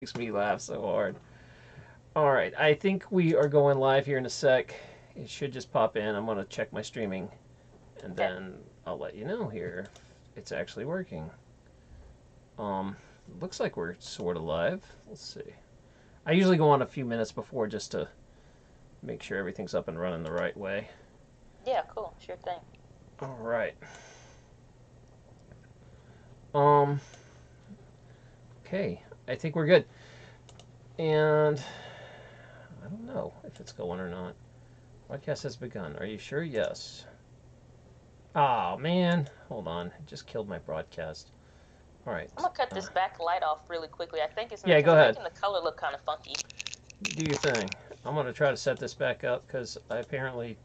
Makes me laugh so hard. All right, I think we are going live here in a sec. It should just pop in. I'm gonna check my streaming, and Okay. then I'll let you know here if it's actually working. Um, Looks like we're sort of live. Let's see. I usually go on a few minutes before just to make sure everything's up and running the right way. Yeah, cool. Sure thing. All right. Um. Okay, I think we're good. And I don't know if it's going or not. Podcast has begun. Are you sure? Yes. Oh, man. Hold on. It just killed my broadcast. All right. I'm gonna cut this back light off really quickly. I think it's Yeah, making, go ahead. making the color look kind of funky. Do your thing. I'm going to try to set this back up because I apparently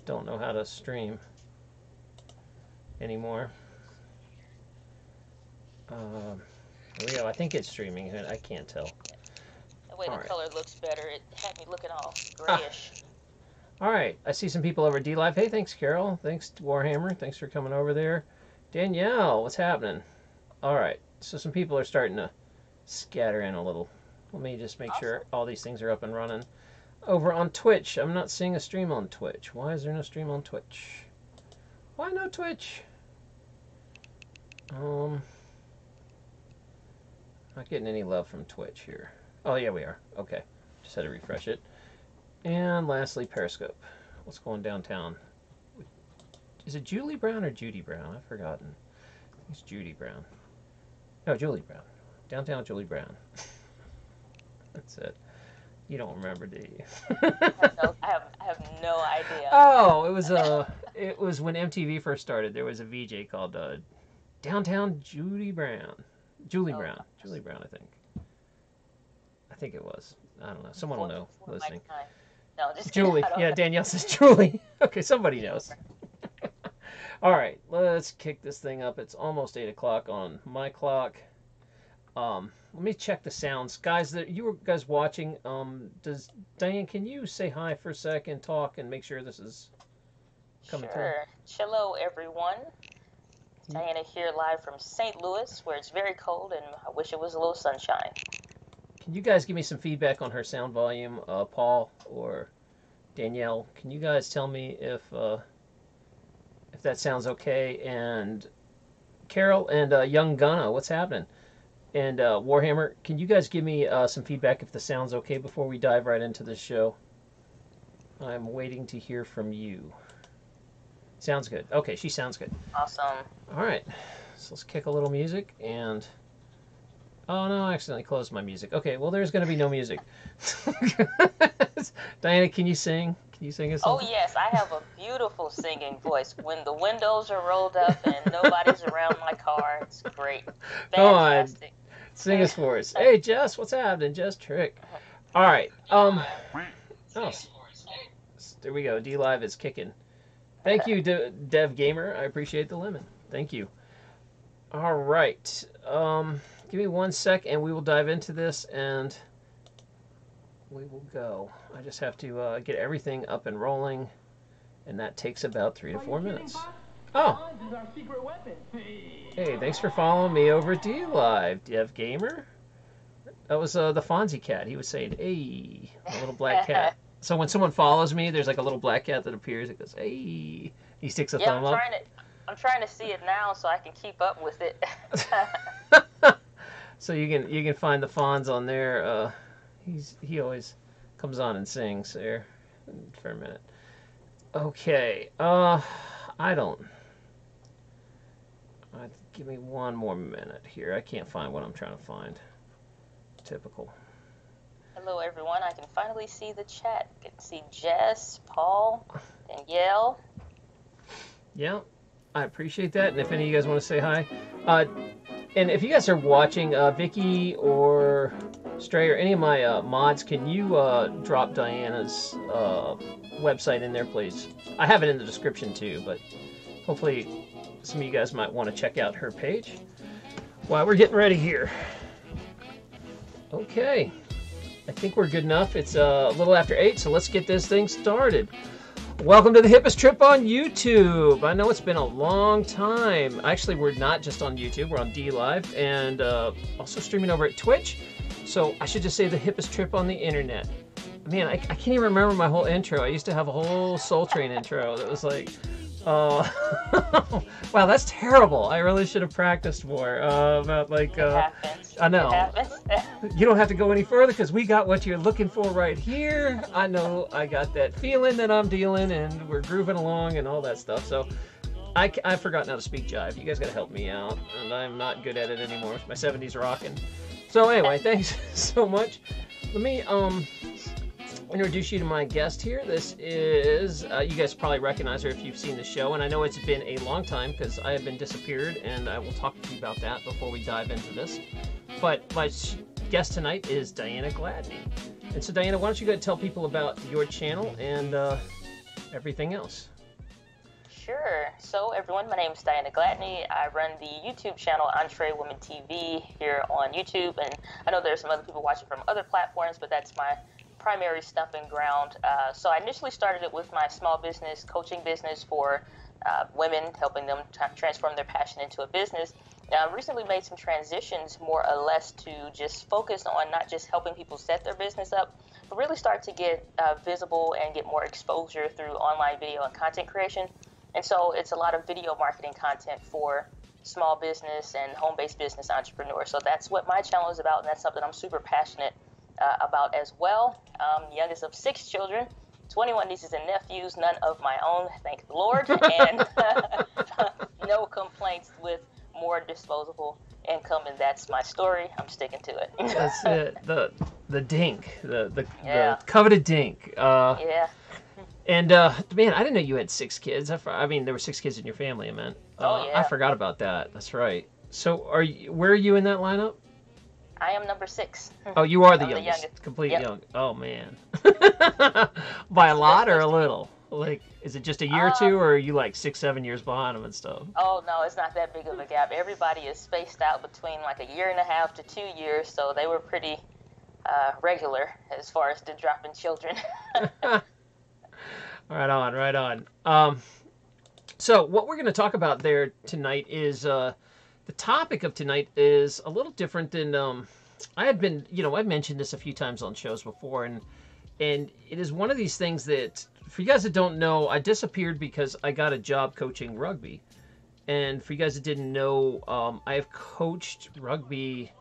don't know how to stream anymore. There we go. I think it's streaming. I can't tell. That way All the right. color looks better. It had me looking all grayish. All right. I see some people over at D-Live. Hey, thanks, Carol. Thanks, Warhammer. Thanks for coming over there. Danielle, what's happening? All right. So some people are starting to scatter in a little. Let me just make sure all these things are up and running. Over on Twitch. I'm not seeing a stream on Twitch. Why is there no stream on Twitch? Why no Twitch? Not getting any love from Twitch here. Oh, yeah, we are. Okay. Just had to refresh it. And lastly, Periscope. What's going downtown? Is it Julie Brown or Judy Brown? I've forgotten. I think it's Judy Brown. No, Julie Brown. Downtown Julie Brown. That's it. You don't remember, do you? I have no idea. Oh, it was when MTV first started. There was a VJ called Downtown Judy Brown. Julie Brown. Julie Brown, I think. I think it was. I don't know. Someone will know listening. No, just Julie. Yeah, Danielle says Julie. Okay, somebody knows. All right, let's kick this thing up. It's almost 8 o'clock on my clock. Let me check the sounds, guys. That you were guys watching. Does Diane? Can you say hi for a second, talk, and make sure this is coming through? Sure. Hello, everyone. Diana here, live from St. Louis, where it's very cold, and I wish it was a little sunshine. Can you guys give me some feedback on her sound volume, Paul or Danielle? Can you guys tell me if that sounds okay? And Carol and Young Gunna, what's happening? And Warhammer, can you guys give me some feedback if the sound's okay before we dive right into this show? I'm waiting to hear from you. Sounds good. Okay, she sounds good. Awesome. All right, so let's kick a little music and... Oh no, I accidentally closed my music. Okay, well there's going to be no music. Diana, can you sing? Can you sing us something? Oh yes, I have a beautiful singing voice. When the windows are rolled up and nobody's around my car, it's great. Fantastic. Come on, sing us for us. Hey Jess, what's happening? Jess Trick. All right. Oh, there we go. D Live is kicking. Thank you, Dev Gamer. I appreciate the lemon. Thank you. All right. Give me 1 sec, and we will dive into this, and we will go. I just have to get everything up and rolling, and that takes about 3 to 4 minutes. Oh. Hey, thanks for following me over at D-Live, Dev Gamer. That was the Fonzie cat. He was saying, hey, a little black cat. So when someone follows me, there's like a little black cat that appears. It goes, hey. He sticks a thumb up. I'm trying to see it now so I can keep up with it. So you can find the Fonz on there. He always comes on and sings there for a minute. Okay. Give me 1 more minute here. I can't find what I'm trying to find. Typical. Hello, everyone. I can finally see the chat. I can see Jess, Paul, Danielle. Yeah, I appreciate that. And if any of you guys want to say hi, and if you guys are watching, Vicky or Stray or any of my mods, can you drop Diana's website in there, please? I have it in the description too, but hopefully some of you guys might want to check out her page while we're getting ready here. Okay, I think we're good enough. It's a little after 8, so let's get this thing started. Welcome to the hippest trip on YouTube. I know it's been a long time. Actually, we're not just on YouTube. We're on D-Live and also streaming over at Twitch. So I should just say the hippest trip on the internet. Man, I can't even remember my whole intro. I used to have a whole Soul Train intro that was like, wow, that's terrible. I really should have practiced more. About like, It happens. I know. It happens. You don't have to go any further because we got what you're looking for right here. I know I got that feeling that I'm dealing, and we're grooving along and all that stuff. So I've forgotten how to speak jive. You guys got to help me out, and I'm not good at it anymore. My 70s rocking. So anyway, thanks so much. Let me introduce you to my guest here. This is, you guys probably recognize her if you've seen the show, and I know it's been a long time because I have been disappeared, and I will talk to you about that before we dive into this. But my guest tonight is Diana Gladney. And so Diana, why don't you go ahead and tell people about your channel and everything else? Sure. So everyone, my name is Diana Gladney. I run the YouTube channel Entree Women TV here on YouTube, and I know there's some other people watching from other platforms, but that's my primary stumping ground. So I initially started it with my small business coaching business for women, helping them transform their passion into a business. Now, I recently made some transitions more or less to just focus on not just helping people set their business up, but really start to get visible and get more exposure through online video and content creation. And so it's a lot of video marketing content for small business and home-based business entrepreneurs. So that's what my channel is about, and that's something I'm super passionate about as well. Youngest of 6 children, 21 nieces and nephews, none of my own, thank the Lord, and no complaints with more disposable income, and that's my story. I'm sticking to it. That's it. The dink, the coveted dink. Yeah. And man, I didn't know you had 6 kids. I mean, there were 6 kids in your family. I meant. Oh yeah. I forgot about that. That's right. So, where are you in that lineup? I am number 6. Oh, you are the I'm youngest. the youngest. Complete Yep. young. Oh man. By a lot or a little? Like, is it just a year or two, or are you like 6, 7 years behind them and stuff? Oh no, it's not that big of a gap. Everybody is spaced out between like a year and a half to 2 years, so they were pretty regular as far as the dropping children. Right on, right on. So what we're going to talk about there tonight is the topic of tonight is a little different than I had been. I've mentioned this a few times on shows before, and it is one of these things that, for you guys that don't know, I disappeared because I got a job coaching rugby, and for you guys that didn't know, I have coached rugby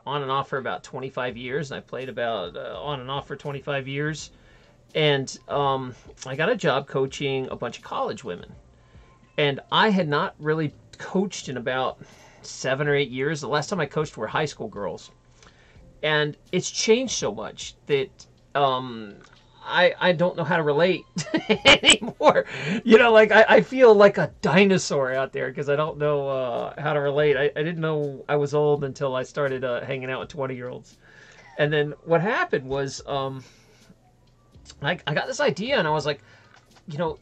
on and off for about 25 years, and I played about on and off for 25 years. And I got a job coaching a bunch of college women. And I had not really coached in about 7 or 8 years. The last time I coached were high school girls. And it's changed so much that I don't know how to relate anymore. I feel like a dinosaur out there because I don't know how to relate. I didn't know I was old until I started hanging out with 20-year-olds. And then what happened was... I got this idea, and I was like,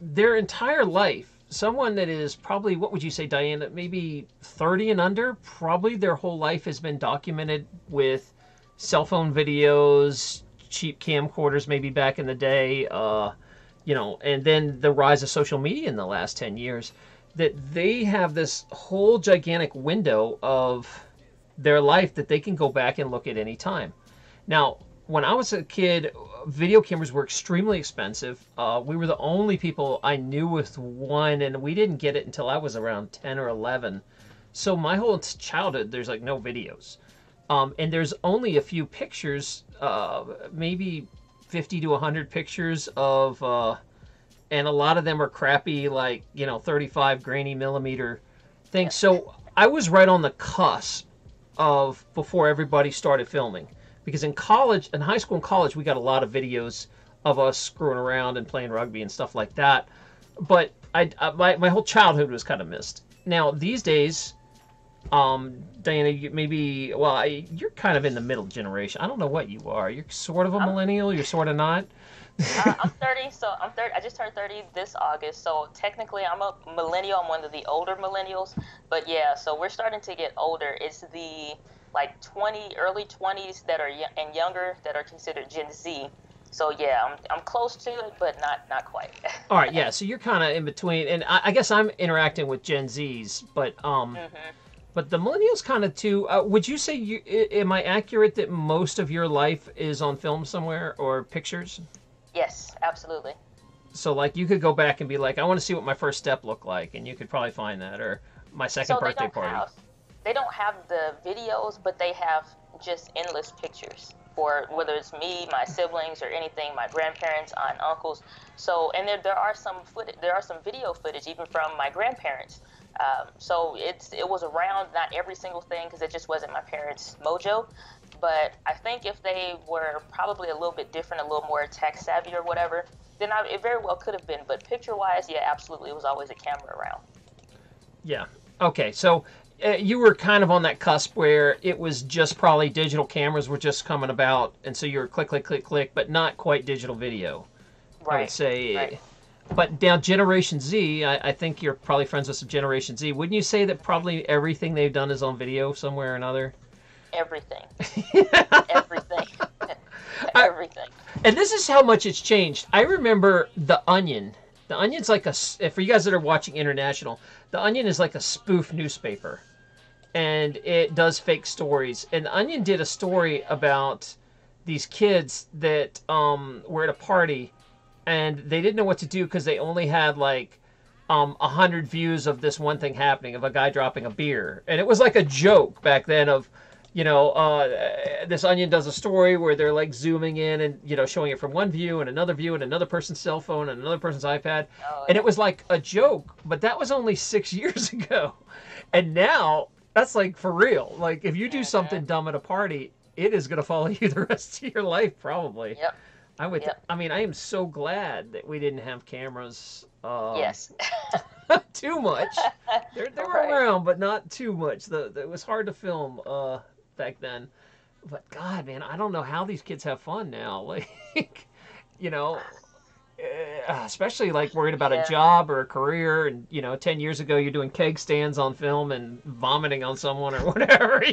their entire life, someone that is probably, what would you say, Diana, maybe 30 and under, probably their whole life has been documented with cell phone videos, cheap camcorders maybe back in the day, and then the rise of social media in the last 10 years, that they have this whole gigantic window of their life that they can go back and look at any time. Now, when I was a kid, video cameras were extremely expensive. We were the only people I knew with one, and we didn't get it until I was around 10 or 11. So my whole childhood, there's like no videos. And there's only a few pictures, maybe 50 to 100 pictures of, and a lot of them are crappy, like, 35 grainy millimeter things. So I was right on the cusp of before everybody started filming. Because in college, in high school and college, we got a lot of videos of us screwing around and playing rugby and stuff like that. But my whole childhood was kind of missed. Now, these days, Diana, you're kind of in the middle generation. I don't know what you are. You're sort of a millennial. You're sort of not. I'm 30, so I'm 30. I just turned 30 this August, so technically I'm a millennial. I'm one of the older millennials. But yeah, so we're starting to get older. It's the like early 20s that are and younger that are considered Gen Z. So yeah, I'm close to it, but not quite. All right, yeah. So you're kind of in between, and I guess I'm interacting with Gen Zs, but But the millennials kind of too. Would you say am I accurate that most of your life is on film somewhere or pictures? Yes, absolutely. So like you could go back and be like, I want to see what my first step looked like, and you could probably find that, or my second So birthday party. they don't have the videos, but they have just endless pictures for whether it's me, my siblings, or anything, my grandparents, aunt, uncles. So, and there are some there are some video footage even from my grandparents. So it was around, not every single thing, because it just wasn't my parents' mojo. But I think if they were probably a little bit different, a little more tech savvy or whatever, then it very well could have been. But picture-wise, yeah, absolutely, it was always a camera around. Yeah. Okay. So you were kind of on that cusp where it was just probably digital cameras were just coming about, and so you were click, click, click, click, but not quite digital video. Right. I would say. Right. But now Generation Z, I think you're probably friends with some Generation Z. Wouldn't you say that probably everything they've done is on video somewhere or another? Everything. Everything. Everything. And this is how much it's changed. I remember The Onion. The Onion's like for you guys that are watching international, The Onion is like a spoof newspaper. And it does fake stories. And The Onion did a story about these kids that were at a party and they didn't know what to do because they only had like 100 views of this one thing happening, of a guy dropping a beer. And it was like a joke back then of, this Onion does a story where they're like zooming in and, showing it from one view and another person's cell phone and another person's iPad. Oh, and it was like a joke, but that was only 6 years ago. And now that's like for real. Like if you do something dumb at a party, it is going to follow you the rest of your life, probably. Yep. I mean, I am so glad that we didn't have cameras. Yes. Too much. They were Right. around, but not too much. It was hard to film back then. But God, man, I don't know how these kids have fun now. Like, especially like worried about a job or a career. And 10 years ago, you're doing keg stands on film and vomiting on someone or whatever.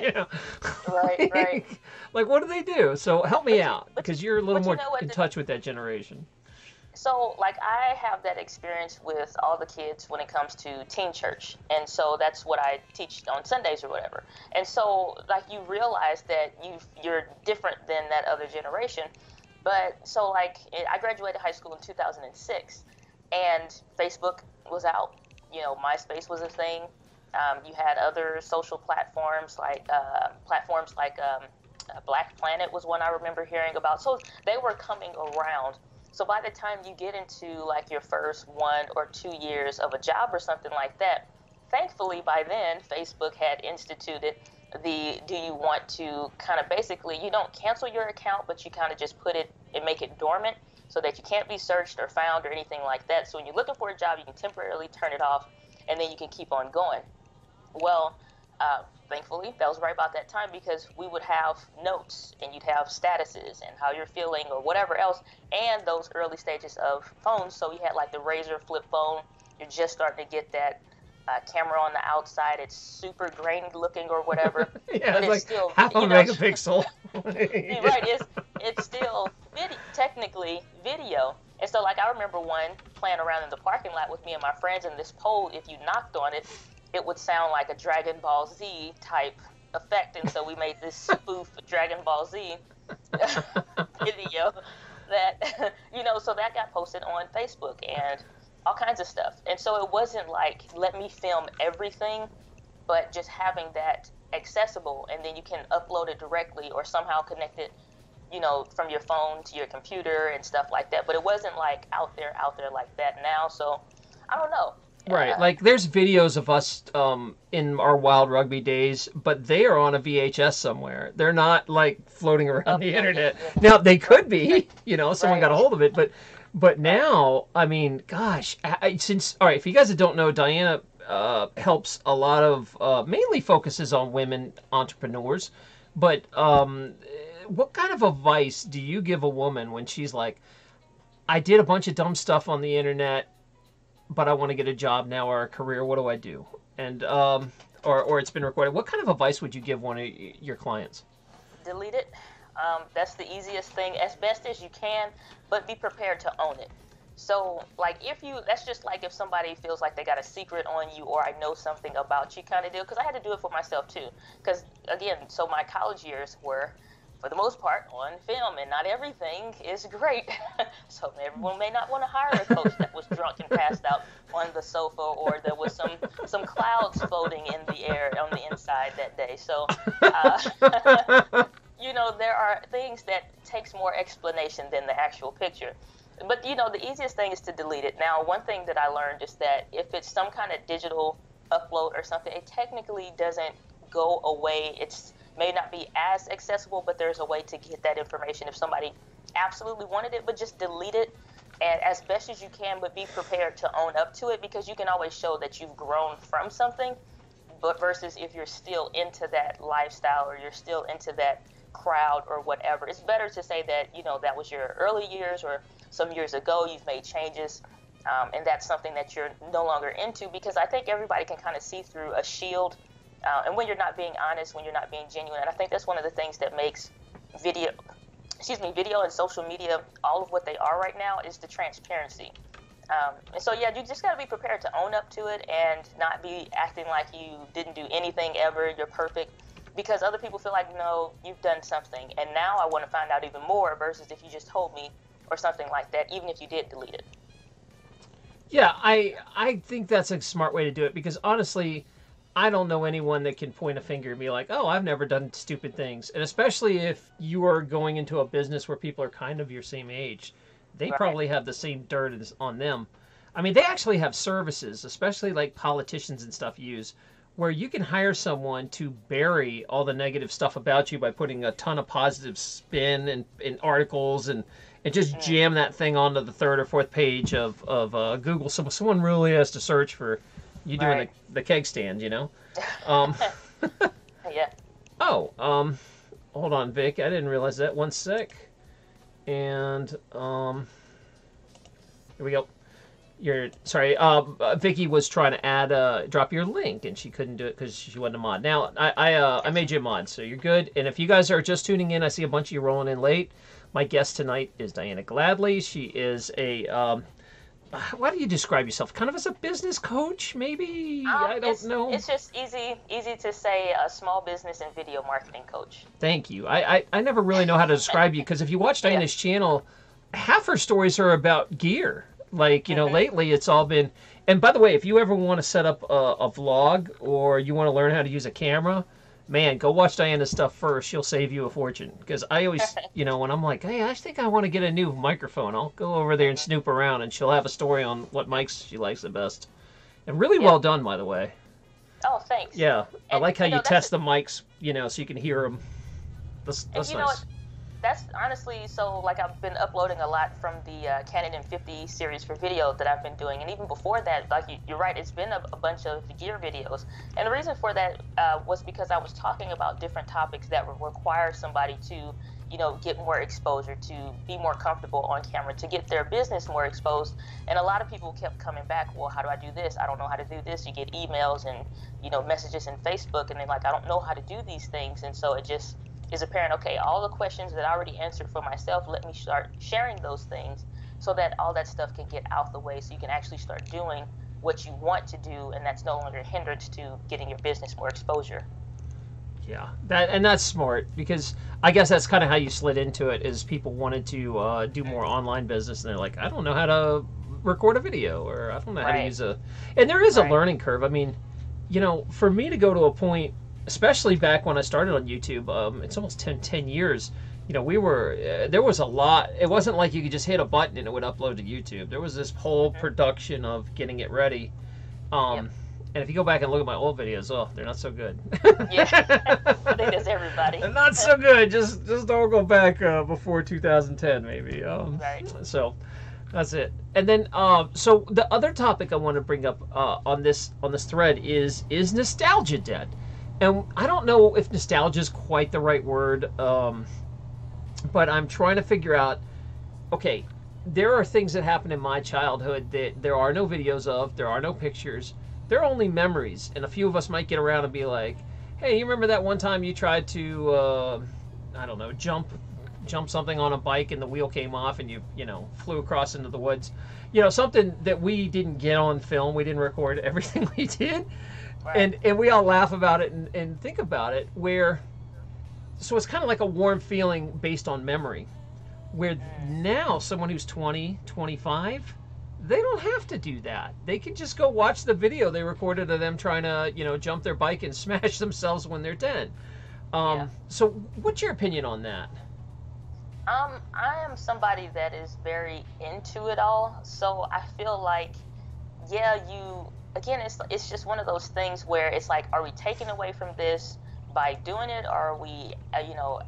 Right. Right. Like, what do they do? So help me out, because you're a little more in touch with that generation. So, like, I have that experience with all the kids when it comes to teen church. And so that's what I teach on Sundays or whatever. And so, like, you realize that you're different than that other generation. But so, like, I graduated high school in 2006, and Facebook was out. MySpace was a thing. You had other social platforms like Black Planet was one I remember hearing about. So they were coming around. So by the time you get into like your first 1 or 2 years of a job or something like that, thankfully by then Facebook had instituted do you want to kind of basically, you don't cancel your account, but you kind of just put it and make it dormant so that you can't be searched or found or anything like that. So when you're looking for a job, you can temporarily turn it off and then you can keep on going. Well, thankfully, that was right about that time, because we would have notes and you'd have statuses and how you're feeling or whatever else, and those early stages of phones. So you had like the Razor flip phone. You're just starting to get that camera on the outside. It's super grainy looking or whatever. Yeah, but it's like still half a megapixel. Yeah. Right, it's still technically video. And so like I remember one playing around in the parking lot with me and my friends, and this pole, if you knocked on it, it would sound like a Dragon Ball Z type effect. And so we made this spoof Dragon Ball Z video that, so that got posted on Facebook and all kinds of stuff. And so it wasn't like, let me film everything, but just having that accessible, and then you can upload it directly or somehow connect it, from your phone to your computer and stuff like that. But it wasn't like out there like that now. So I don't know. Right, like there's videos of us in our wild rugby days, but they are on a VHS somewhere. They're not like floating around the internet. Now they could be, someone got a hold of it, but now, I mean, gosh, all right, if you guys don't know, Diana helps a lot of mainly focuses on women entrepreneurs, but what kind of advice do you give a woman when she's like, I did a bunch of dumb stuff on the internet, but I want to get a job now or a career. What do I do? And or it's been recorded. What kind of advice would you give one of your clients? Delete it. That's the easiest thing, as best as you can, but be prepared to own it. So, like, that's just like if somebody feels like they got a secret on you, or I know something about you kind of deal. Because I had to do it for myself too. Because, again, so my college years were, for the most part, on film, and not everything is great. So everyone may not want to hire a coach that was drunk and passed out on the sofa, or there was some clouds floating in the air on the inside that day. So, there are things that takes more explanation than the actual picture. But, the easiest thing is to delete it. Now, one thing that I learned is that if it's some kind of digital upload or something, it technically doesn't go away. It's may not be as accessible, but there's a way to get that information if somebody absolutely wanted it, but just delete it and as best as you can, but be prepared to own up to it, because you can always show that you've grown from something. But versus if you're still into that lifestyle, or you're still into that crowd or whatever, it's better to say that, that was your early years, or some years ago you've made changes, and that's something that you're no longer into, because I think everybody can kind of see through a shield. And when you're not being honest, when you're not being genuine, and I think that's one of the things that makes video and social media all of what they are right now, is the transparency. And so, yeah, you just got to be prepared to own up to it and not be acting like you didn't do anything ever, you're perfect, because other people feel like, no, you've done something, and now I want to find out even more, versus if you just told me, or something like that, even if you did delete it. Yeah, I think that's a smart way to do it, because honestly, I don't know anyone that can point a finger and be like, oh, I've never done stupid things. And especially if you are going into a business where people are kind of your same age, they probably have the same dirt on them. I mean, they actually have services, especially like politicians and stuff use, where you can hire someone to bury all the negative stuff about you by putting a ton of positive spin in articles, and just jam that thing onto the third or fourth page of Google. So someone really has to search for you doing the keg stand, Yeah. Oh, hold on, Vic. I didn't realize that. One sec. And here we go. Sorry. Vicky was trying to add drop your link, and she couldn't do it because she wasn't a mod. Now I made you a mod, so you're good. And if you guys are just tuning in, I see a bunch of you rolling in late. My guest tonight is Diana Gladney. She is a why do you describe yourself? Kind of as a business coach, maybe? I don't know. It's just easy to say a small business and video marketing coach. Thank you. I never really know how to describe you, because if you watch Diana's channel, half her stories are about gear. Like, lately it's all been... And by the way, if you ever want to set up a vlog, or you want to learn how to use a camera, man, go watch Diana's stuff first. She'll save you a fortune. Because I always, when I'm like, hey, I think I want to get a new microphone, I'll go over there and snoop around, and she'll have a story on what mics she likes the best. And really well done, by the way. Oh, thanks. Yeah, I like how you test the mics, so you can hear them. That's nice. That's honestly, so like I've been uploading a lot from the Canon M50 series for video that I've been doing, and even before that, like you're right, it's been a bunch of gear videos. And the reason for that was because I was talking about different topics that would require somebody to, get more exposure, to be more comfortable on camera, to get their business more exposed. And a lot of people kept coming back, well, how do I do this? I don't know how to do this. You get emails and, messages in Facebook, and they're like, I don't know how to do these things. And so it just is apparent, okay, all the questions that I already answered for myself, let me start sharing those things so that all that stuff can get out the way, so you can actually start doing what you want to do, and that's no longer a hindrance to getting your business more exposure. Yeah, that's smart, because I guess that's kind of how you slid into it, is people wanted to do more online business, and they're like, I don't know how to record a video, or I don't know how to use a... And there is a learning curve. I mean, for me to go to a point, especially back when I started on YouTube, it's almost 10 years, there was a lot. It wasn't like you could just hit a button and it would upload to YouTube. There was this whole production of getting it ready. And if you go back and look at my old videos, they're not so good. Yeah, I think that's everybody. They're not so good. Just don't go back before 2010, maybe. So that's it. And then, so the other topic I want to bring up on this thread is nostalgia dead? And I don't know if nostalgia is quite the right word, but I'm trying to figure out, okay, there are things that happened in my childhood that there are no videos of, there are no pictures, there are only memories. And a few of us might get around and be like, hey, you remember that one time you tried to, I don't know, jump jumped something on a bike and the wheel came off and you know, flew across into the woods. You know, something that we didn't get on film. We didn't record everything we did. Right. And we all laugh about it and think about it, so it's kind of like a warm feeling based on memory, where now someone who's 20, 25, they don't have to do that. They can just go watch the video they recorded of them trying to, you know, jump their bike and smash themselves when they're 10. So what's your opinion on that? I am somebody that is very into it all, so I feel like, again, it's just one of those things where it's like, are we taking away from this by doing it, or are we,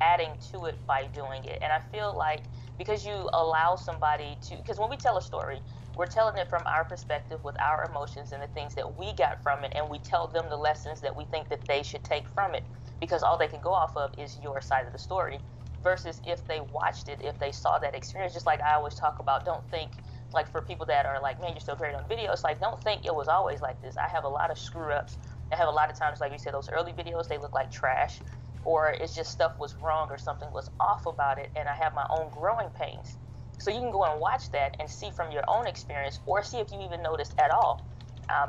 adding to it by doing it? And I feel like because you allow somebody to, because when we tell a story, we're telling it from our perspective with our emotions and the things that we got from it, and we tell them the lessons that we think that they should take from it, because all they can go off of is your side of the story, versus if they watched it, if they saw that experience. Just like I always talk about, don't think, like for people that are like, man, you're so great on video, it's like, don't think it was always like this. I have a lot of screw ups. I have a lot of times, like you said, those early videos, they look like trash, or it's just stuff was wrong or something was off about it, and I have my own growing pains. So you can go and watch that and see from your own experience, or see if you even noticed at all,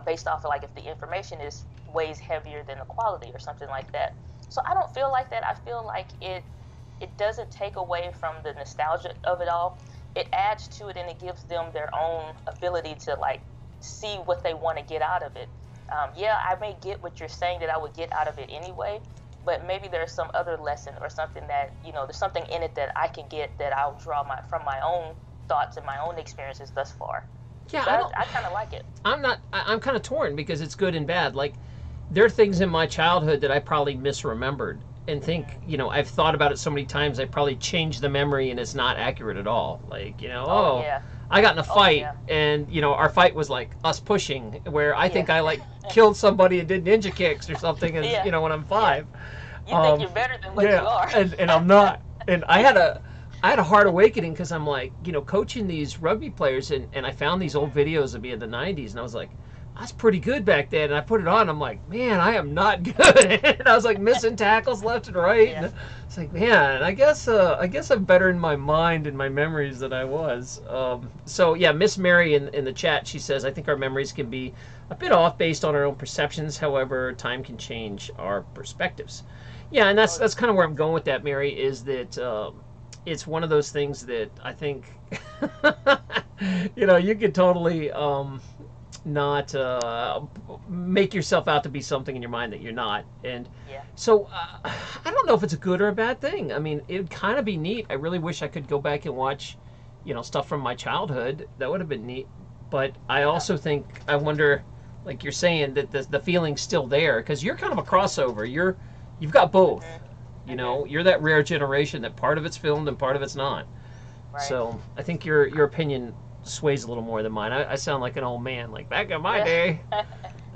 based off of like if the information is weighs heavier than the quality or something like that. So I don't feel like that. I feel like it doesn't take away from the nostalgia of it all. It adds to it, and it gives them their own ability to like see what they want to get out of it. I may get what you're saying that I would get out of it anyway, but maybe there's some other lesson or something that, there's something in it that I can get that I'll draw from my own thoughts and my own experiences thus far. Yeah, so I kind of like it. I'm kind of torn because it's good and bad. Like, there are things in my childhood that I probably misremembered and think, I've thought about it so many times, I probably changed the memory and it's not accurate at all. Like, I got in a fight and, our fight was like us pushing, where I think I like killed somebody and did ninja kicks or something, and, when I'm 5. You think you're better than what you are. and I'm not. And I had a hard awakening because I'm like, coaching these rugby players, and I found these old videos of me in the 90s, and I was like, I was pretty good back then. And I put it on, I'm like, man, I am not good. And I was like missing tackles left and right. Yeah. And it's like, man, I guess I'm better in my mind and my memories than I was. So yeah, Miss Mary in the chat, she says, I think our memories can be a bit off based on our own perceptions. However, time can change our perspectives. Yeah, and that's kind of where I'm going with that, Mary, is that it's one of those things that I think, you could totally not make yourself out to be something in your mind that you're not. And so I don't know if it's a good or a bad thing. I mean, it would kind of be neat. I really wish I could go back and watch, stuff from my childhood. That would have been neat. But I also think, I wonder, like you're saying, that the feeling's still there, because you're kind of a crossover. You've got both. You're that rare generation that part of it's filmed and part of it's not. Right. So I think your opinion sways a little more than mine. I sound like an old man. Like, back in my day,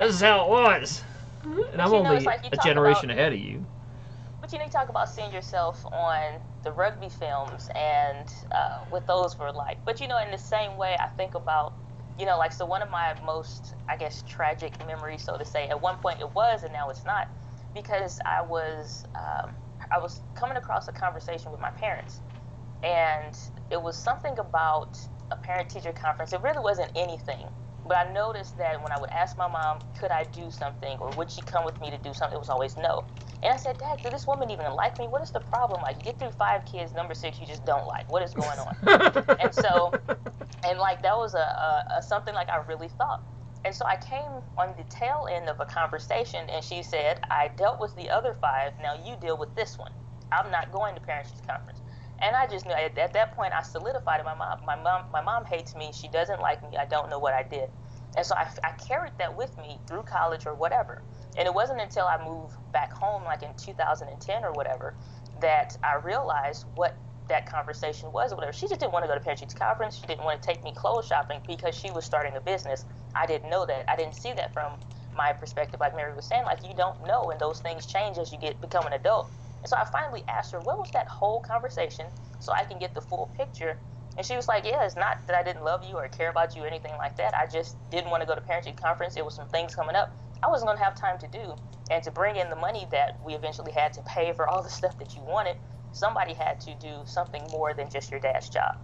this is how it was. And I'm only like a generation ahead of you. But you talk about seeing yourself on the rugby films and what those were like. But in the same way, I think about, so one of my most, I guess, tragic memories, so to say, at one point it was, and now it's not, because I was coming across a conversation with my parents, and it was something about a parent-teacher conference. It really wasn't anything, but I noticed that when I would ask my mom, could I do something, or would she come with me to do something, it was always no. And I said, Dad, did this woman even like me? What is the problem? Like, you get through 5 kids, number 6 you just don't like. What is going on? And so, that was a something like I really thought. And so I came on the tail end of a conversation, and she said, I dealt with the other 5, now you deal with this one. I'm not going to parent-teacher conference. And I just knew, at that point, I solidified it. My mom hates me. She doesn't like me. I don't know what I did. And so I carried that with me through college or whatever. And it wasn't until I moved back home, like in 2010 or whatever, that I realized what that conversation was or whatever. She just didn't want to go to parent-teacher conference. She didn't want to take me clothes shopping because she was starting a business. I didn't know that. I didn't see that from my perspective. Like Mary was saying, like, you don't know, and those things change as you become an adult. And so I finally asked her, what was that whole conversation, so I can get the full picture? And she was like, yeah, it's not that I didn't love you or care about you or anything like that. I just didn't want to go to parent-teacher conference. It was some things coming up I wasn't going to have time to do, and to bring in the money that we eventually had to pay for all the stuff that you wanted. somebody had to do something more than just your dad's job.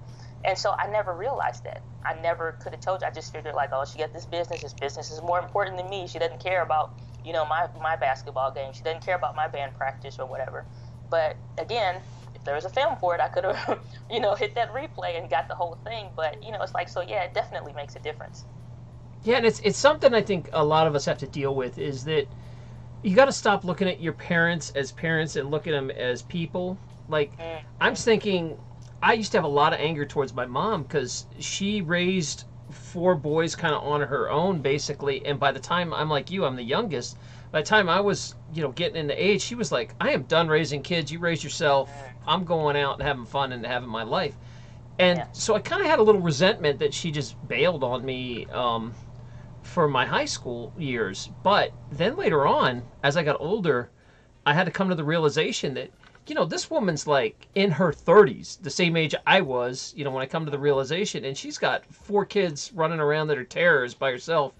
And so I never realized that. I never could have told you. I just figured like, oh, she got this business. This business is more important than me. She doesn't care about, my basketball game. She doesn't care about my band practice or whatever. But again, if there was a film for it, I could have, hit that replay and got the whole thing. But, it's like, so yeah, it definitely makes a difference. Yeah, and it's something I think a lot of us have to deal with, is that you got to stop looking at your parents as parents and look at them as people. Like, I'm thinking, I used to have a lot of anger towards my mom because she raised 4 boys kind of on her own, basically. And by the time, I'm like you, I'm the youngest. By the time I was, getting into age, she was like, I am done raising kids. You raise yourself. I'm going out and having fun and having my life. And so I kind of had a little resentment that she just bailed on me for my high school years. But then later on, as I got older, I had to come to the realization that, this woman's like in her 30s, the same age I was, when I come to the realization, and she's got 4 kids running around that are terrors by herself,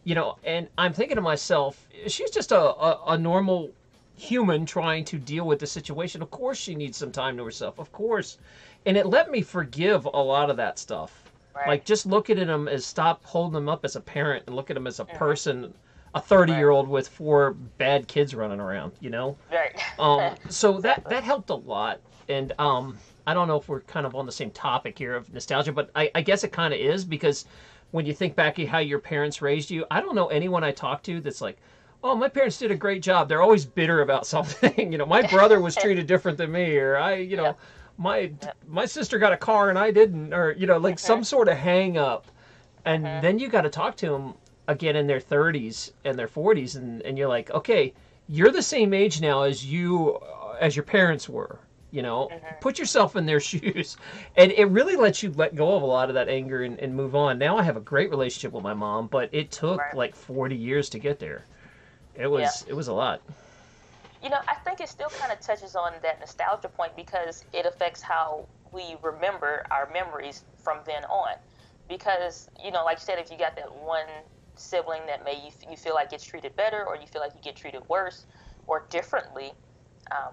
and I'm thinking to myself, she's just a normal human trying to deal with the situation. Of course she needs some time to herself, of course. And it let me forgive a lot of that stuff. Right. Like, just looking at them as, stop holding them up as a parent and look at them as a person, a 30-year-old with 4 bad kids running around, Right. So that helped a lot. And I don't know if we're kind of on the same topic here of nostalgia, but I guess it kind of is, because when you think back at how your parents raised you, I don't know anyone I talk to that's like, oh, my parents did a great job. They're always bitter about something. My brother was treated different than me, or my sister got a car and I didn't, or, like some sort of hang up. And then you got to talk to them again in their 30s and their 40s. And you're like, okay, you're the same age now as your parents were, put yourself in their shoes. And it really lets you let go of a lot of that anger and move on. Now I have a great relationship with my mom, but it took like 40 years to get there. It was a lot. I think it still kind of touches on that nostalgia point, because it affects how we remember our memories from then on. Because, like you said, if you got that one sibling that you feel like gets treated better, or you feel like you get treated worse or differently,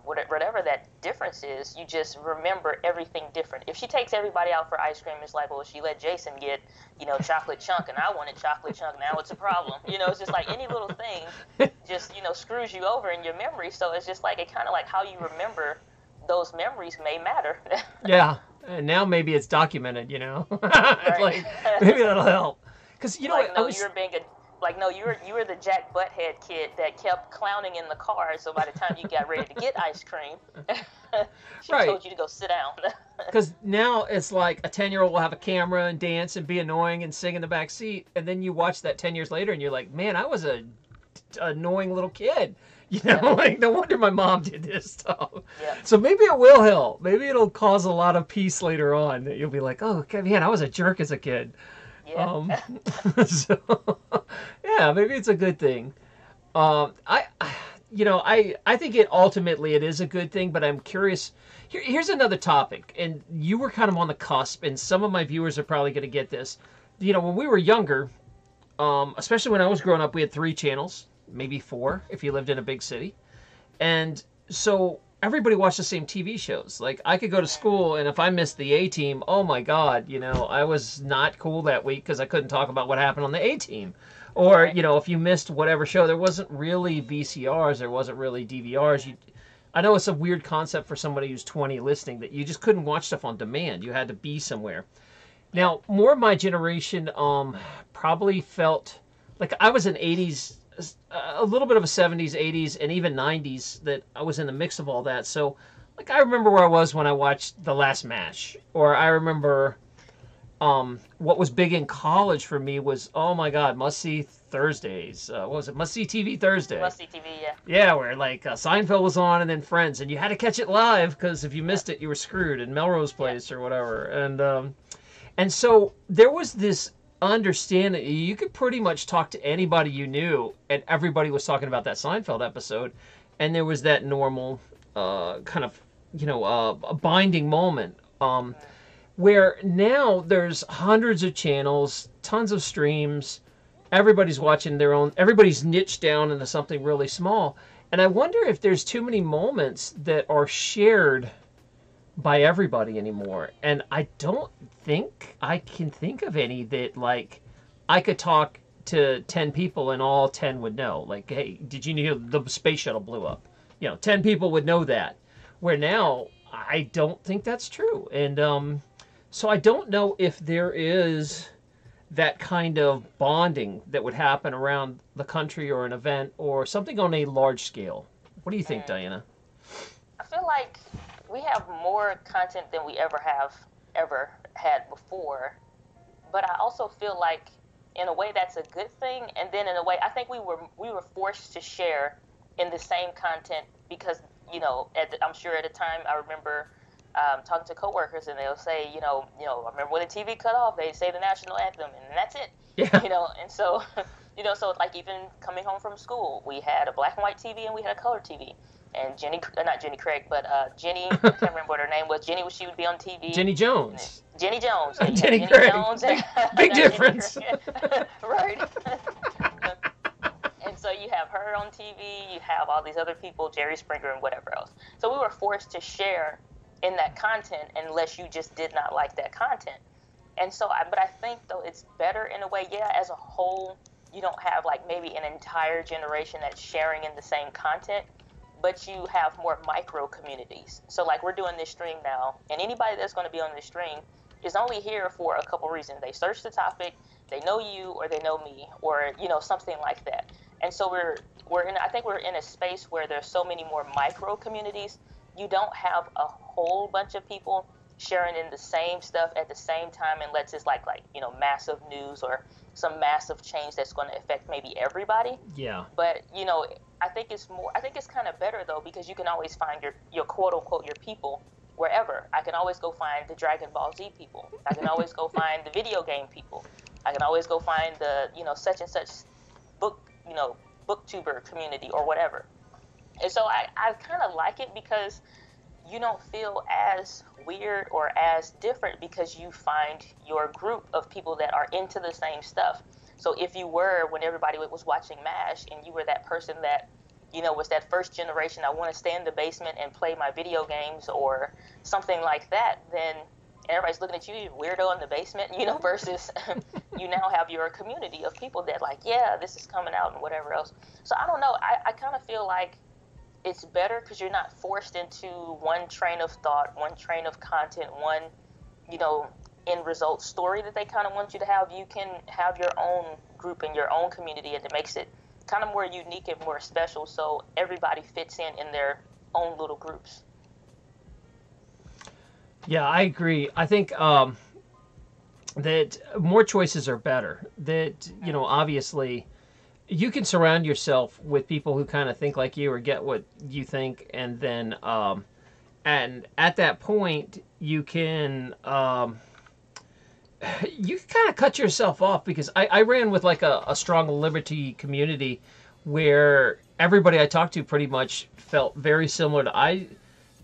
whatever that difference is, you just remember everything different. If she takes everybody out for ice cream, it's like, well, she let Jason get, chocolate chunk, and I wanted chocolate chunk, now it's a problem. It's just like any little thing just, screws you over in your memory. So it's just like, it kind of like how you remember those memories may matter. Yeah. And now maybe it's documented, Right. Like, maybe that'll help. Because, like, no, you were the Jack Butthead kid that kept clowning in the car. So by the time you got ready to get ice cream, she told you to go sit down. Because now it's like a 10-year-old will have a camera and dance and be annoying and sing in the back seat, and then you watch that 10 years later and you're like, man, I was a annoying little kid. Like, no wonder my mom did this stuff. Yeah. So maybe it will help. Maybe it'll cause a lot of peace later on. That you'll be like, oh, man, I was a jerk as a kid. Yeah. So, yeah, maybe it's a good thing. I think it is a good thing, but I'm curious. Here's another topic, and you were kind of on the cusp, and some of my viewers are probably going to get this. When we were younger, especially when I was growing up, we had 3 channels, maybe 4 if you lived in a big city. And so everybody watched the same TV shows. Like, I could go to school, and if I missed the A-Team, oh my God, I was not cool that week because I couldn't talk about what happened on the A-Team. Or, if you missed whatever show, there wasn't really VCRs, there wasn't really DVRs. I know it's a weird concept for somebody who's 20 listening, that you just couldn't watch stuff on demand. You had to be somewhere. Now, more of my generation probably felt like I was an 80s, a little bit of a 70s, 80s, and even 90s, that I was in the mix of all that. So, like, I remember where I was when I watched The Last Match. Or I remember what was big in college for me was, oh my God, must-see Thursdays. What was it? Must-see TV Thursday. Must-see TV, yeah. Yeah, where, like, Seinfeld was on and then Friends. And you had to catch it live, because if you missed it, you were screwed. In Melrose Place or whatever. And so there was this understanding. You could pretty much talk to anybody you knew, and everybody was talking about that Seinfeld episode. And there was that normal kind of, a binding moment. Where now there's hundreds of channels, tons of streams, everybody's watching their own, everybody's niched down into something really small. And I wonder if there's too many moments that are shared by everybody anymore. And I don't think I can think of any that, like, I could talk to 10 people and all 10 would know. Like, hey, did you know the space shuttle blew up? 10 people would know that. Where now, I don't think that's true. And so I don't know if there is that kind of bonding that would happen around the country or an event or something on a large scale. What do you think, Diana? I feel like we have more content than we ever had before, but I also feel like in a way that's a good thing, and then in a way I think we were forced to share in the same content because I'm sure at the time I remember talking to coworkers and they'll say I remember when the TV cut off they'd say the national anthem and that's it. Yeah. And so so like even coming home from school we had a black and white TV and we had a color TV. And not Jenny Craig, but Jenny, I can't remember what her name was. She would be on TV. Jenny Jones. Jenny Jones. Jenny Craig. Jones. Big difference. Right. And so you have her on TV, you have all these other people, Jerry Springer and whatever else. So we were forced to share in that content unless you just did not like that content. And so, but I think though it's better in a way, as a whole, you don't have like maybe an entire generation that's sharing in the same content, but you have more micro communities. So like we're doing this stream now, and anybody that's going to be on this stream is only here for a couple reasons. They search the topic, they know you, or they know me, or something like that. And so I think we're in a space where there's so many more micro communities. You don't have a whole bunch of people sharing in the same stuff at the same time, unless it's like massive news or some massive change that's going to affect maybe everybody. Yeah. But I think it's kind of better though, because you can always find your quote unquote your people wherever. I can always go find the Dragon Ball Z people. I can always go find the video game people. I can always go find the such and such booktuber community or whatever. And so I kind of like it because you don't feel as weird or as different because you find your group of people that are into the same stuff. So if you were, when everybody was watching MASH and you were that person that, was that first generation, I want to stay in the basement and play my video games or something like that, then everybody's looking at you weirdo in the basement, versus you now have your community of people that like, yeah, this is coming out and whatever else. So I don't know. I kind of feel like it's better because you're not forced into one train of thought, one train of content, one, end result story that they kind of want you to have. You can have your own group and your own community, and it makes it kind of more unique and more special so everybody fits in their own little groups. Yeah, I agree. I think that more choices are better. That, obviously you can surround yourself with people who kind of think like you or get what you think, and then and at that point you can kind of cut yourself off, because I ran with like a strong liberty community where everybody I talked to pretty much felt very similar to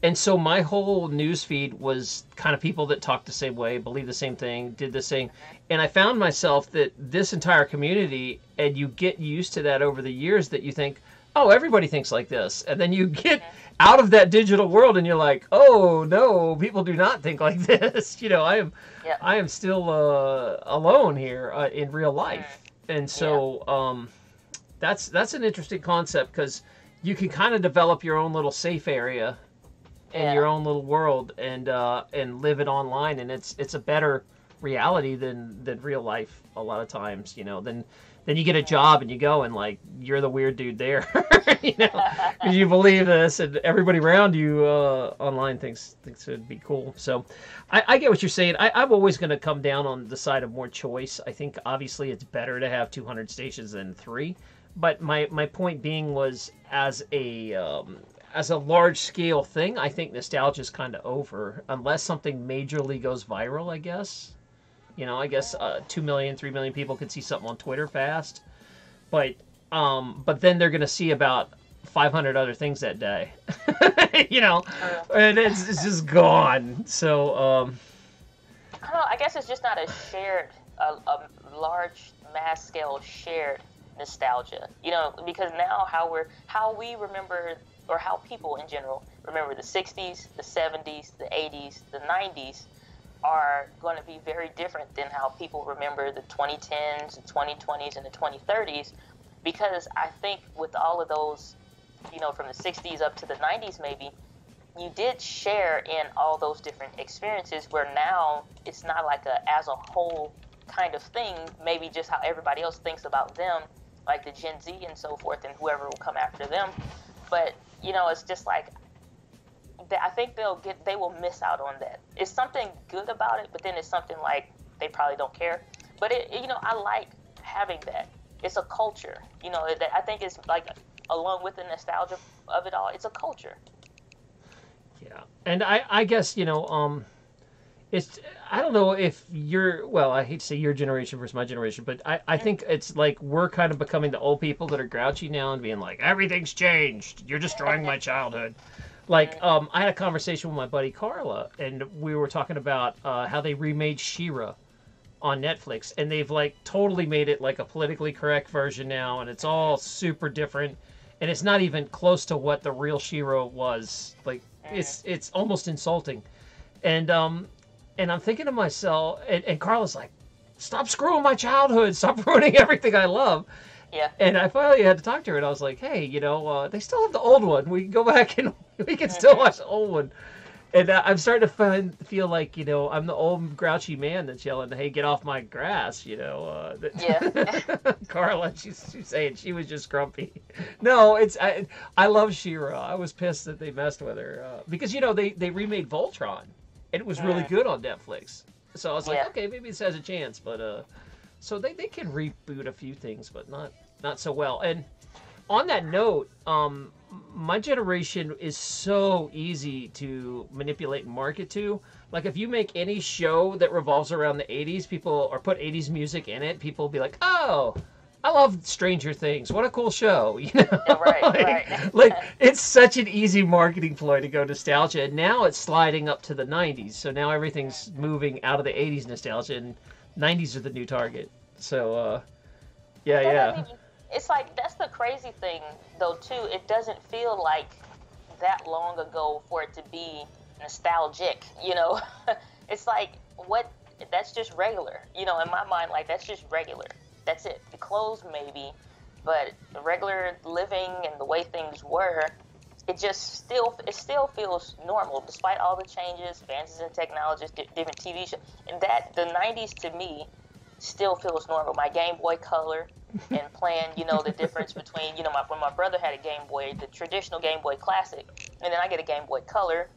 and so my whole news feed was kind of people that talked the same way, believed the same thing, did the same. And I found myself that this entire community, and you get used to that over the years, that you think, oh, everybody thinks like this. And then you get out of that digital world and you're like, oh, no, people do not think like this. I am still alone here in real life. And so that's an interesting concept, because you can kind of develop your own little safe area in your own little world and live it online, and it's a better reality than real life a lot of times. Then you get a job and you go and like you're the weird dude there, because you believe this and everybody around you online thinks it'd be cool. So I get what you're saying. I'm always going to come down on the side of more choice. I think obviously it's better to have 200 stations than 3, but my point being was as a large-scale thing, I think nostalgia is kind of over, unless something majorly goes viral, I guess. 2 million, 3 million people could see something on Twitter fast. But then they're going to see about 500 other things that day. And it's just gone. So, I don't know, I guess it's just not a shared, a large, mass-scale shared nostalgia. Because now how we remember, or how people in general remember the 60s, the 70s, the 80s, the 90s are going to be very different than how people remember the 2010s, the 2020s, and the 2030s, because I think with all of those, from the 60s up to the 90s maybe, you did share in all those different experiences, where now it's not like a as a whole kind of thing, maybe just how everybody else thinks about them, like the Gen Z and so forth, and whoever will come after them. But it's just like, I think they will miss out on that. It's something good about it, but then it's something like they probably don't care. But I like having that. It's a culture, that I think it's like, along with the nostalgia of it all, it's a culture. Yeah, and I guess it's, I don't know if I hate to say your generation versus my generation, but I think it's like we're kind of becoming the old people that are grouchy now and being like, everything's changed. You're destroying my childhood. Like, I had a conversation with my buddy Carla, and we were talking about how they remade She-Ra on Netflix, and they've like totally made it like a politically correct version now, and it's all super different, and it's not even close to what the real She-Ra was. Like, it's almost insulting, and I'm thinking to myself, and Carla's like, stop screwing my childhood, stop ruining everything I love. Yeah. And I finally had to talk to her, and I was like, hey, they still have the old one. We can go back and we can still watch the old one. And I'm starting to feel like, I'm the old grouchy man that's yelling, hey, get off my grass, Yeah. Carla, she's saying she was just grumpy. No, I love She-Ra. I was pissed that they messed with her. Because, they remade Voltron, and it was really good on Netflix. So I was like, okay, maybe this has a chance, but... So they can reboot a few things, but not so well. And on that note, my generation is so easy to manipulate and market to. Like, if you make any show that revolves around the 80s, or put 80s music in it, people will be like, oh, I love Stranger Things. What a cool show, Right, right. Like, it's such an easy marketing ploy to go nostalgia. And now it's sliding up to the 90s. So now everything's moving out of the 80s nostalgia, and 90s are the new target. So, yeah. I mean, it's like, that's the crazy thing, though, too. It doesn't feel like that long ago for it to be nostalgic, It's like, that's just regular. In my mind, like, that's just regular. That's it. The clothes, maybe, but the regular living and the way things were, it still feels normal, despite all the changes, advances in technology, different TV shows. And the 90s, to me, still feels normal. My Game Boy Color, and playing, the difference between, when my brother had a Game Boy, the traditional Game Boy Classic, and then I get a Game Boy Color,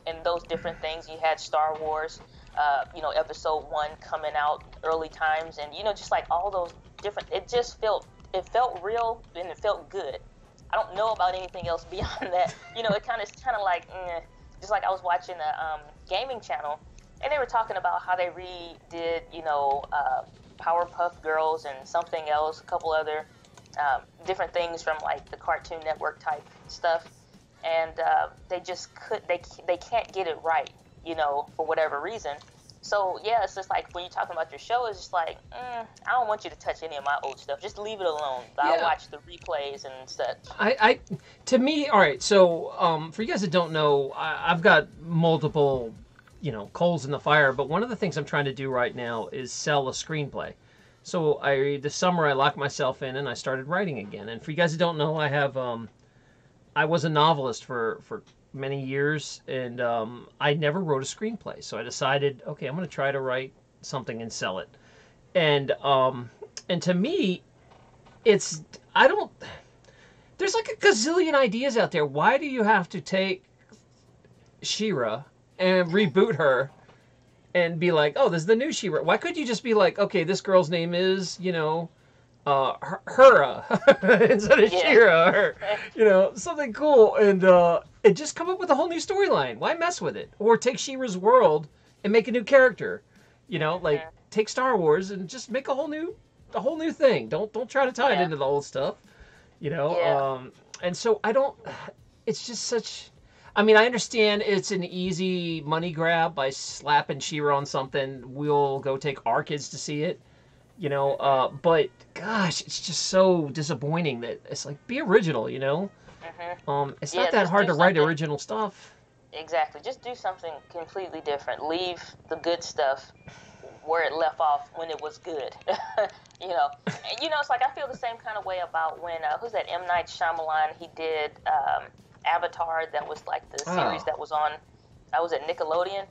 and those different things. You had Star Wars, Episode 1 coming out early times, and, just like all those different, it felt real, and it felt good. I don't know about anything else beyond that. It kind of like, just like I was watching a gaming channel, and they were talking about how they redid, Powerpuff Girls and something else, a couple other different things from like the Cartoon Network type stuff, and they can't get it right, for whatever reason. So yeah, it's just like when you're talking about your show, it's just like, I don't want you to touch any of my old stuff. Just leave it alone. I'll watch the replays and such. To me, all right. So for you guys that don't know, I've got multiple, coals in the fire. But one of the things I'm trying to do right now is sell a screenplay. So this summer I locked myself in and I started writing again. And for you guys that don't know, I was a novelist for many years, and I never wrote a screenplay. So I decided, okay, I'm going to try to write something and sell it. And to me, there's like a gazillion ideas out there. Why do you have to take She-Ra and reboot her and be like, oh, this is the new She-Ra? Why couldn't you just be like, okay, this girl's name is, Hera instead of She-Ra, or something cool, and just come up with a whole new storyline. Why mess with it? Or take She-Ra's world and make a new character. Like take Star Wars and just make a whole new thing. Don't try to tie it into the old stuff. And so I don't. It's just such. I mean, I understand it's an easy money grab by slapping She-Ra on something. We'll go take our kids to see it. But gosh, it's just so disappointing that it's like, be original, It's Yeah, not that just hard do to write something. original stuff. Exactly. Just do something completely different. Leave the good stuff where it left off when it was good. you know, and it's like I feel the same kind of way about when who's that M Night Shyamalan? He did Avatar. That was like the series Oh, that was on. That was at Nickelodeon.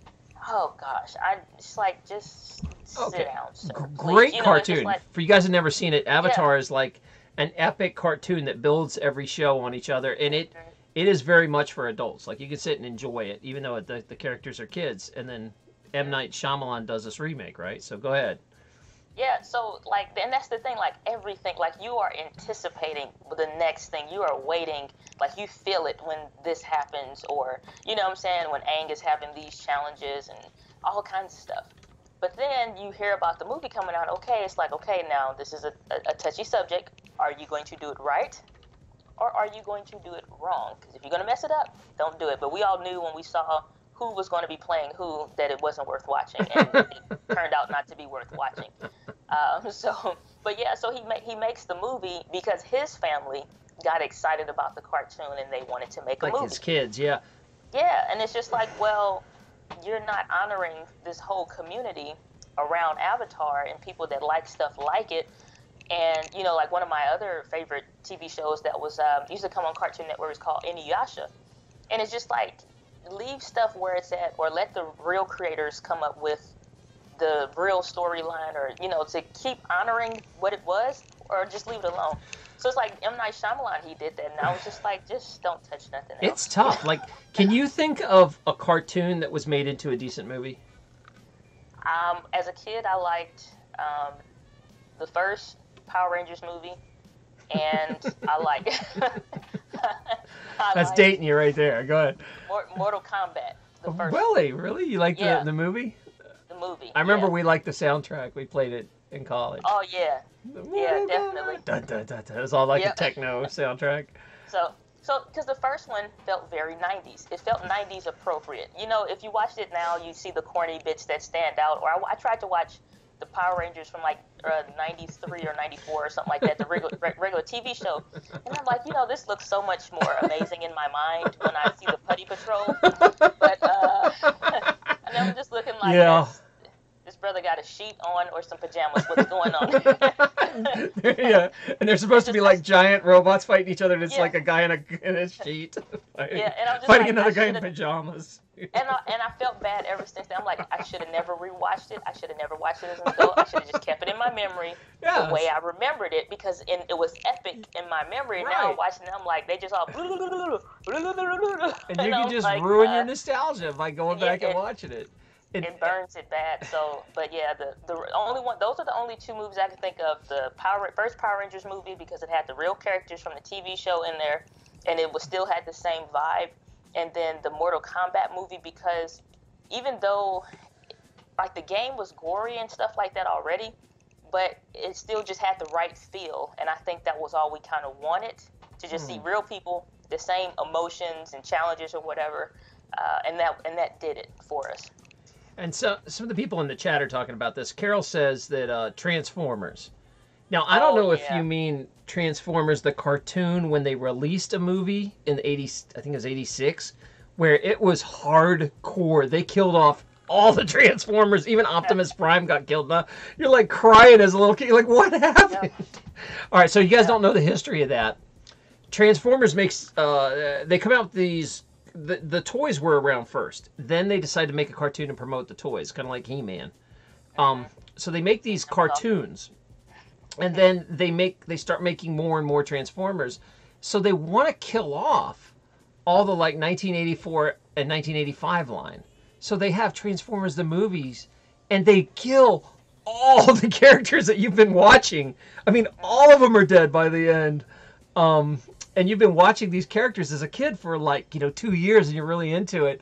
Oh gosh, I just like just sit okay. down, sir. Please. Great It's just cartoon. like For you guys who never seen it, yeah. Avatar is like an epic cartoon that builds every show on each other, and it Mhm. it is very much for adults. Like you can sit and enjoy it, even though the characters are kids. And then M Night Shyamalan does this remake, right? So go ahead. Yeah, so like, and that's the thing, like everything, like you are anticipating the next thing. You are waiting, like you feel it when this happens, or what I'm saying, when Aang is having these challenges and all kinds of stuff. But then you hear about the movie coming out. Okay, it's like, okay, now this is a touchy subject. Are you going to do it right, or are you going to do it wrong? Because if you're going to mess it up, don't do it. But we all knew when we saw who was going to be playing who that it wasn't worth watching, and it turned out not to be worth watching. But yeah, so he makes the movie because his family got excited about the cartoon and they wanted to make a Like movie. his kids, yeah. Yeah, and it's just like, well, you're not honoring this whole community around Avatar and people that like stuff like it. And like one of my other favorite TV shows that was used to come on Cartoon Network is called Inuyasha, and it's just like leave stuff where it's at, or let the real creators come up with the real storyline, or to keep honoring what it was, or just leave it alone. So it's like M Night Shyamalan, he did that, and I was just like, just don't touch nothing It's else. tough. Like, can you think of a cartoon that was made into a decent movie? As a kid, I liked the first Power Rangers movie, and I like I That's like dating you right there. Go ahead. Mortal Kombat, the first one. Really? Really? You like Yeah, the movie? the movie. I remember Yeah. we liked the soundtrack. We played it in college. Oh yeah, yeah, definitely. Dun, dun, dun, dun. It was all like a Yep. techno soundtrack. So, because the first one felt very 90s. It felt 90s appropriate. If you watched it now, you see the corny bits that stand out. Or I tried to watch the Power Rangers from like 93 or 94 or something like that, the regular TV show. And I'm like, this looks so much more amazing in my mind when I see the Putty Patrol. But, and I'm just looking like Yeah. this brother got a sheet on or some pajamas. What's going on? Yeah, and they're supposed to be like giant robots fighting each other, and it's Yeah. like a guy in a sheet fighting, Yeah, and I'm just fighting like, another I guy in should've- pajamas. And I felt bad ever since then. I'm like, I should have never rewatched it. I should have never watched it as an adult. I should have just kept it in my memory Yes. the way I remembered it, because it was epic in my memory. And now Right. I'm watching it, I'm like, they just all. And you I can was just like, ruin your nostalgia by going yeah, back and watching it. it burns it bad. So, but yeah, the only one. Those are the only two movies I can think of. The first Power Rangers movie, because it had the real characters from the TV show in there, and it was still had the same vibe. And then the Mortal Kombat movie, because even though like the game was gory and stuff like that already, but it still just had the right feel. And I think that was all we kind of wanted, to just see real people, the same emotions and challenges or whatever, and that did it for us. And so some of the people in the chat are talking about this. Carol says that Transformers. Now, I don't know if yeah. you mean Transformers, the cartoon, when they released a movie in the 80s, I think it was 86, where it was hardcore. They killed off all the Transformers. Even Optimus Prime got killed. Now, you're like crying as a little kid. You're like, what happened? All right, so you guys don't know the history of that. Transformers makes, they come out with these, the toys were around first. Then they decided to make a cartoon and promote the toys, kind of like He-Man. So they make these cartoons. And then they start making more and more Transformers. So they want to kill off all the like 1984 and 1985 line. So they have Transformers the movies, and they kill all the characters that you've been watching. I mean, all of them are dead by the end. And you've been watching these characters as a kid for like, 2 years, and you're really into it.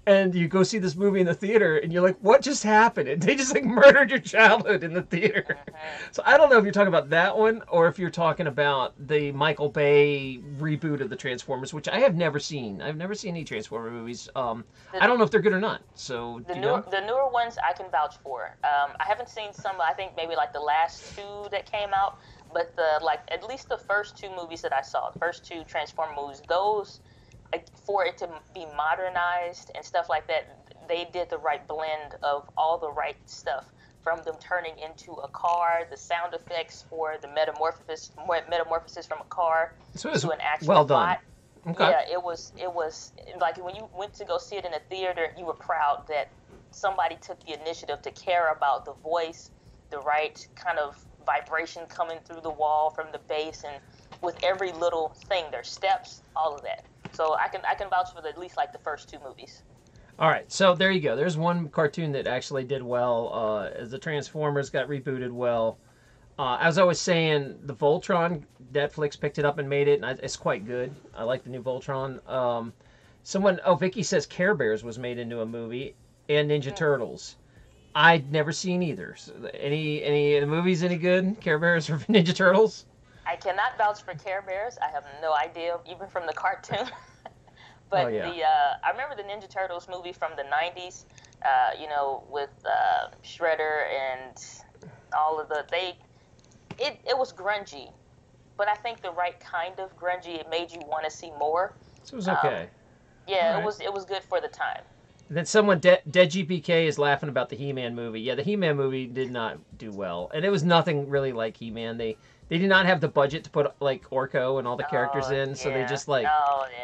And you go see this movie in the theater, and you're like, what just happened? And they just like murdered your childhood in the theater. So I don't know if you're talking about that one, or if you're talking about the Michael Bay reboot of the Transformers, which I have never seen. I've never seen any Transformer movies. I don't know if they're good or not. So The newer ones I can vouch for. I haven't seen some. I think maybe like the last two that came out. but the like at least the first two movies that I saw, the first two Transformer movies, those for it to be modernized and stuff like that, they did the right blend of all the right stuff, from them turning into a car, the sound effects for the metamorphosis from a car to an actual well done. bot. Okay. Yeah, it was like when you went to go see it in a theater, you were proud that somebody took the initiative to care about the voice, the right kind of vibration coming through the wall from the bass, and with every little thing, their steps, all of that. So I can vouch for at least like the first two movies. All right, so there you go. There's one cartoon that actually did well. As the Transformers got rebooted well. As I was saying, the Voltron, Netflix picked it up and made it, and it's quite good. I like the new Voltron. Vicky says Care Bears was made into a movie, and Ninja Turtles. I'd never seen either. So any of the movies any good? Care Bears or Ninja Turtles? I cannot vouch for Care Bears. I have no idea, even from the cartoon. But I remember the Ninja Turtles movie from the 90s, with Shredder and all of it was grungy, but I think the right kind of grungy. It made you want to see more. So it was okay. Yeah, right. It was good for the time. And then someone, Dead GPK, is laughing about the He-Man movie. Yeah, the He-Man movie did not do well, and it was nothing really like He-Man. They did not have the budget to put like Orko and all the characters in, so they just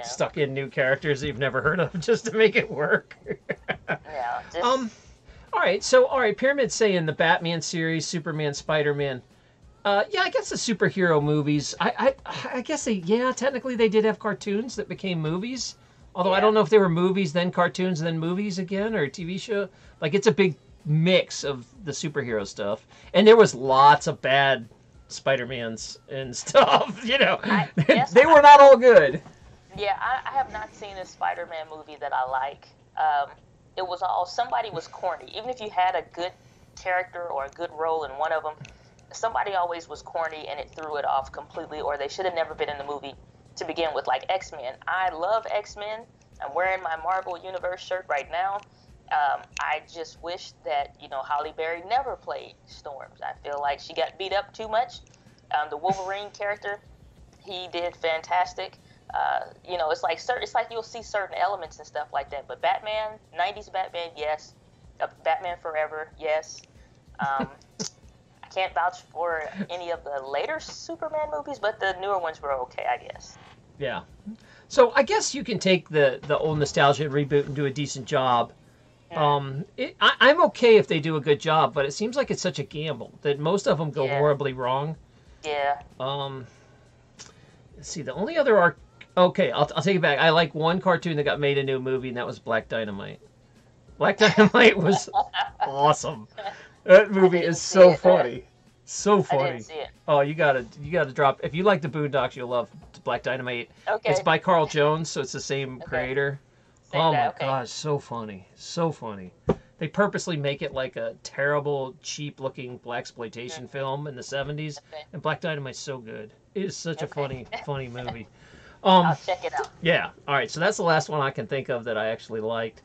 stuck in new characters that you've never heard of just to make it work. All right, Pyramid's saying the Batman series, Superman, Spider-Man. I guess the superhero movies. I guess technically they did have cartoons that became movies. Although I don't know if they were movies, then cartoons, then movies again, or a TV show. Like, it's a big mix of the superhero stuff. And there was lots of bad Spider-Mans and stuff, They were not all good. Yeah, I have not seen a Spider-Man movie that I like. It was somebody was corny. Even if you had a good character or a good role in one of them, somebody always was corny and it threw it off completely, or they should have never been in the movie to begin with, like X-Men. I love X-Men. I'm wearing my Marvel Universe shirt right now. I just wish that, Halle Berry never played Storms. I feel like she got beat up too much. The Wolverine character, he did fantastic. It's like you'll see certain elements and stuff like that. But Batman, 90s Batman, yes. Batman Forever, yes. I can't vouch for any of the later Superman movies, but the newer ones were okay, I guess. Yeah. So I guess you can take the old nostalgia and reboot and do a decent job. I'm okay if they do a good job, but it seems like it's such a gamble that most of them go horribly wrong. Yeah. Let's see, the only other okay, I'll take it back. I like one cartoon that got made into a movie, and that was Black Dynamite. Black Dynamite was awesome. That movie is so funny. So funny. I didn't see it. Oh, you gotta drop. If you like the Boondocks, you'll love Black Dynamite. Okay. It's by Carl Jones, so it's the same creator. Gosh, so funny. So funny. They purposely make it like a terrible, cheap-looking blaxploitation film in the 70s, and Black Dynamite's so good. It is such a funny movie. I'll check it out. Yeah. All right, so that's the last one I can think of that I actually liked.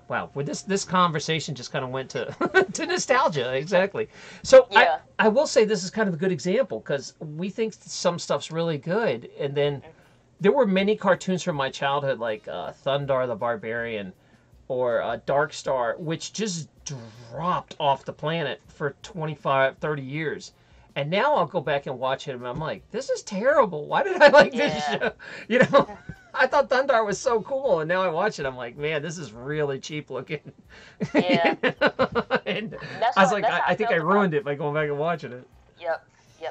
Wow, with this conversation just kind of went to to nostalgia, exactly. So I will say this is kind of a good example because we think some stuff's really good, and then there were many cartoons from my childhood like Thundar the Barbarian or Dark Star, which just dropped off the planet for 25, 30 years. And now I'll go back and watch it, and I'm like, this is terrible. Why did I like this show? I thought Thundar was so cool, and now I watch it, I'm like, man, this is really cheap looking. Yeah. And I was like, I think I ruined it by going back and watching it. Yep.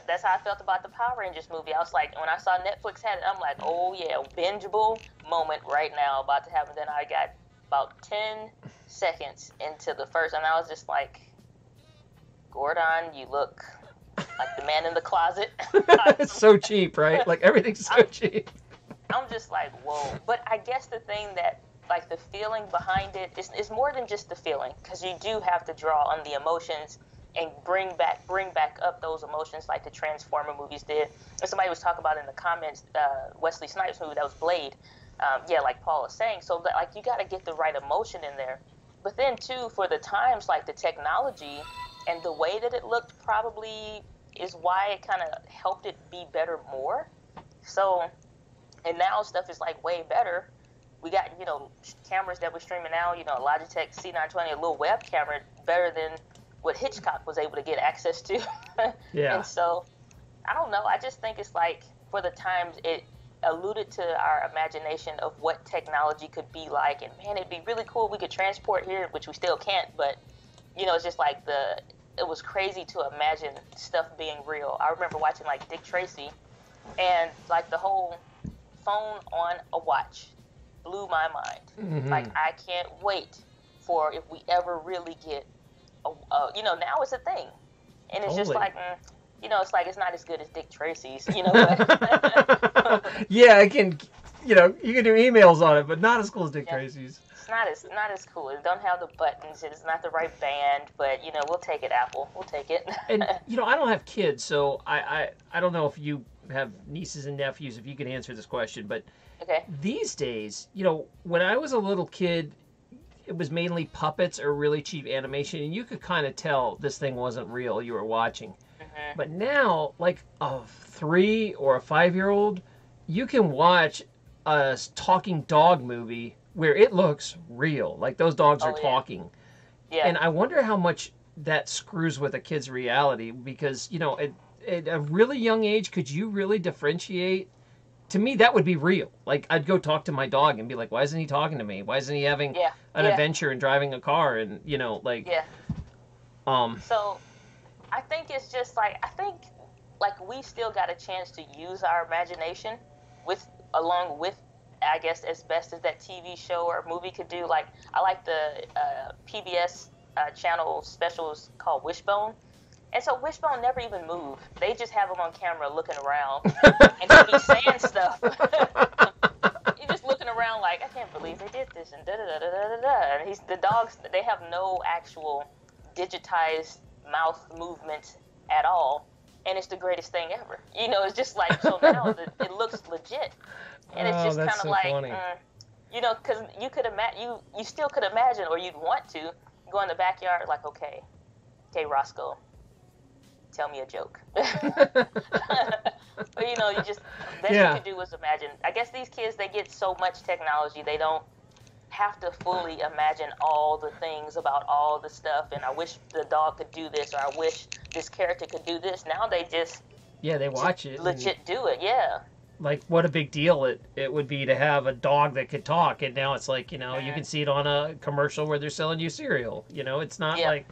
That's how I felt about the Power Rangers movie. I was like, when I saw Netflix had it, I'm like, oh yeah, bingeable moment right now about to happen. Then I got about 10 seconds into the first, and I was just like, Gordon, you look like the man in the closet. It's so cheap, right? Like everything's so cheap. I'm just like, whoa. But I guess the thing that, like, the feeling behind it is more than just the feeling, because you do have to draw on the emotions and bring back up those emotions like the Transformer movies did. And somebody was talking about in the comments, Wesley Snipes movie, that was Blade. Like Paul was saying. So, like, you got to get the right emotion in there. But then, too, for the times, like, the technology and the way that it looked probably is why it kind of helped it be better more. So, and now stuff is like way better. We got, cameras that we're streaming now, a Logitech C920, a little web camera, better than what Hitchcock was able to get access to. Yeah. And so, I don't know. I just think it's like, for the times, it alluded to our imagination of what technology could be like. And man, it'd be really cool if we could transport here, which we still can't. But, it's just like it was crazy to imagine stuff being real. I remember watching like Dick Tracy, and like the whole phone on a watch blew my mind. Mm-hmm. Like, I can't wait for if we ever really get, now it's a thing. And it's just like, it's like, it's not as good as Dick Tracy's, But yeah, I can, you can do emails on it, but not as cool as Dick Tracy's. It's not as cool. It don't have the buttons. It's not the right band, but, we'll take it, Apple. We'll take it. And, I don't have kids, so I don't know if you have nieces and nephews, if you can answer this question, but okay. These days, when I was a little kid, it was mainly puppets or really cheap animation, and you could kind of tell this thing wasn't real you were watching. Mm-hmm. But now, like a 3 or a 5-year-old, you can watch a talking dog movie where it looks real. Like those dogs are talking. Yeah. And I wonder how much that screws with a kid's reality, because, at a really young age, could you really differentiate? To me, that would be real. Like, I'd go talk to my dog and be like, why isn't he talking to me? Why isn't he having an adventure and driving a car? And, like... Yeah. So, I think it's just like, we still got a chance to use our imagination along with, I guess, as best as that TV show or movie could do. Like, I like the PBS channel specials called Wishbone. And so Wishbone never even moved. They just have him on camera looking around, and he'll be saying stuff. You're just looking around like, I can't believe they did this, and da-da-da-da-da-da. And the dogs, they have no actual digitized mouth movement at all, and it's the greatest thing ever. It's just like, so now it looks legit. And it's just kind of like, funny. because you could imagine, you still could imagine, or you'd want to, go in the backyard like, okay, Roscoe, tell me a joke. But you just, best you could do was imagine. I guess these kids, they get so much technology, they don't have to fully imagine all the things about all the stuff, and I wish the dog could do this, or I wish this character could do this. Now they just they watch it, legit do it. Yeah, like, what a big deal it would be to have a dog that could talk, and now it's like, you can see it on a commercial where they're selling you cereal. It's not like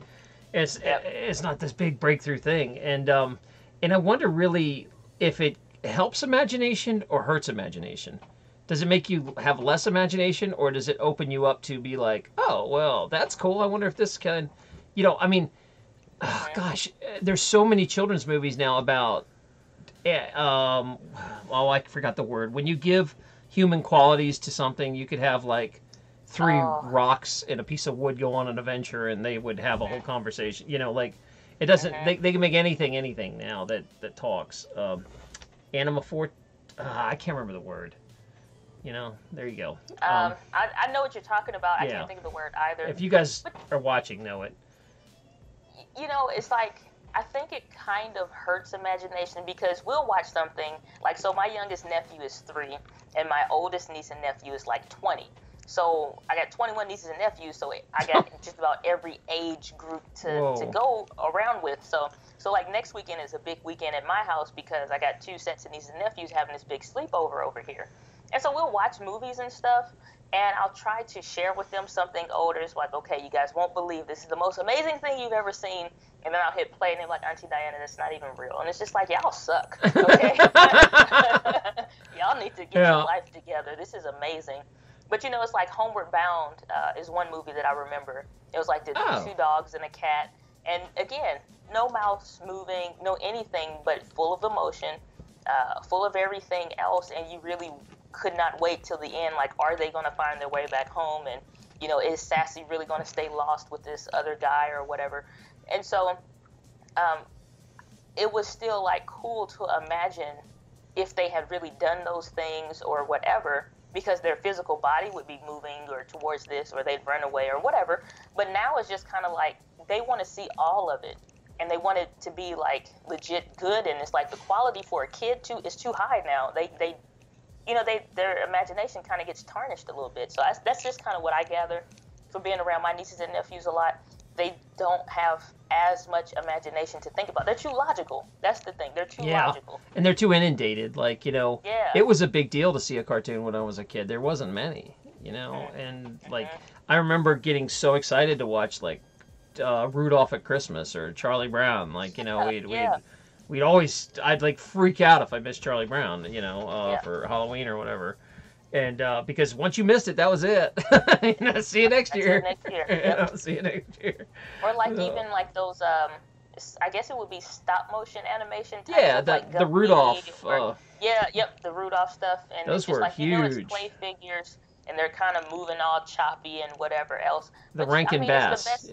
it's not this big breakthrough thing. And I wonder really if it helps imagination or hurts imagination. Does it make you have less imagination, or does it open you up to be like, oh, well, that's cool, I wonder if this can, gosh, there's so many children's movies now about, I forgot the word. When you give human qualities to something, you could have like 3 rocks and a piece of wood go on an adventure, and they would have a whole conversation. Like, it doesn't. They can make anything now that talks. Anima Fort. I can't remember the word. There you go. I know what you're talking about. I can't think of the word either. If you guys are watching, know it. It's like, I think it kind of hurts imagination, because we'll watch something like, so my youngest nephew is 3, and my oldest niece and nephew is like 20. So I got 21 nieces and nephews, so I got just about every age group to go around with. So like next weekend is a big weekend at my house, because I got 2 sets of nieces and nephews having this big sleepover over here. And so we'll watch movies and stuff, and I'll try to share with them something older. It's like, okay, you guys won't believe this is the most amazing thing you've ever seen. And then I'll hit play, and they're like, Auntie Diana, that's not even real. And it's just like, y'all suck, okay? Y'all need to get your life together. This is amazing. But, it's like Homeward Bound is one movie that I remember. It was like the 2 dogs and a cat. And, again, no mouths moving, no anything, but full of emotion, full of everything else. And you really could not wait till the end. Like, are they going to find their way back home? And, is Sassy really going to stay lost with this other guy or whatever? And so it was still, like, cool to imagine if they had really done those things or whatever, because their physical body would be moving or towards this, or they'd run away or whatever. But now it's just kind of like they want to see all of it. and they want it to be like legit good, and it's like the quality for a kid too is too high now. They their imagination kind of gets tarnished a little bit. So that's just kind of what I gather from being around my nieces and nephews a lot. They don't have as much imagination to think about. They're too logical. That's the thing. They're too logical. And they're too inundated. Like, it was a big deal to see a cartoon when I was a kid. There wasn't many, and like, I remember getting so excited to watch like Rudolph at Christmas or Charlie Brown. Like, we'd always, I'd like freak out if I missed Charlie Brown, for Halloween or whatever. And because once you missed it, that was it. See you next year. Yep. See you next year. Or like even like those, I guess it would be stop motion animation. Yeah, the Rudolph. The Rudolph stuff. And those it's just were like, huge. It's clay figures, and they're kind of moving all choppy and whatever else. The Rankin Bass.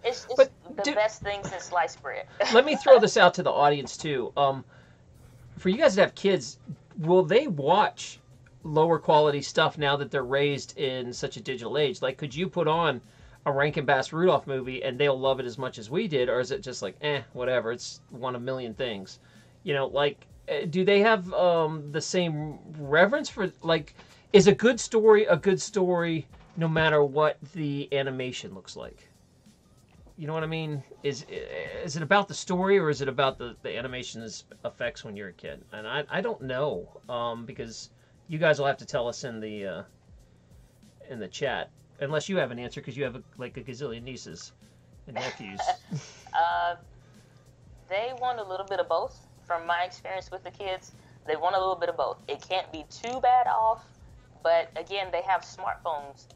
It's the best thing since sliced bread. Let me throw this out to the audience too. For you guys that have kids, will they watch lower quality stuff now that they're raised in such a digital age? Like, could you put on a Rankin Bass Rudolph movie and they'll love it as much as we did, or is it just like, whatever, it's one of a million things? Do they have the same reverence for, like, is a good story no matter what the animation looks like? You know what I mean? Is it about the story, or is it about the animation's effects when you're a kid? And I don't know, because you guys will have to tell us in the chat, unless you have an answer, because you have a gazillion nieces and nephews. They want a little bit of both. From my experience with the kids, they want a little bit of both. It can't be too bad off, but again, they have smartphones.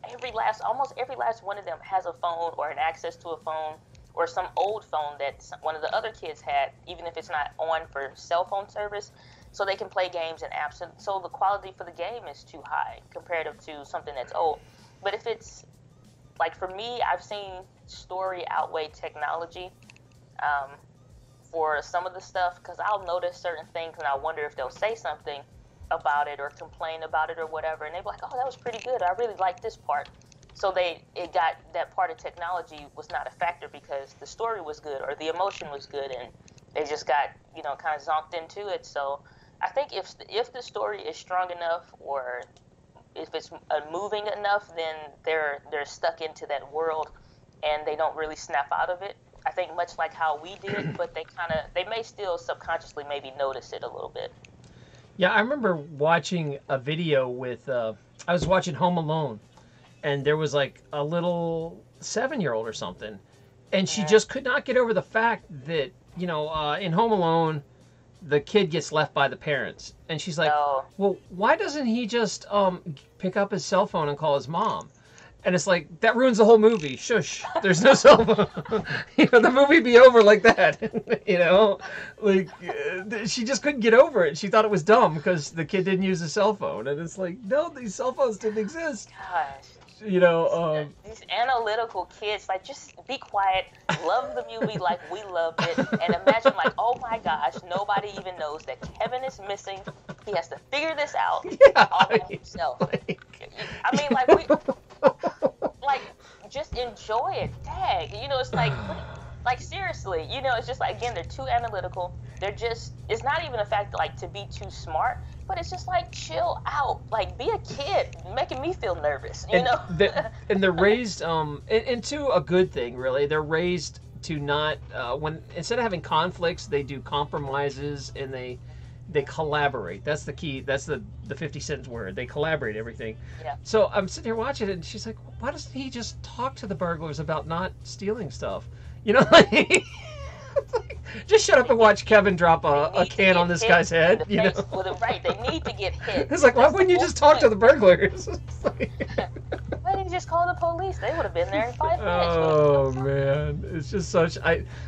Almost every last one of them has a phone or an access to a phone or some old phone that one of the other kids had, even if it's not on for cell phone service. So they can play games and apps, and so the quality for the game is too high comparative to something that's old. But if it's, like for me, I've seen story outweigh technology for some of the stuff, because I'll notice certain things and I wonder if they'll say something about it or complain about it or whatever, and they'll be like, oh, that was pretty good, I really like this part. So that part of technology was not a factor because the story was good or the emotion was good, and they just got, kind of zonked into it. So I think if the story is strong enough, or if it's moving enough, then they're stuck into that world and they don't really snap out of it. I think much like how we did, but they may still subconsciously maybe notice it a little bit. Yeah, I remember watching a video with, I was watching Home Alone, and there was like a little 7-year-old or something, and she just could not get over the fact that, in Home Alone, the kid gets left by the parents. And she's like, well, why doesn't he just pick up his cell phone and call his mom? And it's like, that ruins the whole movie. Shush. There's no cell phone. The movie be over like that. She just couldn't get over it. She thought it was dumb because the kid didn't use a cell phone. And it's like, no, these cell phones didn't exist. Gosh. These analytical kids, like, just be quiet, love the movie like we loved it, and imagine, like, oh my gosh, nobody even knows that Kevin is missing. He has to figure this out all by himself. I mean, like, just enjoy it. Dang, it's like seriously, it's just like, again, they're too analytical. It's not even a fact like to be too smart, but it's just like, chill out, like, be a kid, making me feel nervous, and they're raised into a good thing, really. They're raised to not instead of having conflicts, they do compromises, and they collaborate. That's the key. That's the 50 Cent word. They collaborate everything. Yeah. So I'm sitting here watching it, and she's like, why doesn't he just talk to the burglars about not stealing stuff? Just shut up and watch Kevin drop a can on this guy's head. Right, they need to get hit. It's like, why wouldn't you just talk to the burglars? Why didn't you just call the police? They would have been there in 5 minutes. Oh man, it's just such.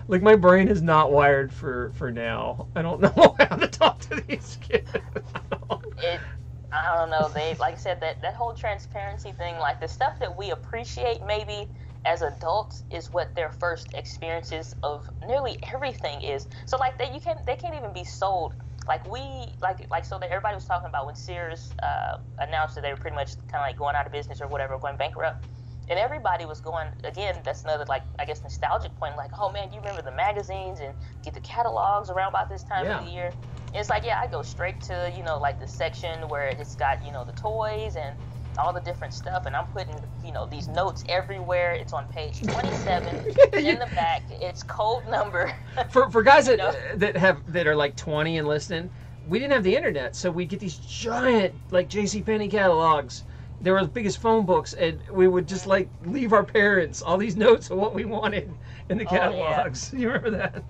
My brain is not wired for now. I don't know how to talk to these kids. I don't know. They, like I said, that whole transparency thing, like the stuff that we appreciate maybe as adults is what their first experiences of nearly everything is. So like they can't even be sold. So that everybody was talking about when Sears announced that they were pretty much kind of like going out of business or whatever, going bankrupt. And everybody was going, again, that's another, like, I guess, nostalgic point, like, oh man, you remember the magazines and get the catalogs around about this time of the year? And it's like, yeah, I go straight to, you know, like the section where it's got, you know, the toys and all the different stuff, and I'm putting, you know, these notes everywhere. It's on page 27 in the back. It's code number. For guys that that are like 20 and listening, we didn't have the internet, so we'd get these giant like JCPenney catalogs. They were as big as phone books, and we would just like leave our parents all these notes of what we wanted in the catalogs. You remember that?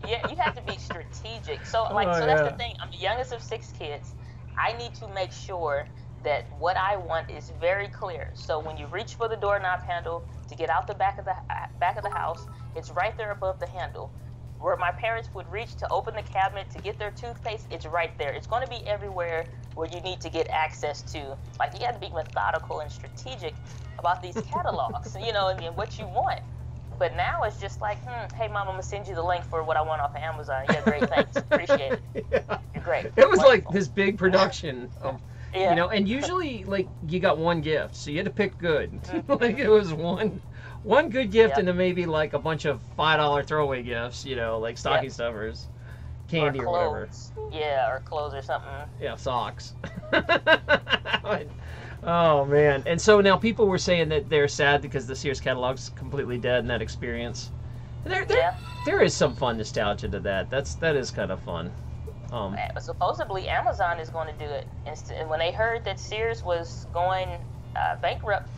Yeah, you have to be strategic. So that's the thing. I'm the youngest of 6 kids. I need to make sure that what I want is very clear. So when you reach for the doorknob handle to get out the back of the house, it's right there above the handle. Where my parents would reach to open the cabinet to get their toothpaste, it's right there. It's going to be everywhere where you need to get access to. Like, you have to be methodical and strategic about these catalogs, you know, and what you want. But now it's just like, hey, Mom, I'm going to send you the link for what I want off of Amazon. Yeah, great, thanks. Appreciate it. Yeah. You're great. It was like this big production of, you know, and usually, like, you got one gift, so you had to pick good. Like, it was one good gift and then maybe, like, a bunch of $5 throwaway gifts, you know, like stocking stuffers, candy or whatever. Yeah, or clothes or something. Yeah, socks. Oh, man. And so now people were saying that they're sad because the Sears catalog's completely dead in that experience. There is some fun nostalgia to that. That is kind of fun. Supposedly Amazon is going to do it. And when they heard that Sears was going bankrupt,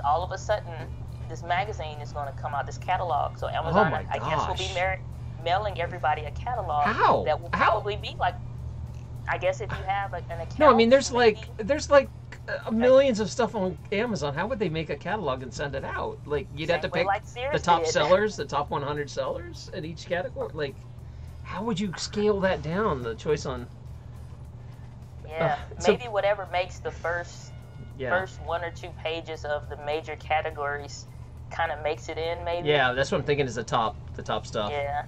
all of a sudden this magazine is going to come out, this catalog. So Amazon, I guess, will be mailing everybody a catalog. How? That will probably be like, I guess if you have an account. No, I mean there's like millions of stuff on Amazon. How would they make a catalog and send it out? Like, you'd have to pick like the top sellers, the top 100 sellers in each category. Like, how would you scale that down? The choice on. Yeah, maybe whatever makes the first 1 or 2 pages of the major categories kind of makes it in. Maybe. Yeah, that's what I'm thinking is the top stuff. Yeah.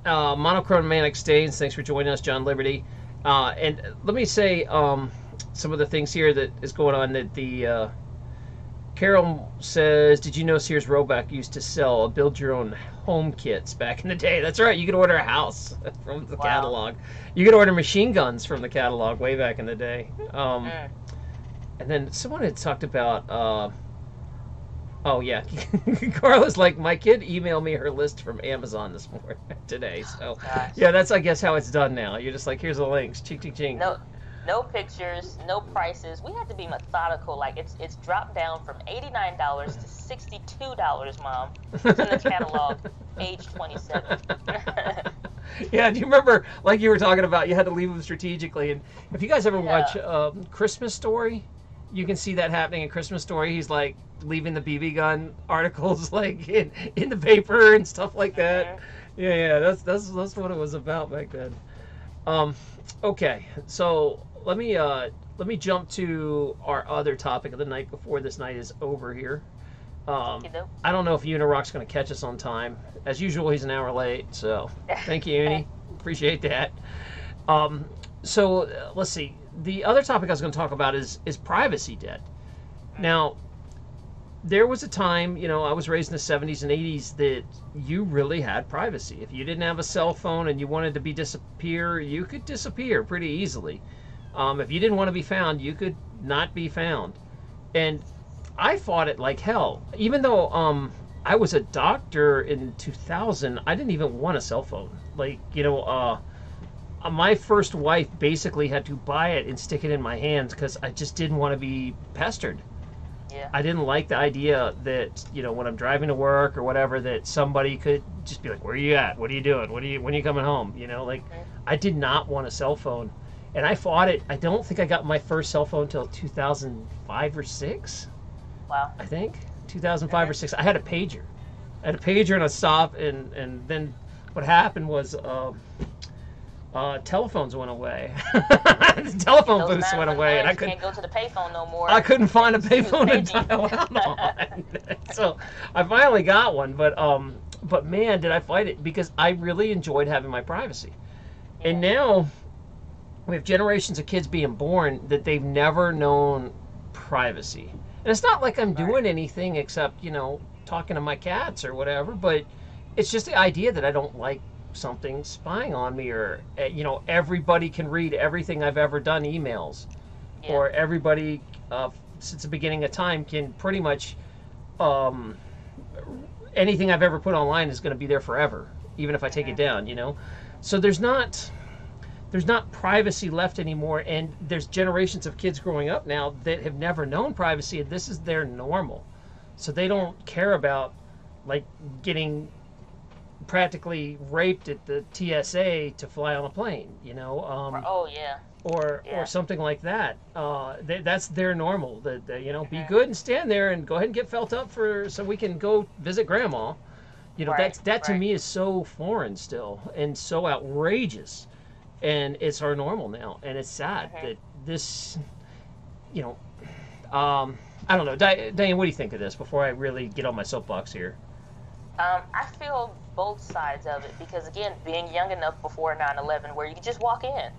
Monochromatic Stains, thanks for joining us, John Liberty. And let me say some of the things here that is going on. That the Carol says, did you know Sears Roebuck used to sell build your own home kits back in the day? That's right, you could order a house from the catalog. You could order machine guns from the catalog way back in the day. And then someone had talked about oh yeah, Carla's like, my kid emailed me her list from Amazon this morning today. So yeah, that's, I guess, how it's done now. You're just like, here's the links, ching ching ching. No pictures, no prices. We have to be methodical. Like, it's dropped down from $89 to $62, Mom. It's in the catalog, age 27. Yeah, do you remember, like you were talking about, you had to leave them strategically. And if you guys ever watch Christmas Story, you can see that happening in Christmas Story. He's like leaving the BB gun articles like in the paper and stuff like that. Yeah, that's what it was about back then. Okay, so let me jump to our other topic of the night before this night is over here. I don't know if Unirock's going to catch us on time. As usual, he's an hour late, so thank you, Uni. Appreciate that. So let's see. The other topic I was going to talk about is privacy debt. Now, there was a time, you know, I was raised in the 70s and 80s that you really had privacy. If you didn't have a cell phone and you wanted to disappear, you could disappear pretty easily. If you didn't want to be found, you could not be found. And I fought it like hell. Even though I was a doctor in 2000, I didn't even want a cell phone. Like, you know, my first wife basically had to buy it and stick it in my hands because I just didn't want to be pestered. Yeah. I didn't like the idea that, you know, when I'm driving to work or whatever, that somebody could just be like, where are you at? What are you doing? When are you coming home? You know, like, I did not want a cell phone. And I fought it. I don't think I got my first cell phone until 2005 or 6. Wow. I think 2005 or 6. I had a pager. And a stop, and then what happened was telephones went away. The telephone booths went away, and I can't go to the payphone no more. I couldn't find a payphone to dial out on. So I finally got one, but man, did I fight it, because I really enjoyed having my privacy. Yeah. And now we have generations of kids being born that they've never known privacy. And it's not like I'm Right. doing anything except, talking to my cats or whatever, but it's just the idea that I don't like something spying on me, or, everybody can read everything I've ever done, emails, Yeah. or everybody, since the beginning of time, can pretty much, um, anything I've ever put online is going to be there forever, even if I take it Hmm. down. So there's not privacy left anymore, and there's generations of kids growing up now that have never known privacy, and this is their normal. So they Yeah. don't care about, like, getting practically raped at the TSA to fly on a plane, Oh yeah. or Yeah. something like that. That's their normal. Be Hmm. good and stand there and go ahead and get felt up for so we can go visit grandma. Right. That to Right. me is so foreign still and so outrageous, and it's our normal now, and it's sad Hmm. that this, you know, I don't know, Diane. What do you think of this? Before I really get on my soapbox here. I feel both sides of it because again, being young enough before 9/11, where you could just walk in,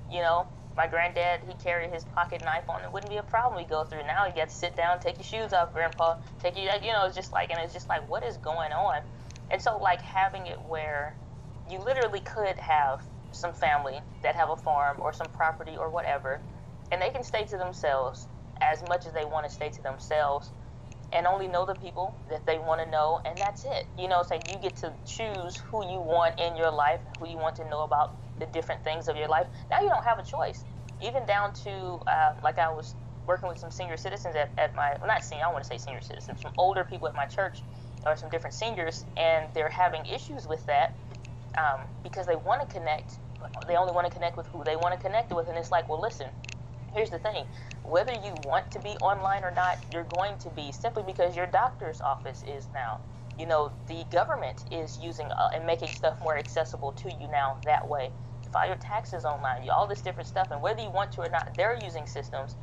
my granddad, he carried his pocket knife on, it wouldn't be a problem. We go through. Now you got to sit down, take your shoes off, grandpa, take you, it's just like, and it's just like, what is going on? And so like having it where you literally could have some family that have a farm or some property or whatever, and they can stay to themselves as much as they want to stay to themselves and only know the people that they want to know, and that's it. It's like you get to choose who you want in your life, who you want to know about the different things of your life. Now you don't have a choice, even down to like I was working with some senior citizens at my, well, not senior, I don't want to say senior citizens, some older people at my church, or some different seniors, and they're having issues with that because they want to connect, but they only want to connect with who they want to connect with, and it's like, well, listen, here's the thing, whether you want to be online or not, you're going to be, simply because your doctor's office is now. The government is using and making stuff more accessible to you now that way. To file your taxes online, all this different stuff, and whether you want to or not, they're using systems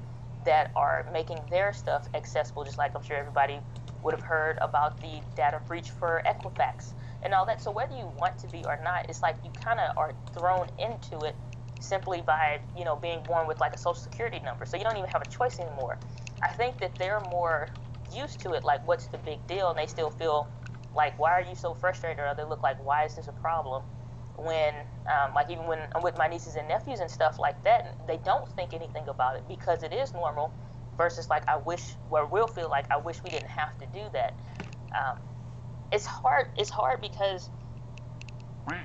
that are making their stuff accessible, just like I'm sure everybody would have heard about the data breach for Equifax and all that. So whether you want to be or not, it's like you kind of are thrown into it simply by being born with like a social security number, so you don't even have a choice anymore. I think that they're more used to it, like what's the big deal, and they still feel like, why are you so frustrated, or they look like, why is this a problem, when like even when I'm with my nieces and nephews and stuff like that, they don't think anything about it because it is normal, versus like, I wish, where we'll feel like, I wish we didn't have to do that. um, it's hard because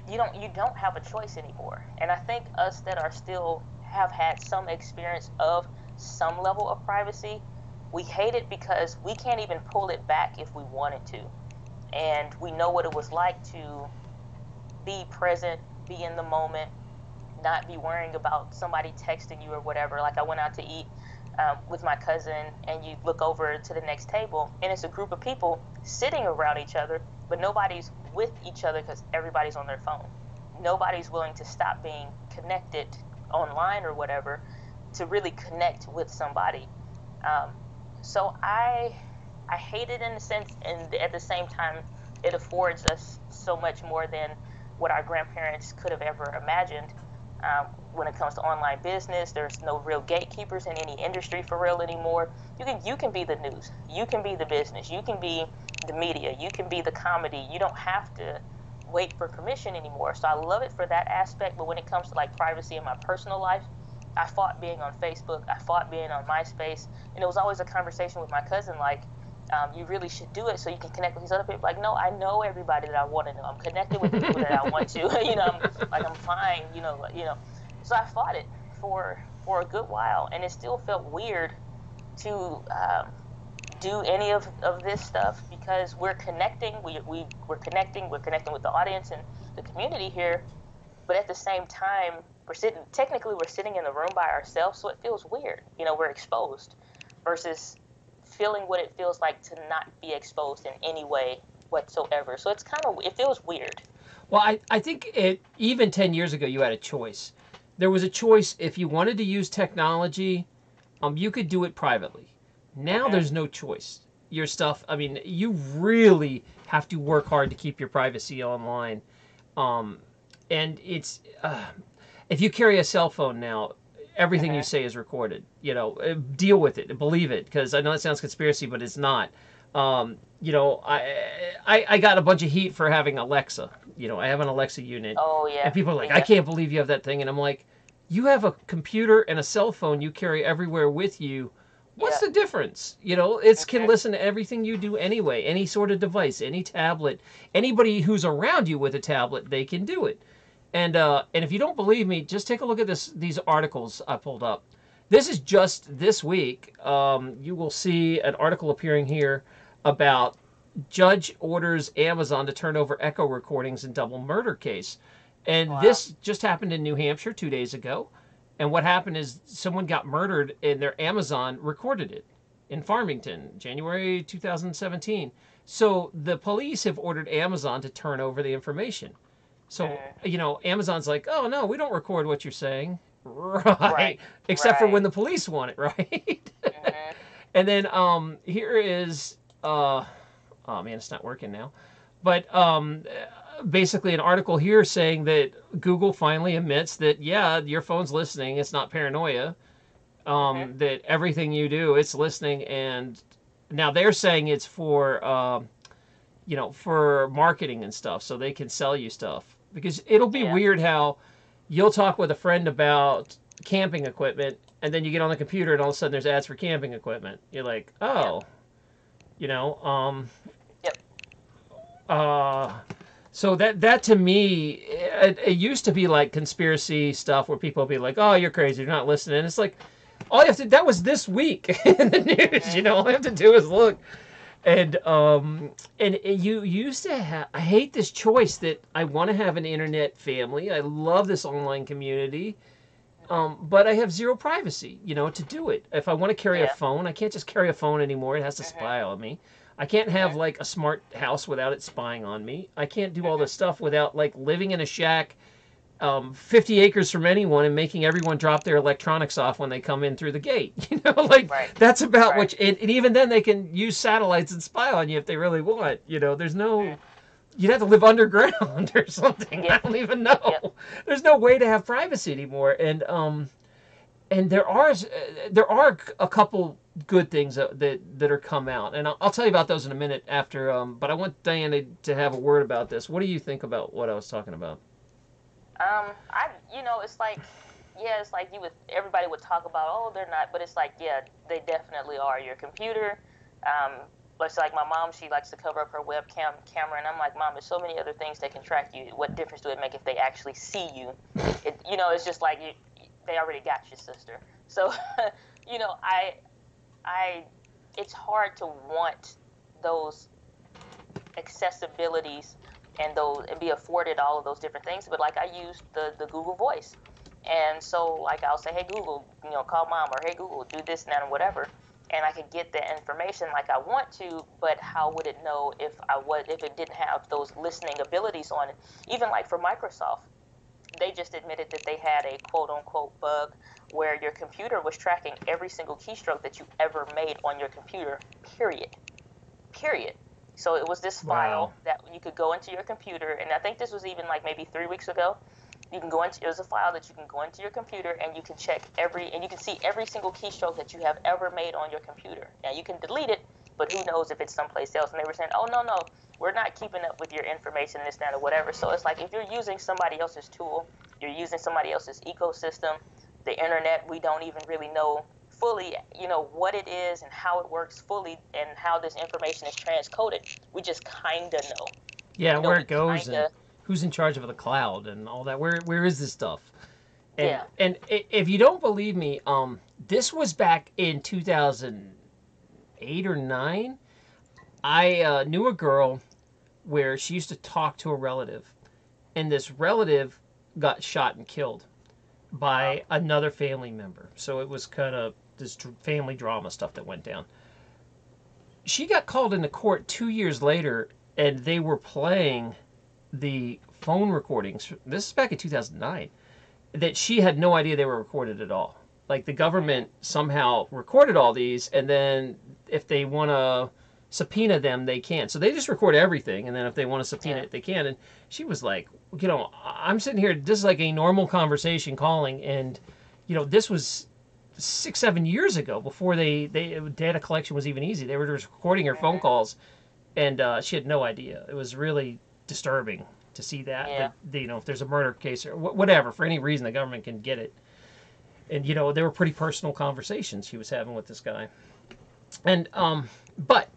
you don't have a choice anymore. And I think us that are still have had some experience of some level of privacy, we hate it because we can't even pull it back if we wanted to. And we know what it was like to be present, be in the moment, not be worrying about somebody texting you or whatever. Like I went out to eat with my cousin, and you look over to the next table, and it's a group of people sitting around each other, but nobody's with each other because everybody's on their phone. Nobody's willing to stop being connected online or whatever to really connect with somebody. Um, so I hate it in a sense, and at the same time, it affords us so much more than what our grandparents could have ever imagined. When it comes to online business, there's no real gatekeepers in any industry for real anymore. You can be the news, you can be the business, you can be the media, you can be the comedy. You don't have to wait for permission anymore. So I love it for that aspect. But when it comes to like privacy in my personal life, I fought being on Facebook, I fought being on MySpace, and it was always a conversation with my cousin like, you really should do it so you can connect with these other people. Like, no, I know everybody that I want to know. I'm connected with the people that I want to. I'm fine. So I fought it for a good while, and it still felt weird to do any of this stuff because we're connecting. We're connecting with the audience and the community here, but at the same time, we're sitting in the room by ourselves, so it feels weird. We're exposed versus feeling what it feels like to not be exposed in any way whatsoever. So it feels weird. Well, I think even 10 years ago, you had a choice. There was a choice if you wanted to use technology, you could do it privately. Now Mhm. there's no choice. Your stuff, I mean, you really have to work hard to keep your privacy online. Um, and it's, if you carry a cell phone now, everything you Mhm. say is recorded. Deal with it, believe it, because I know it sounds conspiracy, but it's not. I got a bunch of heat for having Alexa. I have an Alexa unit, Oh and yeah. people are like, I Yeah. can't believe you have that thing, and I'm like, you have a computer and a cell phone you carry everywhere with you. What's Yeah. the difference? It can Mhm. listen to everything you do anyway. Any sort of device, any tablet, anybody who's around you with a tablet, they can do it. And if you don't believe me, just take a look at these articles I pulled up. This is just this week. You will see an article appearing here about judge orders Amazon to turn over echo recordings in double murder case. And Wow. this just happened in New Hampshire 2 days ago. And what happened is someone got murdered and their Amazon recorded it in Farmington, January 2017. So the police have ordered Amazon to turn over the information. So, Mm. Amazon's like, oh no, we don't record what you're saying. Right. Right. Except for Right. when the police want it, right? Mhm. And then here is oh man, it's not working now. But basically an article here saying that Google finally admits that yeah, your phone's listening, it's not paranoia. Mhm. That everything you do, it's listening, and now they're saying it's for marketing and stuff, so they can sell you stuff. Because it'll be Yeah. weird how you'll talk with a friend about camping equipment, and then you get on the computer, and all of a sudden there's ads for camping equipment. You're like, Yeah. oh, you know, um, Yep. uh, so that to me, it used to be like conspiracy stuff where people would be like, oh, you're crazy, you're not listening. And it's like, all you have to, that was this week in the news, Mhm. all you have to do is look. And you used to have. I hate this choice that I want to have an internet family. I love this online community, Mhm. but I have zero privacy. To do it. If I want to carry a Yeah. phone, I can't just carry a phone anymore. It has to Mhm. spy on me. I can't have Mhm. like a smart house without it spying on me. I can't do all Mhm. this stuff without like living in a shack 50 acres from anyone and making everyone drop their electronics off when they come in through the gate. Like Right. that's about Right. which, and even then they can use satellites and spy on you if they really want. There's no, Mhm. you'd have to live underground or something. I Yep. don't even Yep. know. There's no way to have privacy anymore. And there are a couple good things that are come out, and I'll tell you about those in a minute after. But I want Diana to have a word about this. What do you think about what I was talking about? It's like, yeah, it's like everybody would talk about, oh, they're not, but it's like, yeah, they definitely are. Your computer, but it's like my mom, she likes to cover up her webcam camera, and I'm like, Mom, there's so many other things that can track you. What difference do it make if they actually see you? It's just like they already got you, sister. So, you know, I, it's hard to want those accessibilities and be afforded all of those different things. But like I use the Google Voice, and so like I'll say, hey Google, call mom, or hey Google, do this and that and whatever, and I could get the information like I want to. But how would it know if it didn't have those listening abilities on it? Even like for Microsoft, they just admitted that they had a quote unquote bug where your computer was tracking every single keystroke that you ever made on your computer. Period. So it was this Wow. file that you could go into your computer, and I think this was even like maybe 3 weeks ago. It was a file that you can go into your computer and you can and you can see every single keystroke that you have ever made on your computer. Now you can delete it, but who knows if it's someplace else. And they were saying, oh, no, we're not keeping up with your information, this, that, or whatever. So it's like if you're using somebody else's tool, you're using somebody else's ecosystem, the internet, we don't even really know fully, what it is and how it works fully and how this information is transcoded. We just kind of know. Yeah, where We it goes kind and of, who's in charge of the cloud and all that. Where is this stuff? And yeah. and if you don't believe me, this was back in 2008 or 9. I knew a girl where she used to talk to a relative, and this relative got shot and killed Wow. by another family member. So it was kind of this family drama stuff that went down. She got called into court 2 years later, and they were playing the phone recordings. This is back in 2009. That she had no idea they were recorded at all. Like the Mm-hmm. government somehow recorded all these, and then if they want to subpoena them, they can. So they just record everything, and then if they want to subpoena Yeah. it, they can. And she was like, I'm sitting here. This is like a normal conversation calling, and this was 6, 7 years ago before data collection was even easy. They were just recording her phone calls, and she had no idea. It was really disturbing to see that. Yeah. If there's a murder case or whatever, for any reason, the government can get it. And they were pretty personal conversations she was having with this guy. And but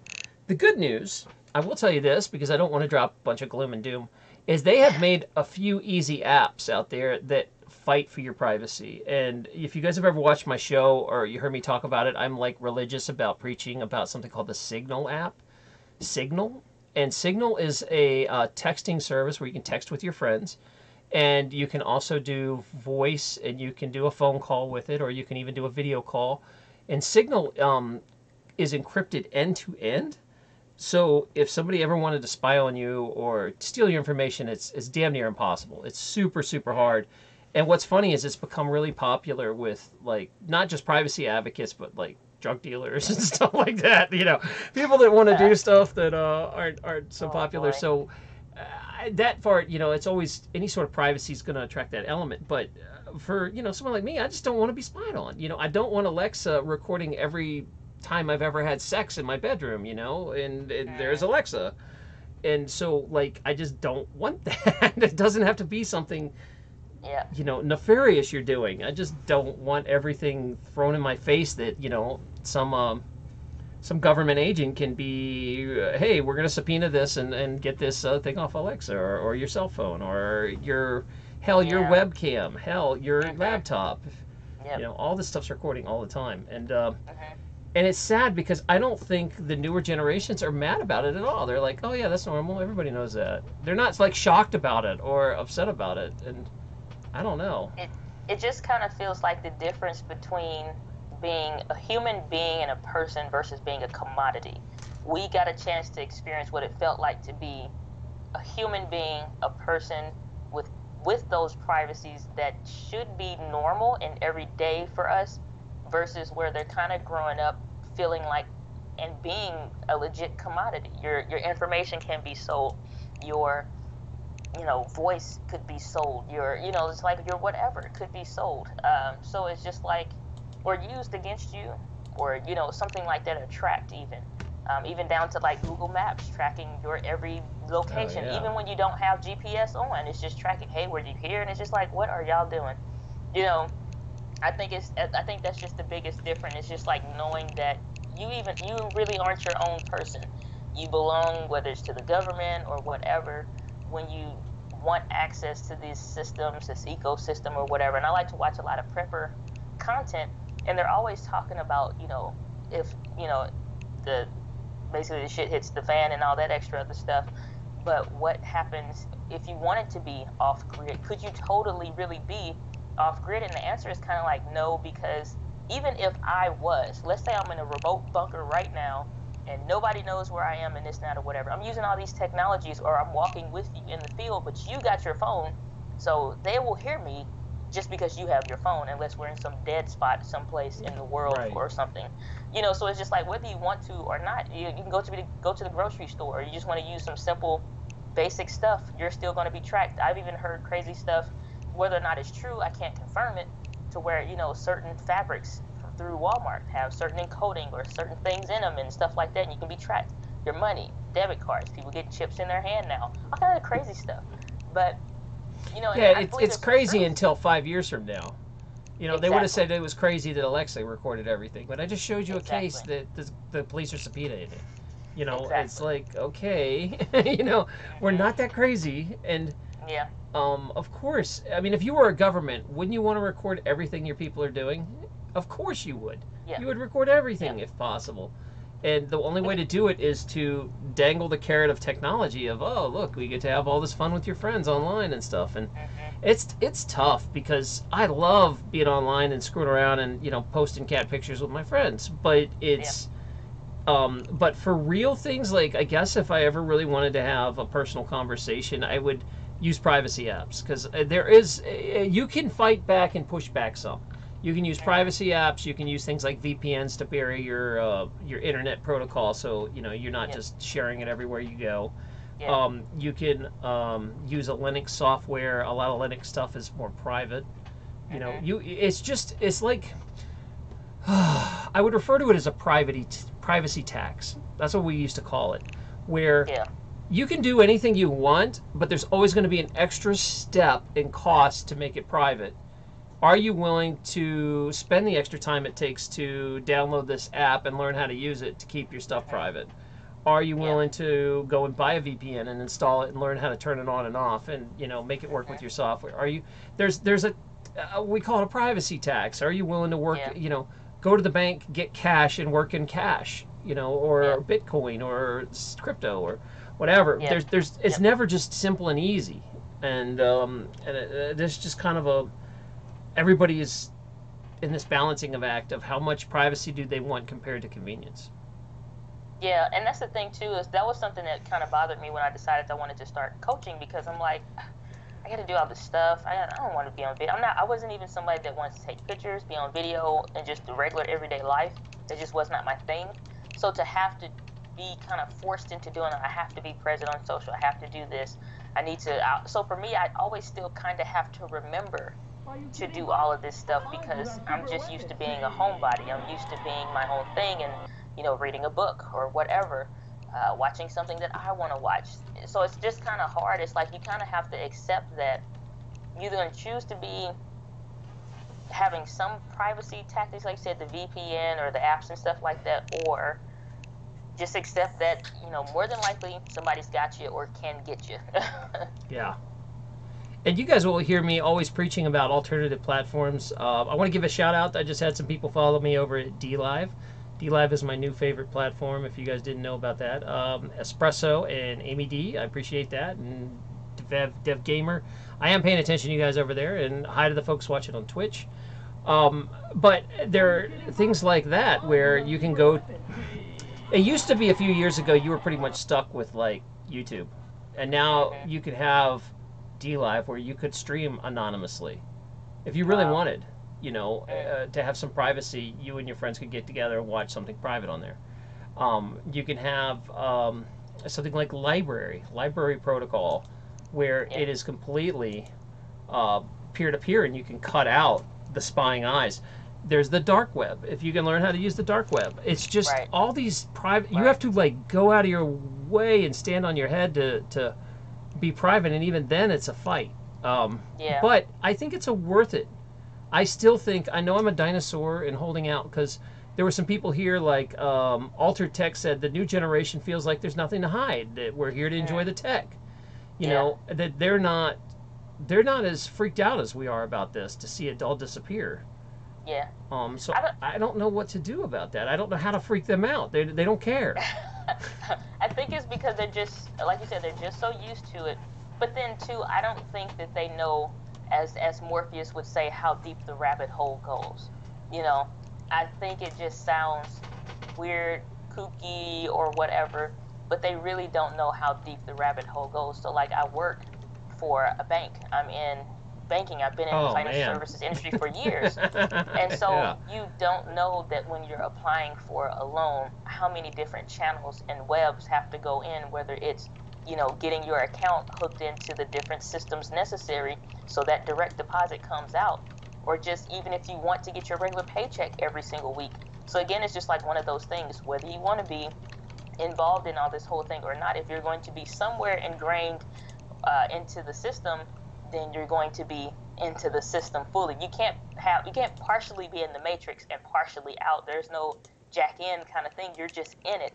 the good news, I will tell you this because I don't want to drop a bunch of gloom and doom, is they have made a few easy apps out there that fight for your privacy. And if you guys have ever watched my show or you heard me talk about it, I'm like religious about preaching about something called the Signal app. Signal. And Signal is a texting service where you can text with your friends. And you can also do voice, and you can do a phone call with it, or you can even do a video call. And Signal is encrypted end to end. So if somebody ever wanted to spy on you or steal your information, it's damn near impossible. It's super, super hard. And what's funny is it's become really popular with, like, not just privacy advocates, but like drug dealers and stuff like that. People that want to do stuff that aren't so popular. Boy. So that part, it's always any sort of privacy is going to attract that element. But for someone like me, I just don't want to be spied on. I don't want Alexa recording every time I've ever had sex in my bedroom. And there's Alexa. And so, like, I just don't want that. It doesn't have to be something nefarious you're doing. I just don't want everything thrown in my face that some government agent can be, hey, we're going to subpoena this and get this thing off Alexa or your cell phone or your webcam, your laptop. All this stuff's recording all the time. And it's sad because I don't think the newer generations are mad about it at all. They're like, oh yeah, that's normal. Everybody knows that. They're not like shocked about it or upset about it. And I don't know. It just kind of feels like the difference between being a human being and a person versus being a commodity. We got a chance to experience what it felt like to be a human being, a person with those privacies that should be normal and everyday for us, versus where they're kind of growing up feeling like and being a legit commodity. Your information can be sold. Your voice could be sold. It's like your whatever could be sold. So it's just like, or used against you, or something like that, or tracked even down to like Google Maps tracking your every location. Oh, yeah. Even when you don't have GPS on, it's just tracking. Hey, were you here? And it's just like, what are y'all doing? I think that's just the biggest difference. It's just like knowing that you really aren't your own person. You belong, whether it's to the government or whatever, when you want access to these systems, this ecosystem or whatever. And I like to watch a lot of prepper content, and they're always talking about, if, basically the shit hits the fan and all that extra other stuff. But what happens if you wanted to be off grid? Could you totally really be off grid? And the answer is kind of like no, because even if I was, let's say I'm in a remote bunker right now and nobody knows where I am in this, that, or whatever. I'm using all these technologies, or I'm walking with you in the field, but you got your phone, so they will hear me just because you have your phone, unless we're in some dead spot someplace in the world or something. So it's just like, whether you want to or not, you can go to the grocery store, or you just want to use some simple basic stuff, you're still going to be tracked. I've even heard crazy stuff, whether or not it's true, I can't confirm it, to where, certain fabrics through Walmart have certain encoding or certain things in them and stuff like that, and you can be tracked. Your money, debit cards, people getting chips in their hand now, all kind of crazy stuff. But, it's crazy until 5 years from now. They would have said it was crazy that Alexa recorded everything, but I just showed you a case that the police are subpoenaing it. It's like, okay, we're not that crazy. And of course, I mean, if you were a government, wouldn't you want to record everything your people are doing? Of course you would. Yeah. You would record everything if possible. And the only way to do it is to dangle the carrot of technology of, oh, look, we get to have all this fun with your friends online and stuff. And it's tough, because I love being online and screwing around and, posting cat pictures with my friends. But it's... but for real things, like, I guess if I ever really wanted to have a personal conversation, I would use privacy apps, because you can fight back and push back some. You can use privacy apps. You can use things like VPNs to bury your internet protocol, so you're not just sharing it everywhere you go. You can use a Linux software. A lot of Linux stuff is more private. You know, it's like I would refer to it as a privacy tax. That's what we used to call it, where Yeah. you can do anything you want, but there's always going to be an extra step in cost to make it private. Are you willing to spend the extra time it takes to download this app and learn how to use it to keep your stuff private? Are you willing to go and buy a VPN and install it and learn how to turn it on and off and, you know, make it work with your software? Are you there's a we call it a privacy tax. Are you willing to work, you know, go to the bank, get cash and work in cash, you know, or Bitcoin or crypto or whatever. There's it's never just simple and easy. And there's just kind of a everybody is in this balancing of act of how much privacy do they want compared to convenience. Yeah, and that's the thing too, is that was something that kind of bothered me when I decided I wanted to start coaching, because I'm like, I got to do all this stuff. I don't want to be on video. I wasn't even somebody that wants to take pictures, be on video, and just the regular everyday life. That just was not my thing. So to have to be kind of forced into doing it, I have to be present on social. I have to do this. I need to. So for me, I always still kind of have to remember to do all of this stuff, because I'm just used to being a homebody. I'm used to being my own thing and, you know, reading a book or whatever, watching something that I want to watch. So it's just kind of hard. It's like you kind of have to accept that you're going to choose to be having some privacy tactics, like you said, the VPN or the apps and stuff like that, or just accept that, you know, more than likely somebody's got you or can get you. Yeah. And you guys will hear me always preaching about alternative platforms. I want to give a shout out. I just had some people follow me over at DLive. DLive is my new favorite platform, if you guys didn't know about that. Espresso and Amy D, I appreciate that. And Dev Gamer. I am paying attention to you guys over there. And hi to the folks watching on Twitch. But there are things like that where you can go. It used to be a few years ago you were pretty much stuck with like YouTube. And now you could have DLive where you could stream anonymously if you really wanted, you know, to have some privacy. You and your friends could get together and watch something private on there. You can have something like library protocol, where it is completely peer-to-peer and you can cut out the spying eyes. There's the dark web, if you can learn how to use the dark web. It's just all these private, you have to like go out of your way and stand on your head to be private, and even then it's a fight. But I think it's worth it. I still think, I know I'm a dinosaur in holding out, because there were some people here like Altered Tech said the new generation feels like there's nothing to hide, that we're here to enjoy the tech. You know, that they're not as freaked out as we are about this to see it all disappear. Yeah. So I don't know what to do about that. I don't know how to freak them out. They don't care. I think it's because they're just, like you said, they're just so used to it. But then too, I don't think that they know, as Morpheus would say, how deep the rabbit hole goes. You know, I think it just sounds weird, kooky, or whatever, but they really don't know how deep the rabbit hole goes. So like, I work for a bank. I'm in banking. I've been in the financial services industry for years. And so you don't know that when you're applying for a loan, how many different channels and webs have to go in, whether it's, you know, getting your account hooked into the different systems necessary so that direct deposit comes out, or just even if you want to get your regular paycheck every single week. So again, it's just like one of those things, whether you want to be involved in all this whole thing or not, if you're going to be somewhere ingrained into the system, then you're going to be into the system fully. You can't partially be in the matrix and partially out. There's no jack in kind of thing. You're just in it,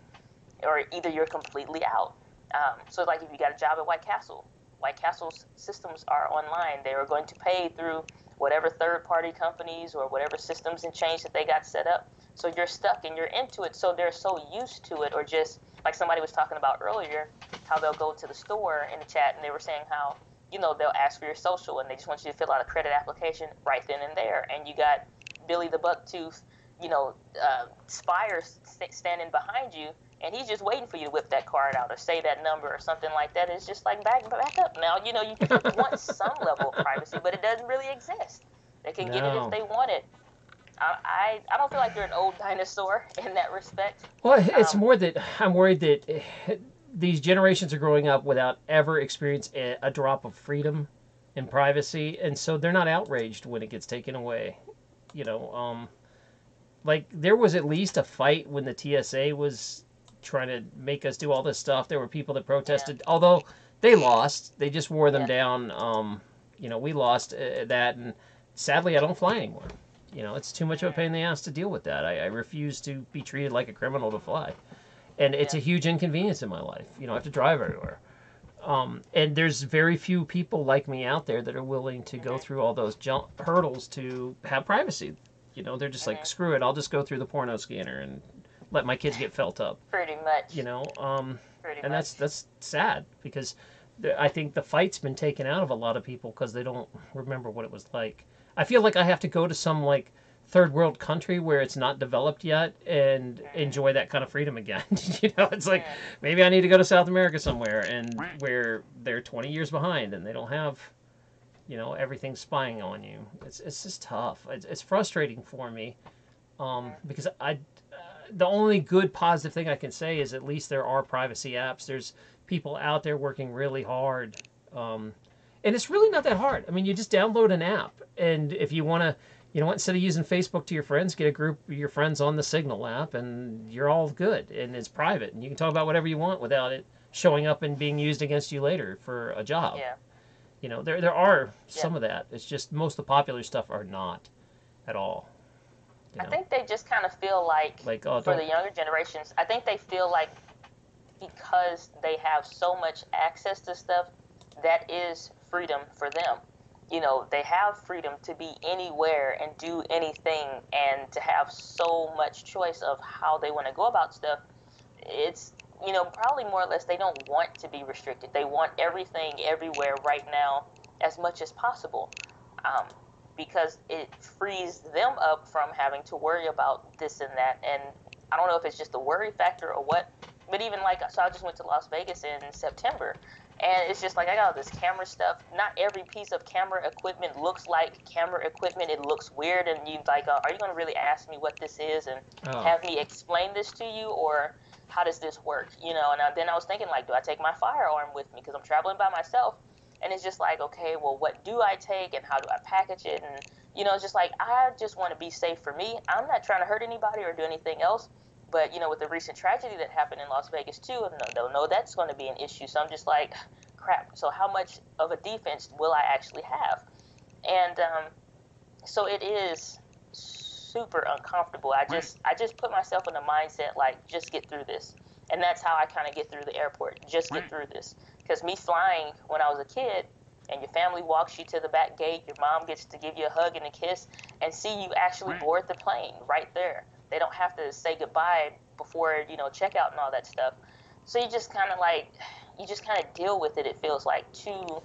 or either you're completely out. So like if you got a job at White Castle's systems are online. They are going to pay through whatever third-party companies or whatever systems and change that they got set up. So you're stuck and you're into it. So they're so used to it, or just like somebody was talking about earlier, how they'll go to the store in the chat and they were saying how, you know, they'll ask for your social and they just want you to fill out a credit application right then and there. And you got Billy the Bucktooth, you know, Spire standing behind you, and he's just waiting for you to whip that card out or say that number or something like that. It's just like back up now. You know, you want some level of privacy, but it doesn't really exist. They can get it if they want it. I don't feel like you're an old dinosaur in that respect. Well, it's more that I'm worried that these generations are growing up without ever experiencing a drop of freedom and privacy, and so they're not outraged when it gets taken away. You know, like there was at least a fight when the TSA was trying to make us do all this stuff. There were people that Yeah. protested, although they lost. They just wore them Yeah. down. You know, we lost that, and sadly, I don't fly anymore. You know, it's too much of a pain in the ass to deal with that. I refuse to be treated like a criminal to fly, and it's Yeah. a huge inconvenience in my life. You know, I have to drive everywhere. And there's very few people like me out there that are willing to go through all those hurdles to have privacy. You know, they're just like, screw it, I'll just go through the porno scanner and let my kids get felt up. Pretty much. You know, Pretty and much. that's sad because I think the fight's been taken out of a lot of people because they don't remember what it was like. I feel like I have to go to some like third world country where it's not developed yet and enjoy that kind of freedom again. You know, it's like maybe I need to go to South America somewhere and where they're 20 years behind and they don't have, you know, everything spying on you. It's just tough. It's frustrating for me because the only good positive thing I can say is at least there are privacy apps. There's people out there working really hard. And it's really not that hard. I mean, you just download an app, and if you want to, you know what, instead of using Facebook to your friends, get a group of your friends on the Signal app, and you're all good, and it's private, and you can talk about whatever you want without it showing up and being used against you later for a job. Yeah. You know, there are some of that. It's just most of the popular stuff are not at all. You I know? think they just kind of feel like oh, for the younger generations, I think they feel like because they have so much access to stuff, that is freedom for them. You know, they have freedom to be anywhere and do anything and to have so much choice of how they want to go about stuff. It's, you know, probably more or less they don't want to be restricted. They want everything everywhere right now as much as possible. Because it frees them up from having to worry about this and that. And I don't know if it's just the worry factor or what, but even like, so I just went to Las Vegas in September, and it's just like I got all this camera stuff. Not every piece of camera equipment looks like camera equipment. It looks weird, and you like, are you going to really ask me what this is and have me explain this to you, or how does this work? You know, and then I was thinking, like, do I take my firearm with me because I'm traveling by myself? And it's just like, okay, well, what do I take and how do I package it? And, you know, it's just like, I just want to be safe for me. I'm not trying to hurt anybody or do anything else. But, you know, with the recent tragedy that happened in Las Vegas, too, no, that's going to be an issue. So I'm just like, crap. So how much of a defense will I actually have? And so it is super uncomfortable. I just put myself in a mindset, like, just get through this. And that's how I kind of get through the airport. Just get through this. Because me flying when I was a kid, and your family walks you to the back gate, your mom gets to give you a hug and a kiss, and see you actually board the plane right there. They don't have to say goodbye before, you know, checkout and all that stuff. So you just kind of deal with it, it feels like, to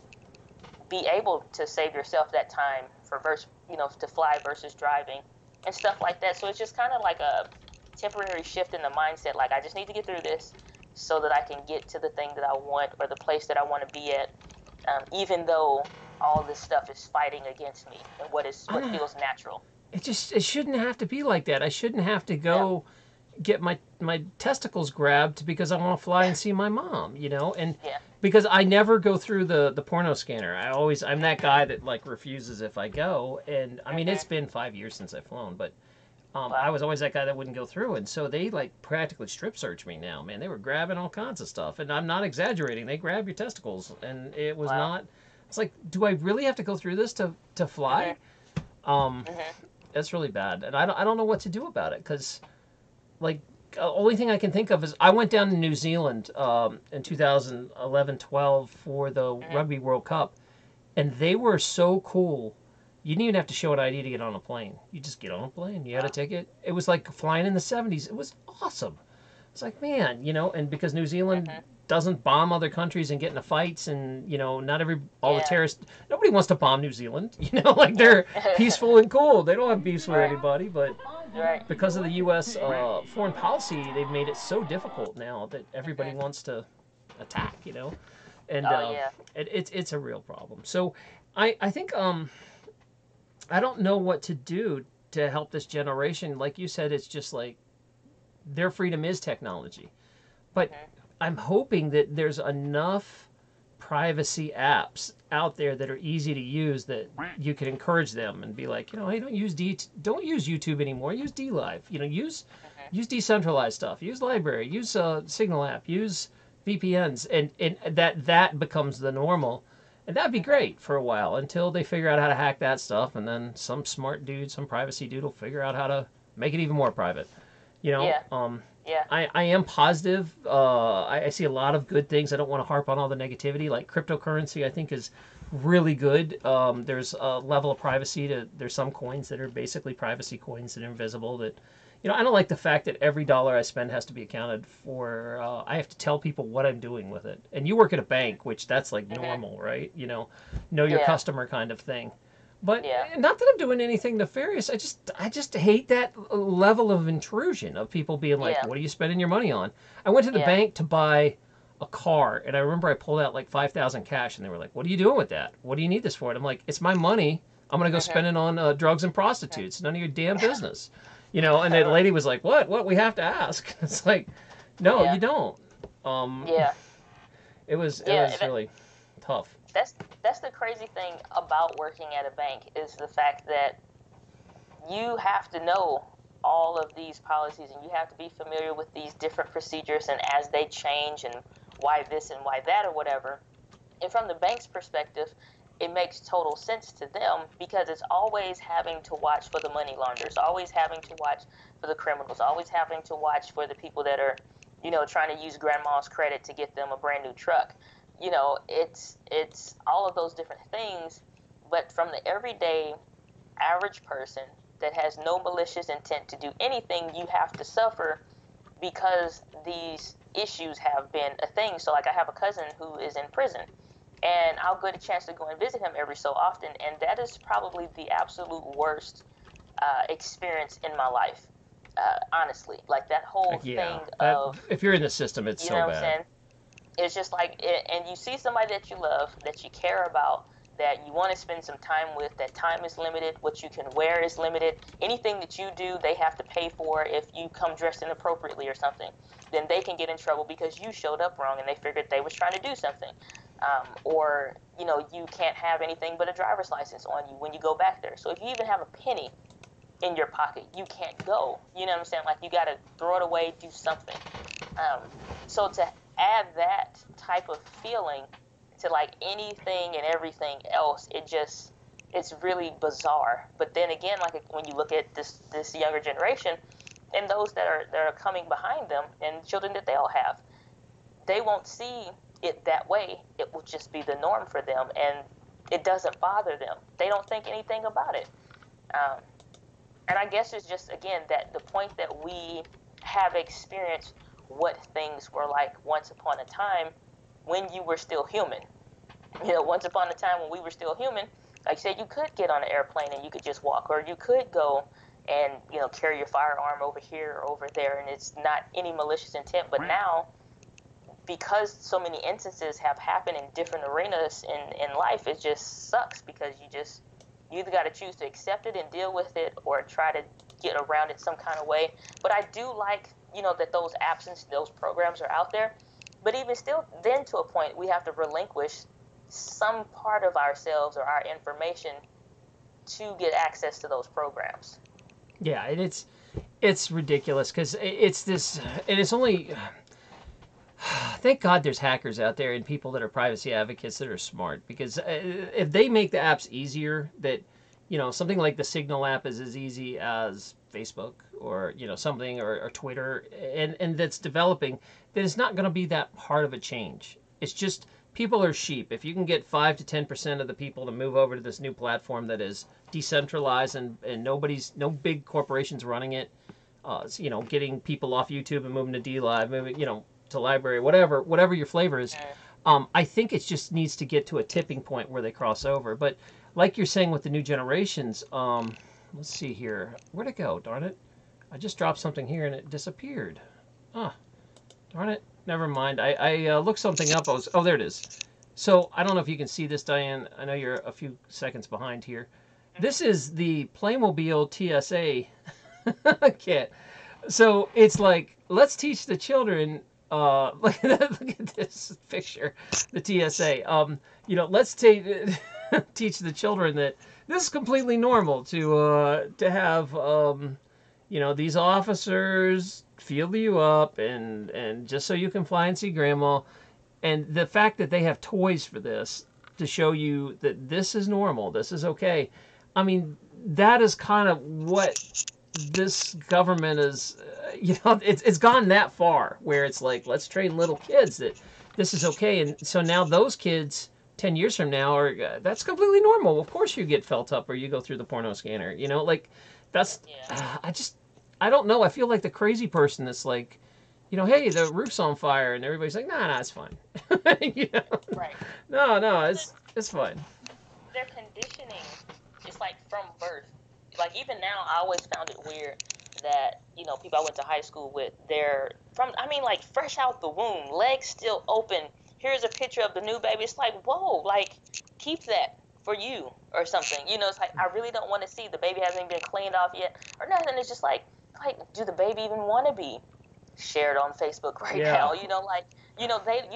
be able to save yourself that time to fly versus driving and stuff like that. So it's just kind of like a temporary shift in the mindset, like, I just need to get through this so that I can get to the thing that I want or the place that I want to be at, even though all this stuff is fighting against me and what feels natural. It shouldn't have to be like that. I shouldn't have to go get my testicles grabbed because I want to fly and see my mom, you know? And because I never go through the porno scanner. I'm that guy that like refuses if I go. And I mean, it's been 5 years since I've flown, but I was always that guy that wouldn't go through. And so they like practically strip search me now, man. They were grabbing all kinds of stuff, and I'm not exaggerating. They grab your testicles, and it was not. It's like, do I really have to go through this to fly? That's really bad, and I don't know what to do about it because, like, the only thing I can think of is I went down to New Zealand in 2011-12 for the Rugby World Cup, and they were so cool. You didn't even have to show an ID to get on a plane. You just get on a plane. You had a ticket. It was like flying in the 70s. It was awesome. It's like, man, you know, and because New Zealand doesn't bomb other countries and get into fights, and, you know, not all the terrorists, nobody wants to bomb New Zealand. You know, like, they're peaceful and cool. They don't have beefs with anybody, but because of the U.S. Foreign policy, they've made it so difficult now that everybody wants to attack, you know, and it's a real problem. So I think I don't know what to do to help this generation. Like you said, it's just like their freedom is technology. But I'm hoping that there's enough privacy apps out there that are easy to use that you can encourage them and be like, hey, don't use YouTube anymore. Use DLive. Use decentralized stuff. Use library. Use Signal app. Use VPNs, and that becomes the normal. And that'd be great for a while until they figure out how to hack that stuff, and then some smart dude, some privacy dude will figure out how to make it even more private. Yeah. Yeah. I am positive. I see a lot of good things. I don't want to harp on all the negativity. Like cryptocurrency, I think is really good. There's a level of privacy there's some coins that are basically privacy coins that are invisible that, I don't like the fact that every dollar I spend has to be accounted for. I have to tell people what I'm doing with it. And you work at a bank, which that's like normal, right? Know your customer kind of thing. But not that I'm doing anything nefarious. I just hate that level of intrusion of people being like, what are you spending your money on? I went to the bank to buy a car, and I remember I pulled out like $5,000 cash, and they were like, what are you doing with that? What do you need this for? And I'm like, it's my money. I'm going to go spend it on drugs and prostitutes. None of your damn business. And the lady was like, what? We have to ask. It's like, no, you don't. It was really tough. That's the crazy thing about working at a bank is the fact that you have to know all of these policies and you have to be familiar with these different procedures and as they change and why this and why that or whatever. And from the bank's perspective, it makes total sense to them because it's always having to watch for the money launderers, always having to watch for the criminals, always having to watch for the people that are, trying to use grandma's credit to get them a brand new truck. It's all of those different things, but from the everyday average person that has no malicious intent to do anything, you have to suffer because these issues have been a thing. So like I have a cousin who is in prison, and I'll get a chance to go and visit him every so often, and that is probably the absolute worst experience in my life, honestly. Like that whole thing of... If you're in the system, it's so bad. What I'm saying? It's just like, and you see somebody that you love, that you care about, that you want to spend some time with, that time is limited, what you can wear is limited. Anything that you do, they have to pay for. If you come dressed inappropriately or something, then they can get in trouble because you showed up wrong and they figured they was trying to do something. Or, you can't have anything but a driver's license on you when you go back there. So if you even have a penny in your pocket, you can't go. You know what I'm saying? Like, you got to throw it away, do something. So to add that type of feeling to like anything and everything else, it's really bizarre. But then again, like when you look at this younger generation and those that are coming behind them and children that they'll have, they won't see it that way. It will just be the norm for them, and it doesn't bother them. They don't think anything about it. And I guess it's just, again, that the point that we have experienced what things were like once upon a time when you were still human. Once upon a time when we were still human, like I said, you could get on an airplane and you could just walk, or you could go and, carry your firearm over here or over there, and it's not any malicious intent. But now, because so many instances have happened in different arenas in life, it just sucks because you either got to choose to accept it and deal with it or try to get around it some kind of way. But I do like, that those apps and those programs are out there. But even still, then to a point, we have to relinquish some part of ourselves or our information to get access to those programs. Yeah, and it's ridiculous because it's this, and it's only... Thank God there's hackers out there and people that are privacy advocates that are smart, because if they make the apps easier, that, something like the Signal app is as easy as Facebook or, something or Twitter, and that's developing, then it's not going to be that hard of a change. It's just people are sheep. If you can get 5 to 10% of the people to move over to this new platform that is decentralized and no big corporations running it, getting people off YouTube and moving to DLive, moving, to library, whatever your flavor is. I think it just needs to get to a tipping point where they cross over. But like you're saying with the new generations, let's see here. Where'd it go? Darn it. I just dropped something here and it disappeared. Darn it. Never mind. I looked something up. There it is. So I don't know if you can see this, Diane. I know you're a few seconds behind here. This is the Playmobil TSA kit. So it's like, let's teach the children Look at that, look at this picture, the TSA. Let's teach the children that this is completely normal to have these officers feel you up and just so you can fly and see grandma. And the fact that they have toys for this to show you that this is normal, this is okay. I mean, that is kind of what this government is, it's gone that far where it's like, let's train little kids that this is okay. And so now those kids 10 years from now are, that's completely normal. Of course you get felt up or you go through the porno scanner, like that's, Yeah. I don't know. I feel like the crazy person that's like, hey, the roof's on fire, and everybody's like, nah, it's fine. Right. No, Well, it's fine. their conditioning is like from birth. Like even now, I always found it weird that people I went to high school with, they're from, I mean, like fresh out the womb, legs still open. Here's a picture of the new baby. It's like, whoa, like keep that for you or something. It's like I really don't want to see the baby hasn't been cleaned off yet or nothing. It's just like do the baby even want to be shared on Facebook right now? They you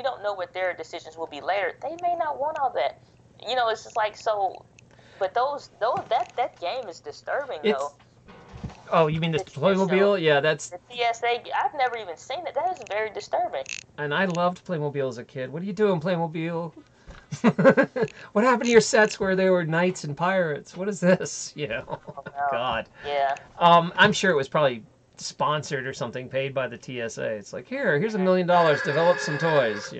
don't know what their decisions will be later. They may not want all that. It's just like so. But that game is disturbing though. Oh, you mean this That you just Playmobil? Yeah, that's. the TSA. I've never even seen it. That is very disturbing. And I loved Playmobil as a kid. What are you doing, Playmobil? What happened to your sets where they were knights and pirates? What is this? Oh, no. God. Yeah. I'm sure it was probably sponsored or something, paid by the TSA. It's like, here's $1 million, develop some toys.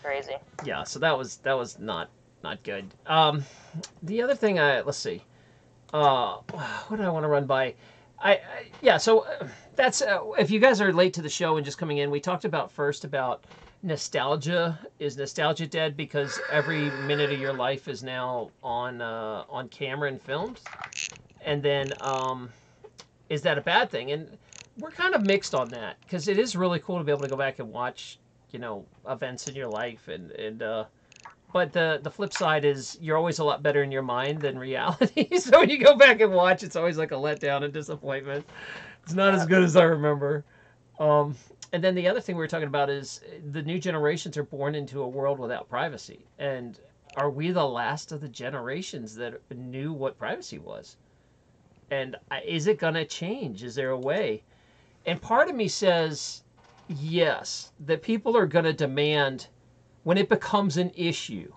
Crazy. Yeah. So that was not good. The other thing, let's see. What do I want to run by? Yeah. So that's if you guys are late to the show and just coming in, we talked about nostalgia. Is nostalgia dead because every minute of your life is now on camera and filmed? And then is that a bad thing? And we're kind of mixed on that because it is really cool to be able to go back and watch events in your life and but the flip side is you're always a lot better in your mind than reality. So when you go back and watch, it's always like a letdown and disappointment. It's not as good as I remember. And then the other thing we were talking about is the new generations are born into a world without privacy. And are we the last of the generations that knew what privacy was? And is it going to change? Is there a way? And part of me says yes, that people are going to demand when it becomes an issue.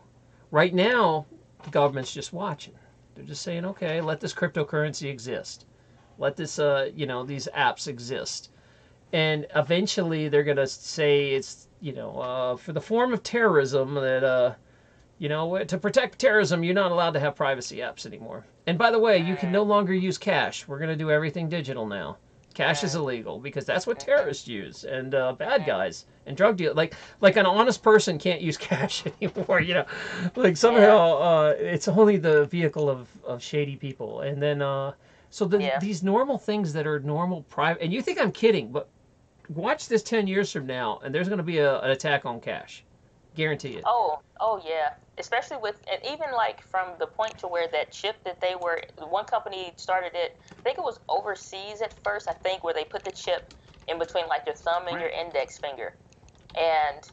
Right now, the government's just watching. They're just saying, okay, let this cryptocurrency exist. Let this, these apps exist. And eventually they're going to say it's, for the form of terrorism that, to protect terrorism, you're not allowed to have privacy apps anymore. And by the way, you can no longer use cash. We're going to do everything digital now. Cash is illegal because that's what terrorists use and bad guys and drug dealers. Like an honest person can't use cash anymore. Like somehow it's only the vehicle of shady people. And then these normal things that are normal private. And you think I'm kidding, but watch this 10 years from now, and there's going to be an attack on cash. Guarantee it. Oh yeah. Especially with, and even like from the point to where that chip that one company started it, I think it was overseas at first, I think, where they put the chip in between like your thumb and your index finger. And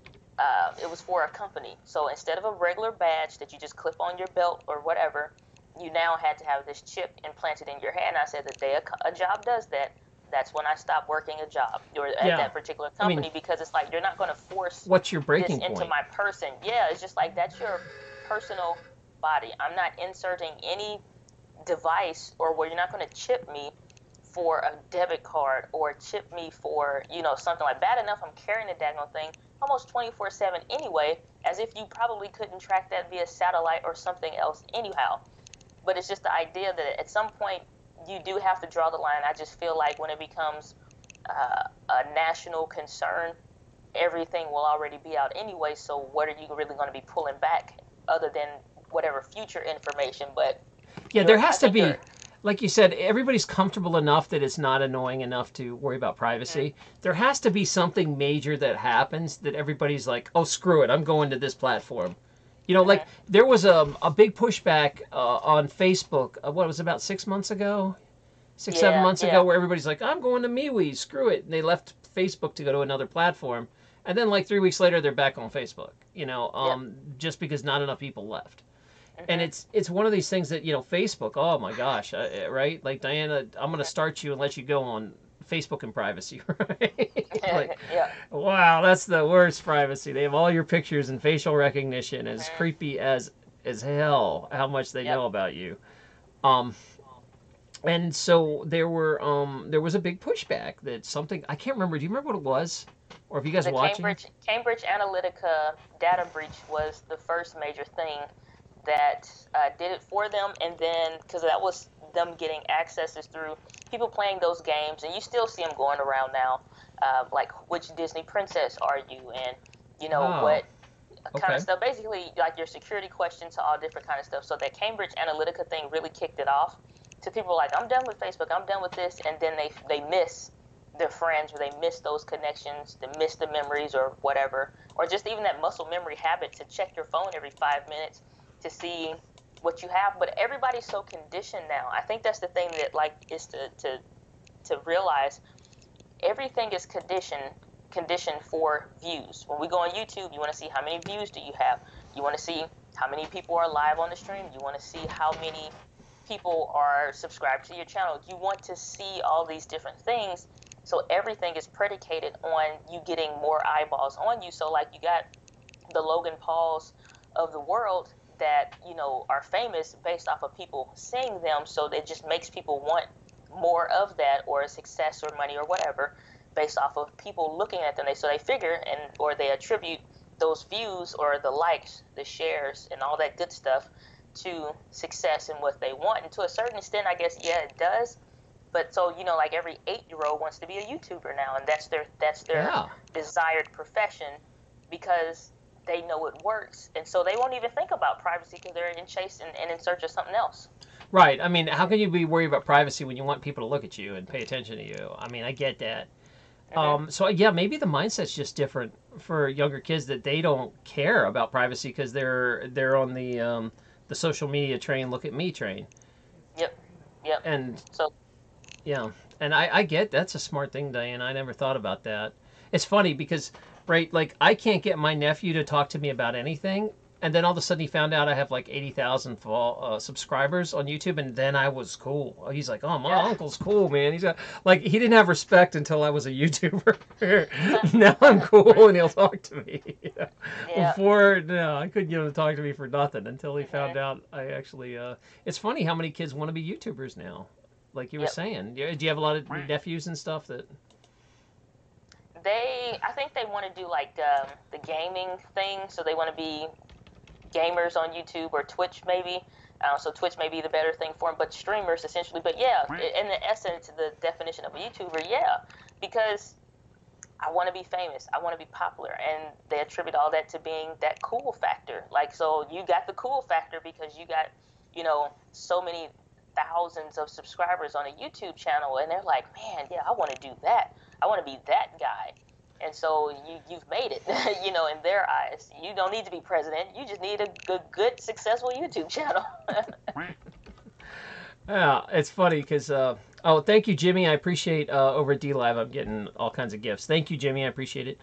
it was for a company. So instead of a regular badge that you just clip on your belt or whatever, you now had to have this chip implanted in your hand. I said the day a job does that, that's when I stopped working a job or at that particular company, because it's like you're not going to force what's your breaking this into point? my person. Yeah, it's just like that's your personal body. I'm not inserting any device, or where you're not going to chip me for a debit card or chip me for something like bad enough. I'm carrying the daggone thing almost 24/7 anyway, as if you probably couldn't track that via satellite or something else anyhow. But it's just the idea that at some point you do have to draw the line. I just feel like when it becomes a national concern, everything will already be out anyway. So what are you really going to be pulling back other than whatever future information? But yeah, there has to be, like you said, everybody's comfortable enough that it's not annoying enough to worry about privacy. Mm-hmm. There has to be something major that happens that everybody's like, oh, screw it, I'm going to this platform. Like there was a big pushback on Facebook, what was it, about 6 months ago? six, seven Yeah, months ago yeah, where everybody's like, I'm going to MeWe, screw it. And they left Facebook to go to another platform. And then like 3 weeks later, they're back on Facebook, yep. just because not enough people left. And Mhm. it's one of these things that, Facebook, oh my gosh, right? Like, Diana, I'm going to start you and let you go on Facebook in privacy, right? Like, Yeah. wow, that's the worst privacy. They have all your pictures and facial recognition, as Mhm. creepy as hell how much they Yep. know about you. Um, and so there was a big pushback that something I can't remember. Do you remember what it was, or if you guys The watching? Cambridge Analytica data breach was the first major thing that did it for them, and then because that was them getting accesses through people playing those games, and you still see them going around now, like which Disney princess are you, and Oh, what kind of okay. stuff. Basically, like your security questions, all different kind of stuff. So that Cambridge Analytica thing really kicked it off. So people were like, I'm done with Facebook, I'm done with this, and then they miss their friends, or they miss those connections, they miss the memories or whatever, or just even that muscle memory habit to check your phone every 5 minutes to see what you have. But everybody's so conditioned now. I think that's the thing that like is to realize everything is conditioned for views. When we go on YouTube, you want to see how many views do you have. You want to see how many people are live on the stream. You want to see how many people are subscribed to your channel. You want to see all these different things. So everything is predicated on you getting more eyeballs on you. So like you got the Logan Pauls of the world that are famous based off of people seeing them. So it just makes people want more of that, or success or money or whatever, based off of people looking at them. So they figure or they attribute those views or the likes, the shares, and all that good stuff to success and what they want. And to a certain extent, I guess, yeah, it does. But so like every 8-year-old wants to be a YouTuber now, and that's their Yeah. desired profession because they know it works, and so they won't even think about privacy because they're in chase and in search of something else. Right. I mean, how can you be worried about privacy when you want people to look at you and pay attention to you? I mean, I get that. Hmm. So yeah, maybe the mindset's just different for younger kids, that they don't care about privacy because they're on the social media train, look at me train. Yep. Yep. And So. yeah, and I get that's a smart thing, Diane. I never thought about that. It's funny because, right, like I can't get my nephew to talk to me about anything, and then all of a sudden he found out I have like 80,000 subscribers on YouTube, and then I was cool. He's like, "Oh, my Yeah. uncle's cool, man." He's got like he didn't have respect until I was a YouTuber. Now I'm cool, and he'll talk to me. Yeah. Before, no, I couldn't get him to talk to me for nothing until he found Hmm. out I actually. It's funny how many kids want to be YouTubers now, like you were Yep. saying. Do you have a lot of nephews and stuff that? I think they want to do like the gaming thing, so they want to be gamers on YouTube or Twitch maybe. So Twitch may be the better thing for them, but streamers essentially. But yeah, in the essence, the definition of a YouTuber, yeah, because I want to be famous, I want to be popular, and they attribute all that to being that cool factor. Like, so you got the cool factor because you got, so many thousands of subscribers on a YouTube channel, and they're like, man, yeah, I want to do that. I want to be that guy. And so you've made it, in their eyes. You don't need to be president. You just need a good successful YouTube channel. Yeah, it's funny because. Oh, thank you, Jimmy. I appreciate over at D Live. I'm getting all kinds of gifts. Thank you, Jimmy. I appreciate it.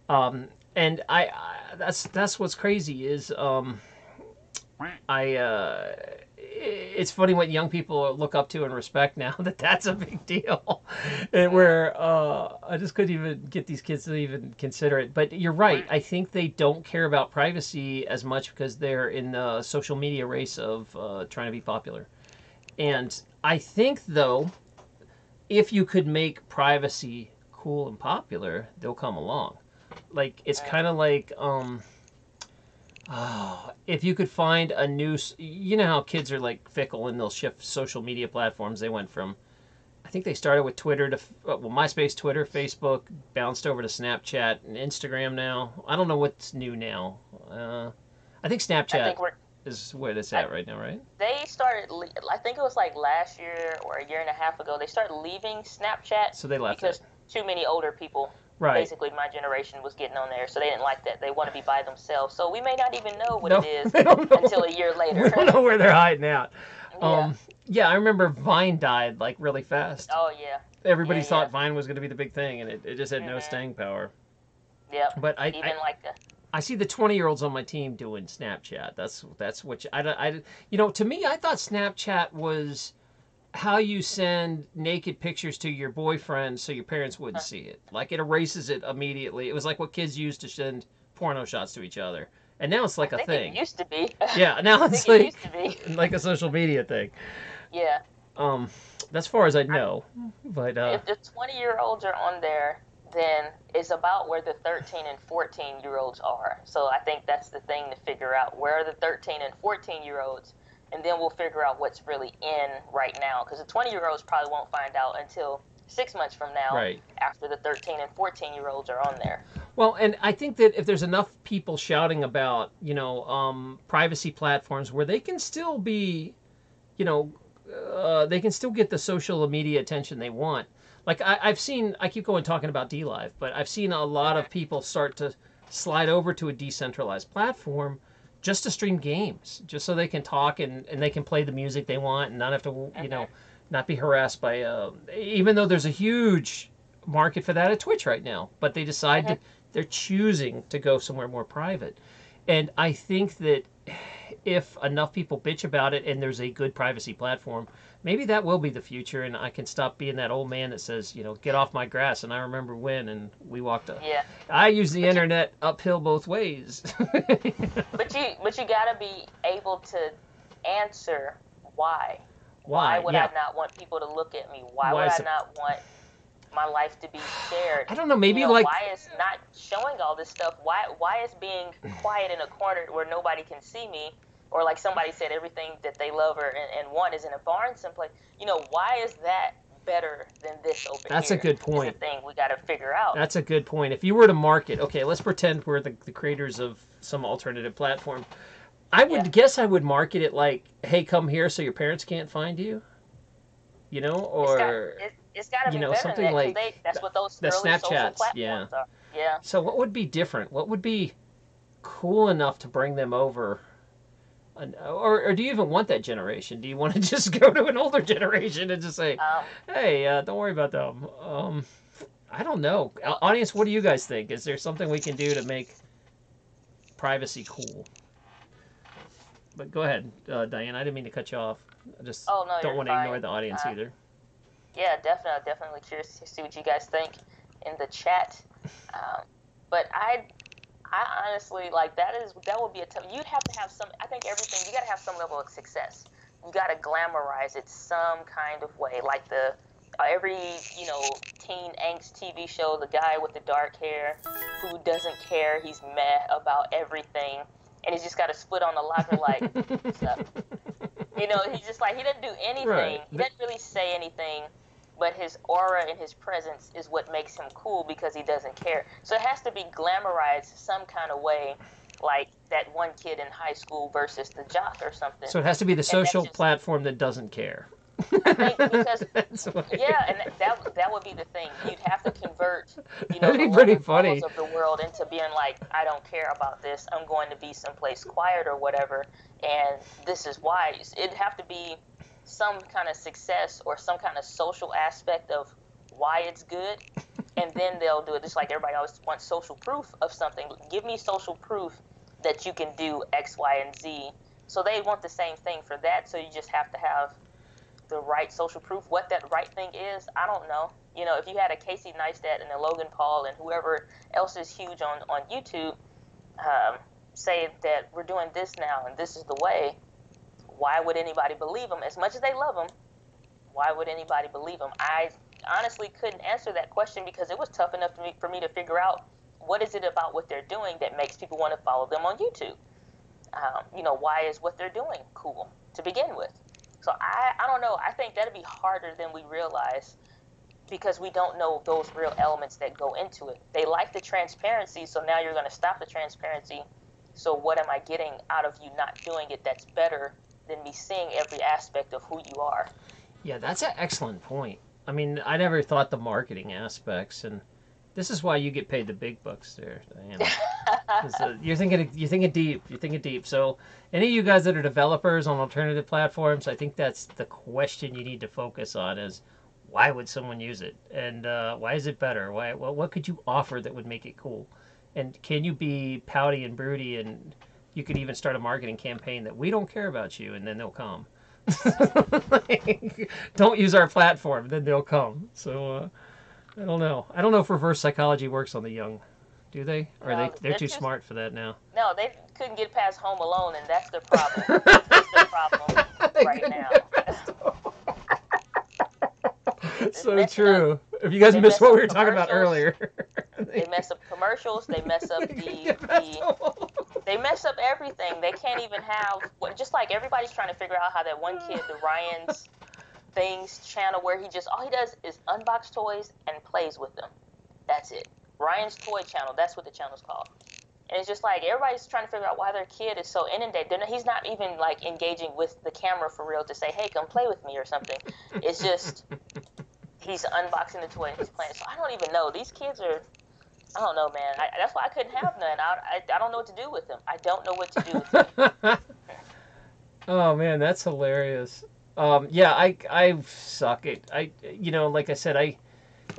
And that's what's crazy is I it's funny what young people look up to and respect now, that's a big deal. And where I just couldn't even get these kids to even consider it. But you're right. I think they don't care about privacy as much because they're in the social media race of trying to be popular. Yep. And I think though, if you could make privacy cool and popular, they'll come along. Like it's kind of like oh, if you could find a new, how kids are like fickle and they'll shift social media platforms. They went from, I think they started with Twitter to, MySpace, Twitter, Facebook, bounced over to Snapchat and Instagram now. I don't know what's new now. I think I Snapchat think we're is where that's I, at right now, right? they started. I think it was like last year or a year and a half ago. They started leaving Snapchat So they left it. because too many older people, Right. basically my generation, was getting on there, so they didn't like that. They want to be by themselves. So we may not even know what No, it is they don't know. until a year We later. don't know where they're hiding out. Yeah. Yeah, I remember Vine died like really fast. Oh yeah, Everybody yeah, yeah. thought Vine was going to be the big thing, and it just had no Mhm. staying power. Yep. But Even like the. I see the 20-year-olds on my team doing Snapchat. That's what to me, I thought Snapchat was how you send naked pictures to your boyfriend so your parents wouldn't see it. Like it erases it immediately. It was like what kids used to send porno shots to each other. And now it's I like a think it thing. used to be. Yeah, now I it's think it used to be. like a social media thing. Yeah. Um, that's far as I know. But If the 20-year-olds are on there, then it's about where the 13 and 14-year-olds are. So I think that's the thing to figure out. Where are the 13 and 14-year-olds? And then we'll figure out what's really in right now. Because the 20-year-olds probably won't find out until 6 months from now, right. after the 13 and 14-year-olds are on there. Well, and I think that if there's enough people shouting about, privacy platforms where they can still be, you know, they can still get the social media attention they want. Like I've seen, I keep going talking about DLive, but I've seen a lot of people start to slide over to a decentralized platform just to stream games, just so they can talk and they can play the music they want and not have to, not be harassed by, even though there's a huge market for that at Twitch right now, but they decide to, they're choosing to go somewhere more private. And I think that if enough people bitch about it and there's a good privacy platform, maybe that will be the future and I can stop being that old man that says, get off my grass. And I remember when, and we walked up. Yeah. I use the internet uphill both ways. But you gotta be able to answer why. Why would I not want people to look at me? Why would I not want my life to be shared? I don't know, maybe like why is not showing all this stuff? Why is being quiet in a corner where nobody can see me? Or like somebody said, everything that they love and want is in a barn someplace. Why is that better than this over here? That's a good point. Is the thing we got to figure out. That's a good point. If you were to market, okay, let's pretend we're the creators of some alternative platform. I would guess I would market it like, hey, come here so your parents can't find you. Or it's got to be better something than that, like that's what those the early Snapchats, social platforms are. Yeah. So what would be different? What would be cool enough to bring them over? Or do you even want that generation? Do you want to just go to an older generation and just say, hey, don't worry about them? I don't know. Audience, what do you guys think? Is there something we can do to make privacy cool? But go ahead, Diane. I didn't mean to cut you off. I just don't want to ignore the audience either. Yeah, definitely curious to see what you guys think in the chat. But I honestly, like, that would be a tough. You'd have to have some. I think everything, you got to have some level of success. You got to glamorize it some kind of way, like every teen angst TV show, the guy with the dark hair who doesn't care, he's meh about everything, and he's just got a split on the locker like stuff. He's just like, he doesn't do anything. Right. He doesn't really say anything, but his aura and his presence is what makes him cool because he doesn't care. So it has to be glamorized some kind of way, like that one kid in high school versus the jock or something. So it has to be the social platform that doesn't care. I think because and that would be the thing. You'd have to convert, that'd be pretty funny, of the world into being like, I don't care about this. I'm going to be someplace quiet or whatever, and this is why. It'd have to be some kind of success or some kind of social aspect of why it's good, and then they'll do it. Just like everybody always wants social proof of something. Give me social proof that you can do X, Y, and Z. So they want the same thing for that. So you just have to have the right social proof. What that right thing is, I don't know. If you had a Casey Neistat and a Logan Paul and whoever else is huge on YouTube say that we're doing this now and this is the way, why would anybody believe them? As much as they love them, why would anybody believe them? I honestly couldn't answer that question because it was tough enough for me to figure out what is it about what they're doing that makes people want to follow them on YouTube. Why is what they're doing cool to begin with? So I don't know. I think that'd be harder than we realize because we don't know those real elements that go into it. They like the transparency, so now you're going to stop the transparency. So what am I getting out of you not doing it that's better than me seeing every aspect of who you are? Yeah, that's an excellent point. I mean, I never thought the marketing aspects, and this is why you get paid the big bucks there, Diana. You're thinking deep. You're thinking deep. So, any of you guys that are developers on alternative platforms, I think that's the question you need to focus on: is why would someone use it, and why is it better? What could you offer that would make it cool? And can you be pouty and broody, and you could even start a marketing campaign that we don't care about you, and then they'll come. Like, don't use our platform, then they'll come. So I don't know. I don't know if reverse psychology works on the young. Do they? Or No, they're too smart for that now. No, they couldn't get past Home Alone, and that's the problem. That's the problem right now. So true. If you guys missed what we were talking about earlier. They mess up commercials. They mess up they mess up everything. They can't even have just like everybody's trying to figure out how that one kid, the Ryan's Things channel, where all he does is unbox toys and plays with them. That's it. Ryan's Toy Channel. That's what the channel's called. And it's just like everybody's trying to figure out why their kid is so inundated. He's not even like engaging with the camera for real to say, "Hey, come play with me" or something. It's just he's unboxing the toy and he's playing. So I don't even know. These kids are. I don't know, man. That's why I couldn't have none. I don't know what to do with them. I don't know what to do with them. Oh man, that's hilarious. Yeah, I suck it. Like I said,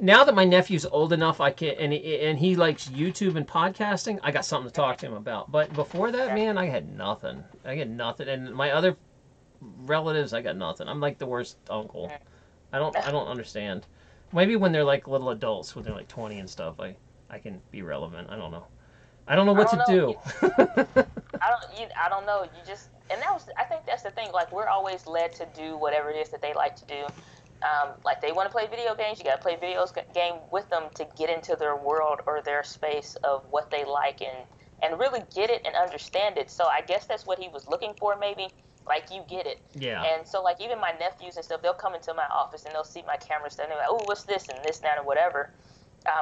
now that my nephew's old enough, I can, and he likes YouTube and podcasting, I got something to talk to him about. But before that, man, I had nothing. And my other relatives, I got nothing. I'm like the worst uncle. I don't understand. Maybe when they're like little adults, when they're like 20 and stuff, I can be relevant. I don't know. I don't know what to do. I don't know. I think that's the thing. Like, we're always led to do whatever it is that they like to do. Like, they want to play video games. You got to play game with them to get into their world or their space of what they like and really get it and understand it. So I guess that's what he was looking for, maybe. Like, you get it. Yeah. And so, like, even my nephews and stuff, they'll come into my office and they'll see my camera stuff and they're like, "Oh, what's this and this and that or whatever."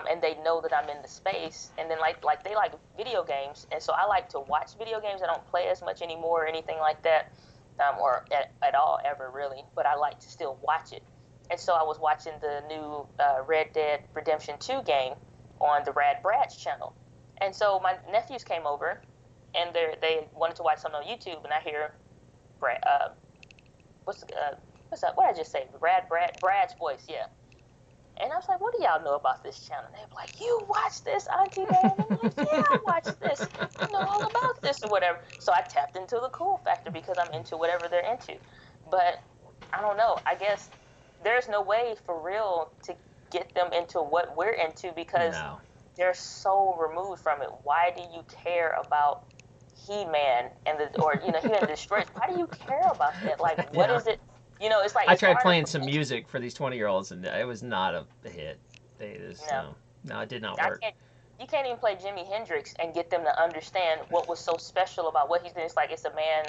And they know that I'm in the space. And then, like they like video games. And so I like to watch video games. I don't play as much anymore or anything like that, or at all ever, really. But I like to still watch it. And so I was watching the new Red Dead Redemption 2 game on the Rad Bratz channel. And so my nephews came over, and they wanted to watch something on YouTube, and I hear, what's that? What did I just say? Brad's voice, yeah. And I was like, "What do y'all know about this channel?" And they were like, "You watch this, Auntie Dan?" I'm like, "Yeah, I watch this. I know all about this or whatever." So I tapped into the cool factor because I'm into whatever they're into. But I don't know. I guess there's no way for real to get them into what we're into because they're so removed from it. Why do you care about He-Man and He-Man the Destroyer? Why do you care about that? Like, what is it? It's like I tried playing some music for these 20-year-olds, and it was not a hit. No, it did not work. You can't even play Jimi Hendrix and get them to understand what was so special about what he's doing. It's like it's a man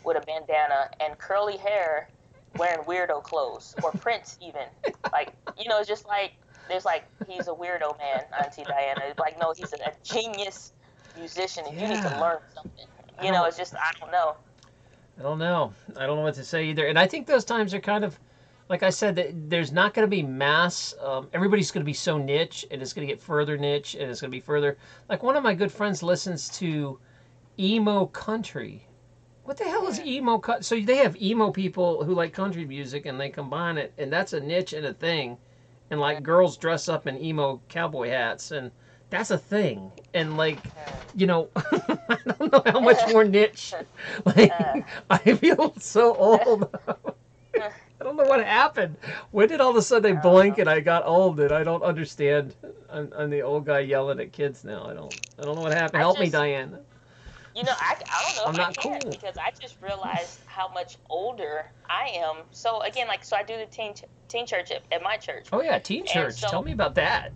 with a bandana and curly hair wearing weirdo clothes, or Prince even. Like, it's just like, there's like, he's a weirdo man, Auntie Diana. It's like, no, he's a genius musician, and you need to learn something. It's just, I don't know. I don't know what to say either. And I think those times are kind of, like I said, that there's not going to be mass. Everybody's going to be so niche, and it's going to get further niche, and it's going to be further. Like, one of my good friends listens to emo country. What the hell is emo country? So they have emo people who like country music, and they combine it, and that's a niche and a thing. And, like, girls dress up in emo cowboy hats, and that's a thing. And, like, I don't know how much more niche. Like, I feel so old. I don't know what happened. When did all of a sudden I blink and I got old and I don't understand? I'm the old guy yelling at kids now. I don't know what happened. Help me, Diane. I don't know I'm if not I can cool. because I just realized how much older I am. So again, so I do the teen church at my church. Oh yeah, teen church. Tell me about that.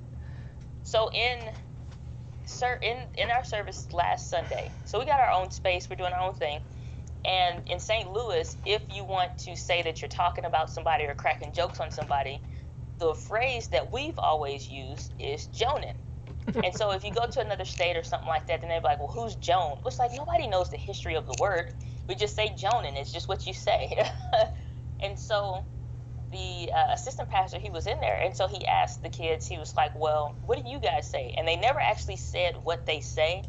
So in our service last Sunday, so we got our own space. We're doing our own thing. And in St. Louis, if you want to say that you're talking about somebody or cracking jokes on somebody, the phrase that we've always used is Jonin. And so if you go to another state or something like that, then they're like, "Well, who's Joan?" It's like nobody knows the history of the word. We just say Jonin. It's just what you say. And so the assistant pastor, he was in there, and so he asked the kids, he was like, "Well, what do you guys say?" And they never actually said what they say.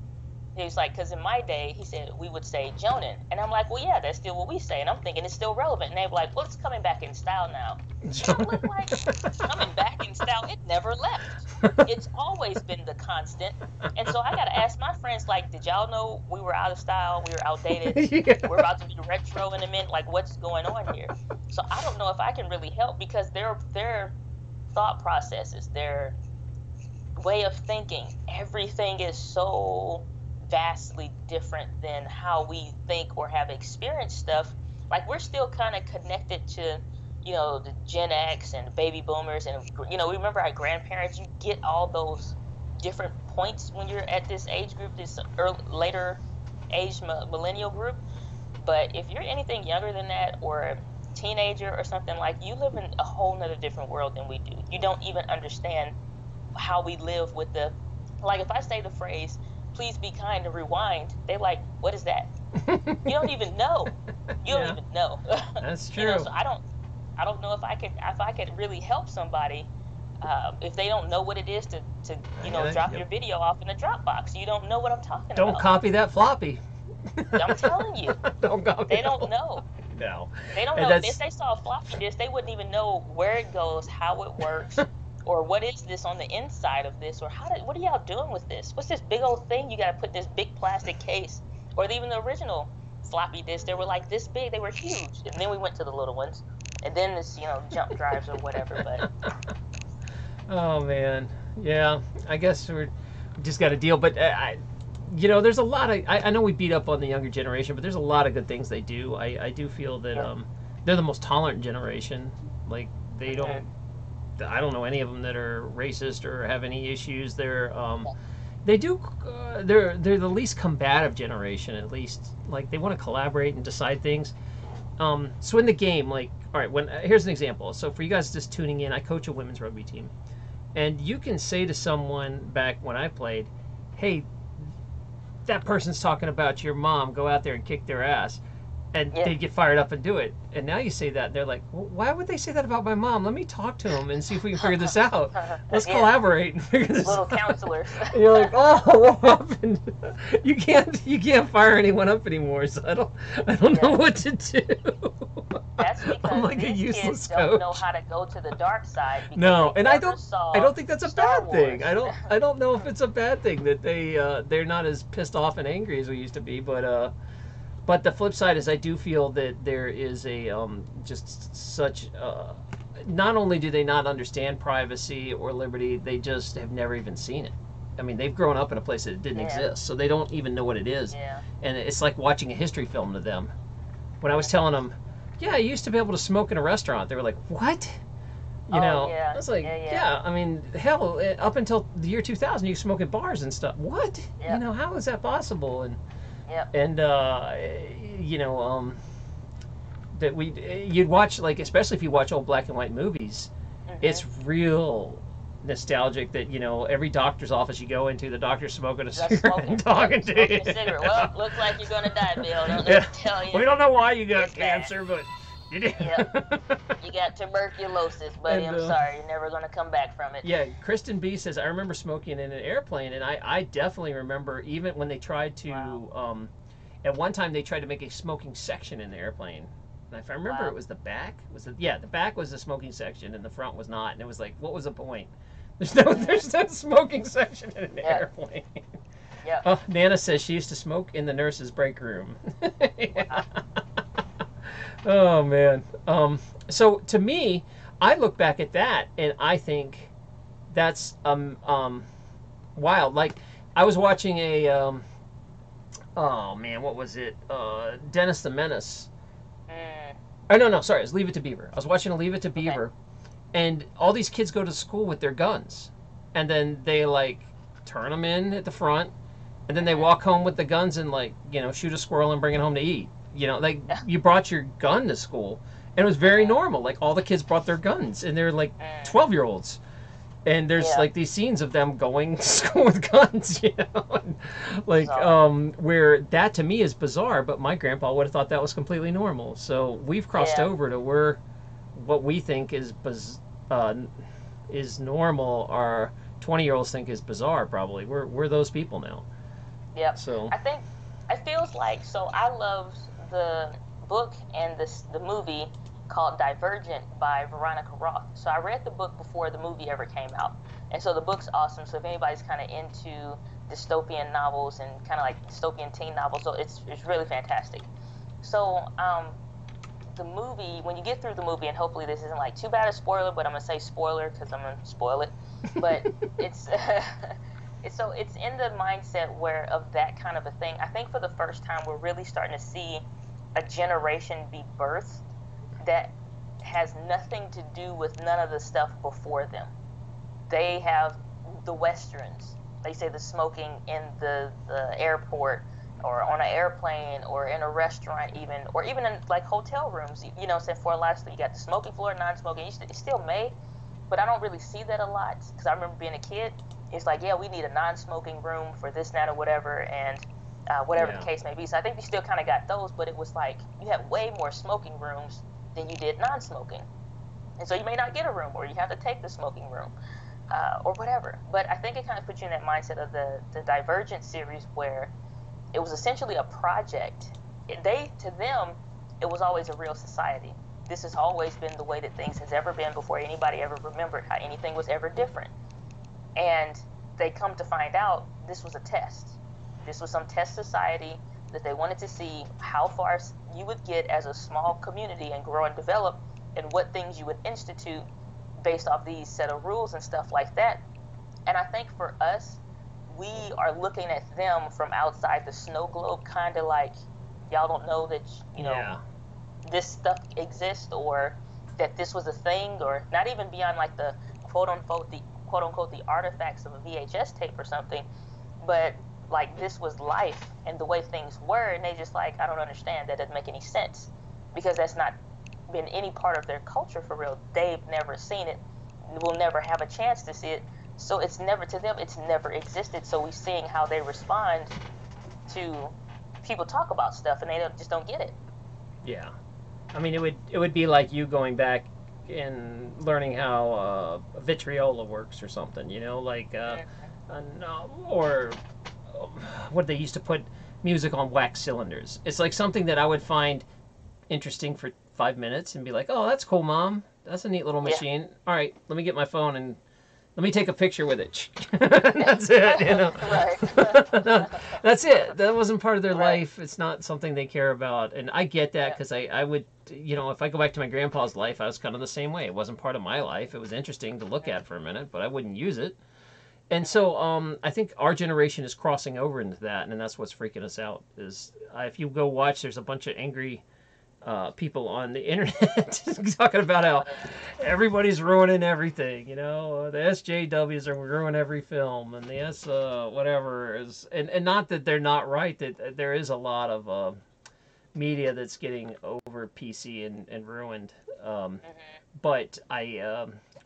He was like, because in my day, he said, we would say Jonan. And I'm like, well, yeah, that's still what we say. And I'm thinking it's still relevant. And they were like, well, it's coming back in style now. And I'm like, coming back in style? It never left. It's always been the constant. And so I got to ask my friends, like, did y'all know we were out of style? We were outdated? Yeah. We're about to be retro in a minute? Like, what's going on here? So I don't know if I can really help, because their thought processes, their way of thinking, everything is so vastly different than how we think or have experienced stuff. Like, we're still kind of connected to, the Gen X and baby boomers, and we remember our grandparents. You get all those different points when you're at this age group, this later age millennial group. But if you're anything younger than that, or a teenager or something, like, you live in a whole nother different world than we do. You don't even understand how we live with like, if I say the phrase, please be kind and rewind, they're like, what is that? You don't even know. You don't even know. That's true. So I don't know if I could really help somebody if they don't know what it is to drop your video off in the Dropbox. You don't know what I'm talking about. Don't copy that floppy. I'm telling you. Don't copy. They don't know. No. They don't know. If they saw a floppy disk, they wouldn't even know where it goes, how it works. Or what is this on the inside of this? Or what are y'all doing with this? What's this big old thing you got to put in this big plastic case? Or even the original floppy disks, they were like this big. They were huge. And then we went to the little ones. And then this, jump drives or whatever. But oh, man. Yeah, I guess we just got to deal. But, there's a lot of... I know we beat up on the younger generation, but there's a lot of good things they do. I do feel that they're the most tolerant generation. Like, they don't... I don't know any of them that are racist or have any issues. They're they're the least combative generation, at least. Like, they want to collaborate and decide things. So in the game, like, all right, here's an example. So for you guys just tuning in, I coach a women's rugby team, and you can say to someone back when I played, "Hey, that person's talking about your mom. Go out there and kick their ass." And they'd get fired up and do it. And now you say that, and they're like, well, why would they say that about my mom? Let me talk to them and see if we can figure this out. Let's collaborate and figure this out. Little counselors. And you're like, oh, what happened? You can't fire anyone up anymore, so I don't know what to do. That's because I'm like these a useless kids coach. don't know how to go to the dark side. No, and I don't think that's a Star bad thing. Wars. I don't know if it's a bad thing that they're not as pissed off and angry as we used to be, but the flip side is I do feel that there is a just such not only do they not understand privacy or liberty, they just have never even seen it. I mean, they've grown up in a place that didn't exist, so they don't even know what it is. Yeah. And it's like watching a history film to them. When I was telling them, yeah, I used to be able to smoke in a restaurant, they were like, what? I was like, yeah, I mean, hell, up until the year 2000, you smoke at bars and stuff. What? Yep. How is that possible? And that you'd watch, like, especially if you watch old black and white movies, it's real nostalgic that every doctor's office you go into, the doctor's smoking a cigarette and talking to you. Well, looks like you're gonna die, Bill. Don't know what to tell you. We don't know why you got cancer, but you did. You got tuberculosis, buddy. I'm sorry, you're never gonna come back from it. Yeah, Kristen B says, I remember smoking in an airplane, and I definitely remember even when they tried to at one time they tried to make a smoking section in the airplane. And if I remember, it was the back. The back was the smoking section, and the front was not. And it was like, what was the point? There's no smoking section in an airplane. Yeah. Oh, Nana says she used to smoke in the nurse's break room. Oh man. So to me, I look back at that and I think that's wild. Like, I was watching a oh man, what was it? Dennis the Menace. Oh no, sorry, it was Leave It to Beaver. I was watching a Leave It to Beaver, and all these kids go to school with their guns, and then they like turn them in at the front, and then they walk home with the guns and like shoot a squirrel and bring it home to eat. Like you brought your gun to school, and it was very normal. Like all the kids brought their guns, and they're like 12-year-olds. And there's like these scenes of them going to school with guns, like where that to me is bizarre. But my grandpa would have thought that was completely normal. So we've crossed over to where what we think is normal, our 20-year-olds think is bizarre. Probably we're those people now. Yep. So I think it feels like, so I loved the book and the movie called Divergent by Veronica Roth. So I read the book before the movie ever came out. And so the book's awesome. So if anybody's kind of into dystopian novels and kind of like dystopian teen novels, so it's really fantastic. So the movie, when you get through the movie, and hopefully this isn't like too bad a spoiler, but I'm gonna say spoiler because I'm gonna spoil it. But it's so it's in the mindset where of that kind of a thing. I think for the first time we're really starting to see a generation be birthed that has nothing to do with none of the stuff before them. They have the westerns. They say the smoking in the airport or on an airplane or in a restaurant even, or even in like hotel rooms, you know, say for a lot of stuff, you got the smoking floor, non-smoking, it's still may, but I don't really see that a lot because I remember being a kid, it's like, yeah, we need a non-smoking room for this, that, or whatever, and whatever the case may be. So I think we still kind of got those, but it was like you had way more smoking rooms than you did non-smoking. And so you may not get a room, or you have to take the smoking room, or whatever. But I think it kind of puts you in that mindset of the Divergent series where it was essentially a project. To them, it was always a real society. This has always been the way that things has ever been before anybody ever remembered how anything was ever different. And they come to find out this was a test. This was some test society that they wanted to see how far you would get as a small community and grow and develop, and what things you would institute based off these set of rules and stuff like that. And I think for us, we are looking at them from outside the snow globe, kind of like, y'all don't know that, you know, this stuff exists, or that this was a thing, or not even beyond like the quote unquote the artifacts of a VHS tape or something, but like this was life and the way things were, and they just like, I don't understand, that doesn't make any sense, because that's not been any part of their culture for real. They've never seen it, will never have a chance to see it, so it's never, to them, it's never existed. So we're seeing how they respond to people talk about stuff, and they just don't get it. yeah, I mean, it would be like you going back and learning how vitriola works or something, you know, like or what they used to put music on wax cylinders. It's like something that I would find interesting for 5 minutes and be like, "Oh, that's cool, Mom. That's a neat little machine. All right, let me get my phone and let me take a picture with it." That's it, you know. Right. That's it. That wasn't part of their life. It's not something they care about. And I get that because I would, you know, if I go back to my grandpa's life, I was kind of the same way. It wasn't part of my life. It was interesting to look at for a minute, but I wouldn't use it. And so I think our generation is crossing over into that, and that's what's freaking us out. Is if you go watch, there's a bunch of angry people on the internet talking about how everybody's ruining everything. You know, the SJWs are ruining every film, and the whatever is, and not that they're not right. That there is a lot of media that's getting over PC and ruined. But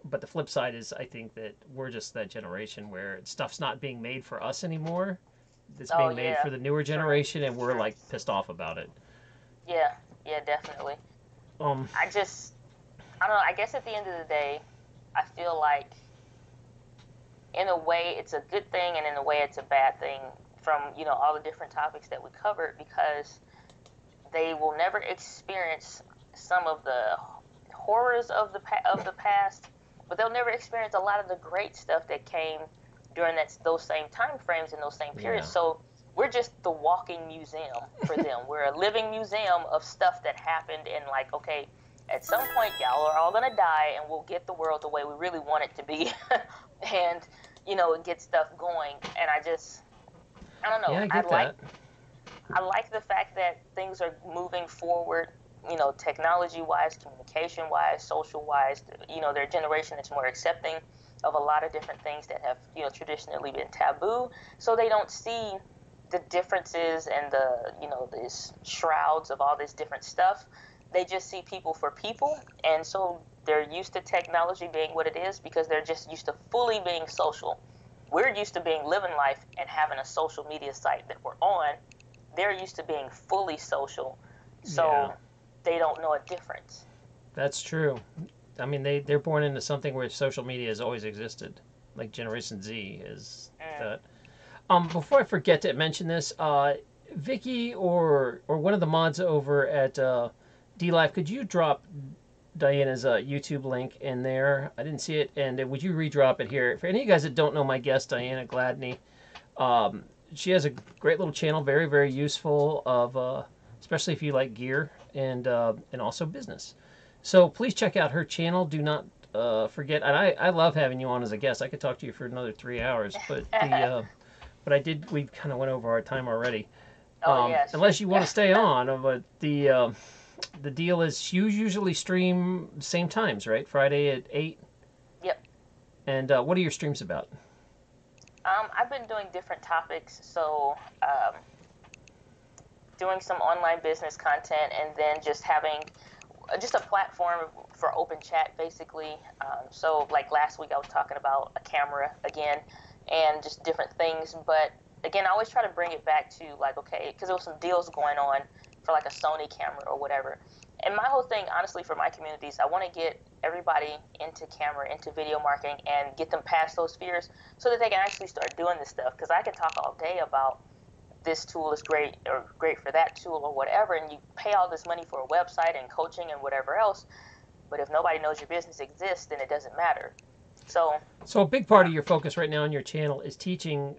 but the flip side is, I think that we're just that generation where stuff's not being made for us anymore. It's being made for the newer generation, and we're like pissed off about it. Yeah, definitely. I don't know, I guess at the end of the day, I feel like in a way it's a good thing and in a way it's a bad thing, from, you know, all the different topics that we covered, because they will never experience some of the horrors of the past, but they'll never experience a lot of the great stuff that came during those same time frames and those same periods. So we're just the walking museum for them. We're a living museum of stuff that happened, and like, okay, at some point y'all are all gonna die, and we'll get the world the way we really want it to be, and, you know, get stuff going. And I don't know. Yeah, I get that. I like the fact that things are moving forward, you know, technology-wise, communication-wise, social-wise. You know, their generation is more accepting of a lot of different things that have, you know, traditionally been taboo. So they don't see the differences and the, you know, these shrouds of all this different stuff. They just see people for people. And so they're used to technology being what it is because they're just used to fully being social. We're used to living life and having a social media site that we're on. They're used to being fully social. So they don't know a difference. That's true. I mean, they're born into something where social media has always existed, like Generation Z is that. Before I forget to mention this, Vicky or one of the mods over at DLive, could you drop Diana's YouTube link in there? I didn't see it, and would you redrop it here? For any of you guys that don't know my guest, Diana Gladney, she has a great little channel, very, very useful, especially if you like gear and also business. So please check out her channel. Do not forget, and I love having you on as a guest. I could talk to you for another 3 hours, but we kind of went over our time already. Oh, yes. Unless you want to stay on, but the deal is you usually stream same times, right? Friday at 8? Yep. And what are your streams about? I've been doing different topics, so doing some online business content, and then just having just a platform for open chat, basically. So like last week I was talking about a camera again, and just different things, but again, I always try to bring it back to like, okay, because there was some deals going on for like a Sony camera or whatever. And my whole thing, honestly, for my communities, I want to get everybody into camera, into video marketing, and get them past those fears so that they can actually start doing this stuff. Because I can talk all day about this tool is great or great for that tool or whatever, and you pay all this money for a website and coaching and whatever else, but if nobody knows your business exists, then it doesn't matter. So a big part of your focus right now on your channel is teaching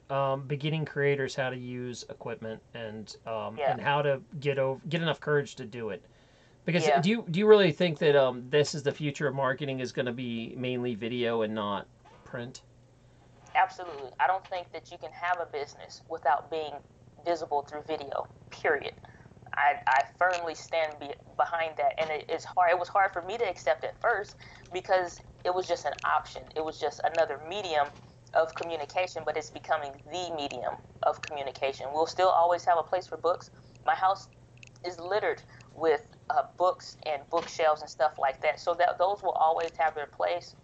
beginning creators how to use equipment and how to get enough courage to do it. Because do you really think that this is the future of marketing, is going to be mainly video and not print? Absolutely. I don't think that you can have a business without being visible through video, period. I firmly stand behind that, and it's hard. It was hard for me to accept at first because it was just an option. It was just another medium of communication, but it's becoming the medium of communication. We'll still always have a place for books. My house is littered with books and bookshelves and stuff like that, so that those will always have their place.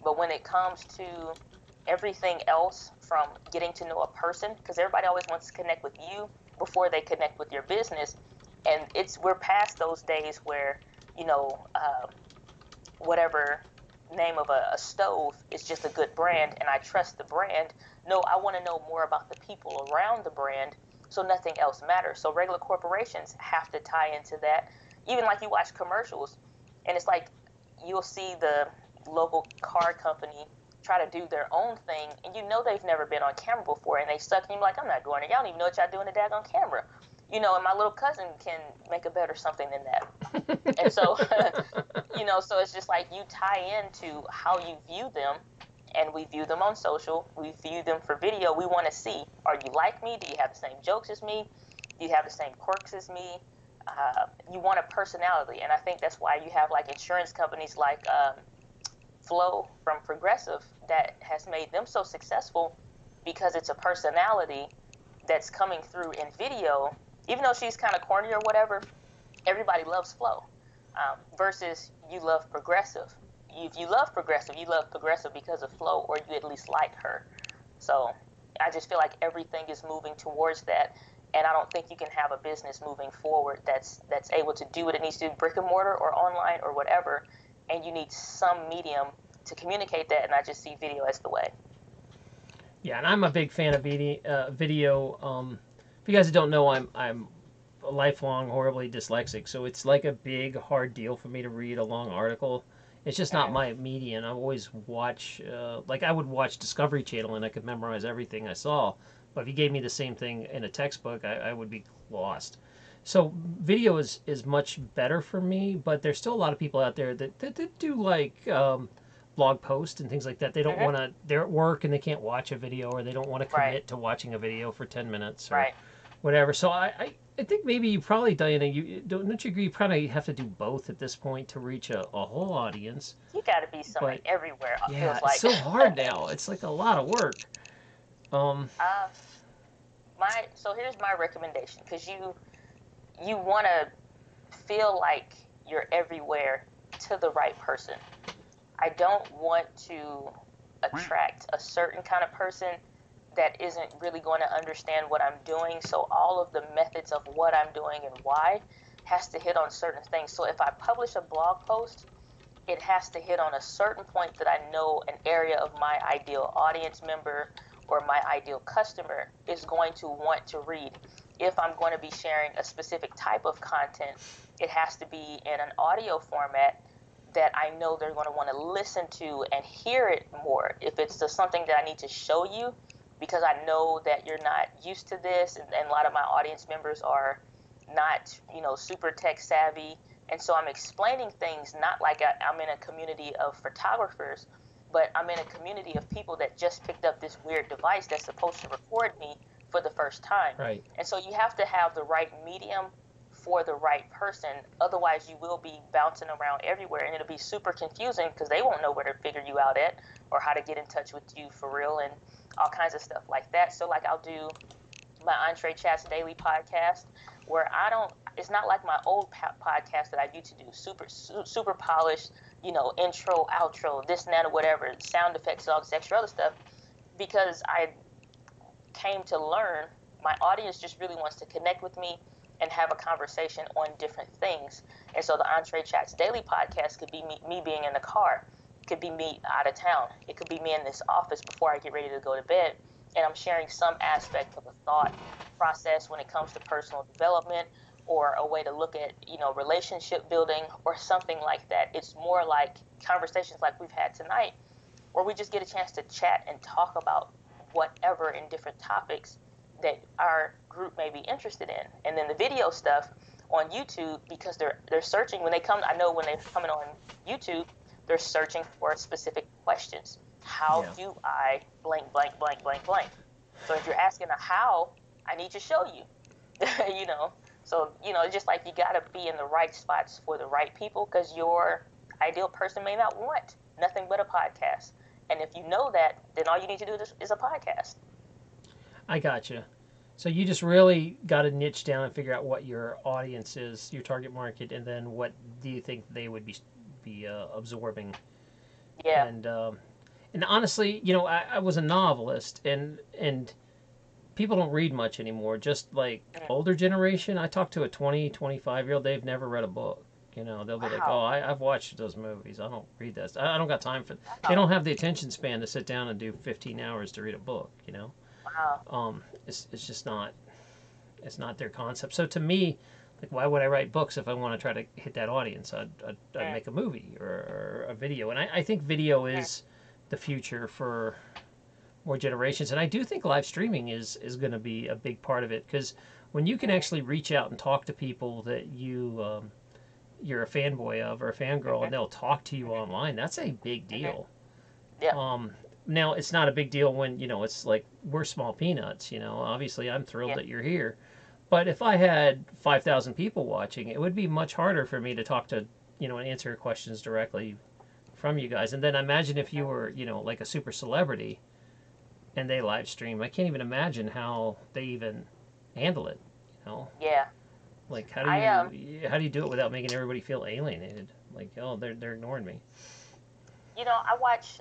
But when it comes to everything else, from getting to know a person, because everybody always wants to connect with you before they connect with your business, and we're past those days where whatever name of a stove is just a good brand and I trust the brand. No, I want to know more about the people around the brand, so nothing else matters. So regular corporations have to tie into that. Even like you watch commercials, and it's like you'll see the local car company try to do their own thing, and they've never been on camera before, and they suck, and you're like, I'm not going there. Y'all don't even know what y'all doing the daggone camera. And my little cousin can make a better something than that. And so, so it's just like you tie into how you view them, and we view them on social. We view them for video. We want to see, are you like me? Do you have the same jokes as me? Do you have the same quirks as me? You want a personality, and I think that's why you have like insurance companies like Flo from Progressive that has made them so successful, because it's a personality that's coming through in video. Even though she's kind of corny or whatever, everybody loves Flo. Versus you love Progressive. If you love Progressive because of Flo, or you at least like her. So I just feel like everything is moving towards that, and I don't think you can have a business moving forward that's able to do what it needs to do, brick and mortar or online or whatever, and you need some medium to communicate that, and I just see video as the way. Yeah, and I'm a big fan of video. If you guys don't know, I'm a lifelong horribly dyslexic, so it's like a big hard deal for me to read a long article. It's just not my medium. I always watch, like I would watch Discovery Channel and I could memorize everything I saw, but if you gave me the same thing in a textbook, I would be lost. So video is much better for me, but there's still a lot of people out there that do like blog posts and things like that. They don't want to, they're at work and they can't watch a video, or they don't want to commit to watching a video for 10 minutes or whatever. So I think maybe you probably, Diana, don't you agree, you probably have to do both at this point to reach a whole audience. You got to be somebody everywhere, it feels like. It's so hard now. It's like a lot of work. So here's my recommendation, because you want to feel like you're everywhere to the right person. I don't want to attract a certain kind of person that isn't really going to understand what I'm doing. So all of the methods of what I'm doing and why has to hit on certain things. So if I publish a blog post, it has to hit on a certain point that I know an area of my ideal audience member or my ideal customer is going to want to read. If I'm going to be sharing a specific type of content, it has to be in an audio format that I know they're going to want to listen to and hear it more. If it's just something that I need to show you, because I know that you're not used to this, and a lot of my audience members are not, super tech savvy, and so I'm explaining things not like I'm in a community of photographers, but I'm in a community of people that just picked up this weird device that's supposed to record me for the first time. Right. And so you have to have the right medium for the right person. Otherwise, you will be bouncing around everywhere, and it'll be super confusing because they won't know where to figure you out at or how to get in touch with you for real and all kinds of stuff like that. So, like, I'll do my Entree Chats Daily podcast where it's not like my old podcast that I used to do, super polished, intro, outro, this and that or whatever, sound effects, all this extra other stuff, because I came to learn my audience just really wants to connect with me and have a conversation on different things. And so the Entree Chats Daily podcast could be me being in the car. It could be me out of town. It could be me in this office before I get ready to go to bed. And I'm sharing some aspect of the thought process when it comes to personal development or a way to look at, relationship building or something like that. It's more like conversations like we've had tonight, where we just get a chance to chat and talk about whatever in different topics that our group may be interested in. And then the video stuff on YouTube, because they're searching when they come, I know when they're coming on YouTube, they're searching for specific questions. How do I blank, blank, blank, blank, blank? So if you're asking a how, I need to show you, So, it's just like you got to be in the right spots for the right people, because your ideal person may not want nothing but a podcast. And if you know that, then all you need to do is a podcast. I gotcha. So you just really got to niche down and figure out what your audience is, your target market, and then what do you think they would be absorbing. Yeah. And honestly, I was a novelist, and people don't read much anymore. Just like older generation, I talked to a 20, 25-year-old, they've never read a book. They'll be like, oh, I've watched those movies. I don't read that. I don't got time for it. They don't have the attention span to sit down and do 15 hours to read a book, Wow. It's just not, it's not their concept. So to me, like, why would I write books if I want to try to hit that audience? I'd make a movie or a video. And I think video is the future for more generations. And I do think live streaming is going to be a big part of it, because when you can actually reach out and talk to people that you're a fanboy of or a fangirl, and they'll talk to you online, that's a big deal. Yeah. Now, it's not a big deal when, it's like we're small peanuts, Obviously, I'm thrilled that you're here. But if I had 5,000 people watching, it would be much harder for me to talk to, and answer questions directly from you guys. And then imagine if you were, like a super celebrity and they live stream. I can't even imagine how they even handle it, Yeah. Like, how do you do it without making everybody feel alienated? Like, oh, they're ignoring me. I watch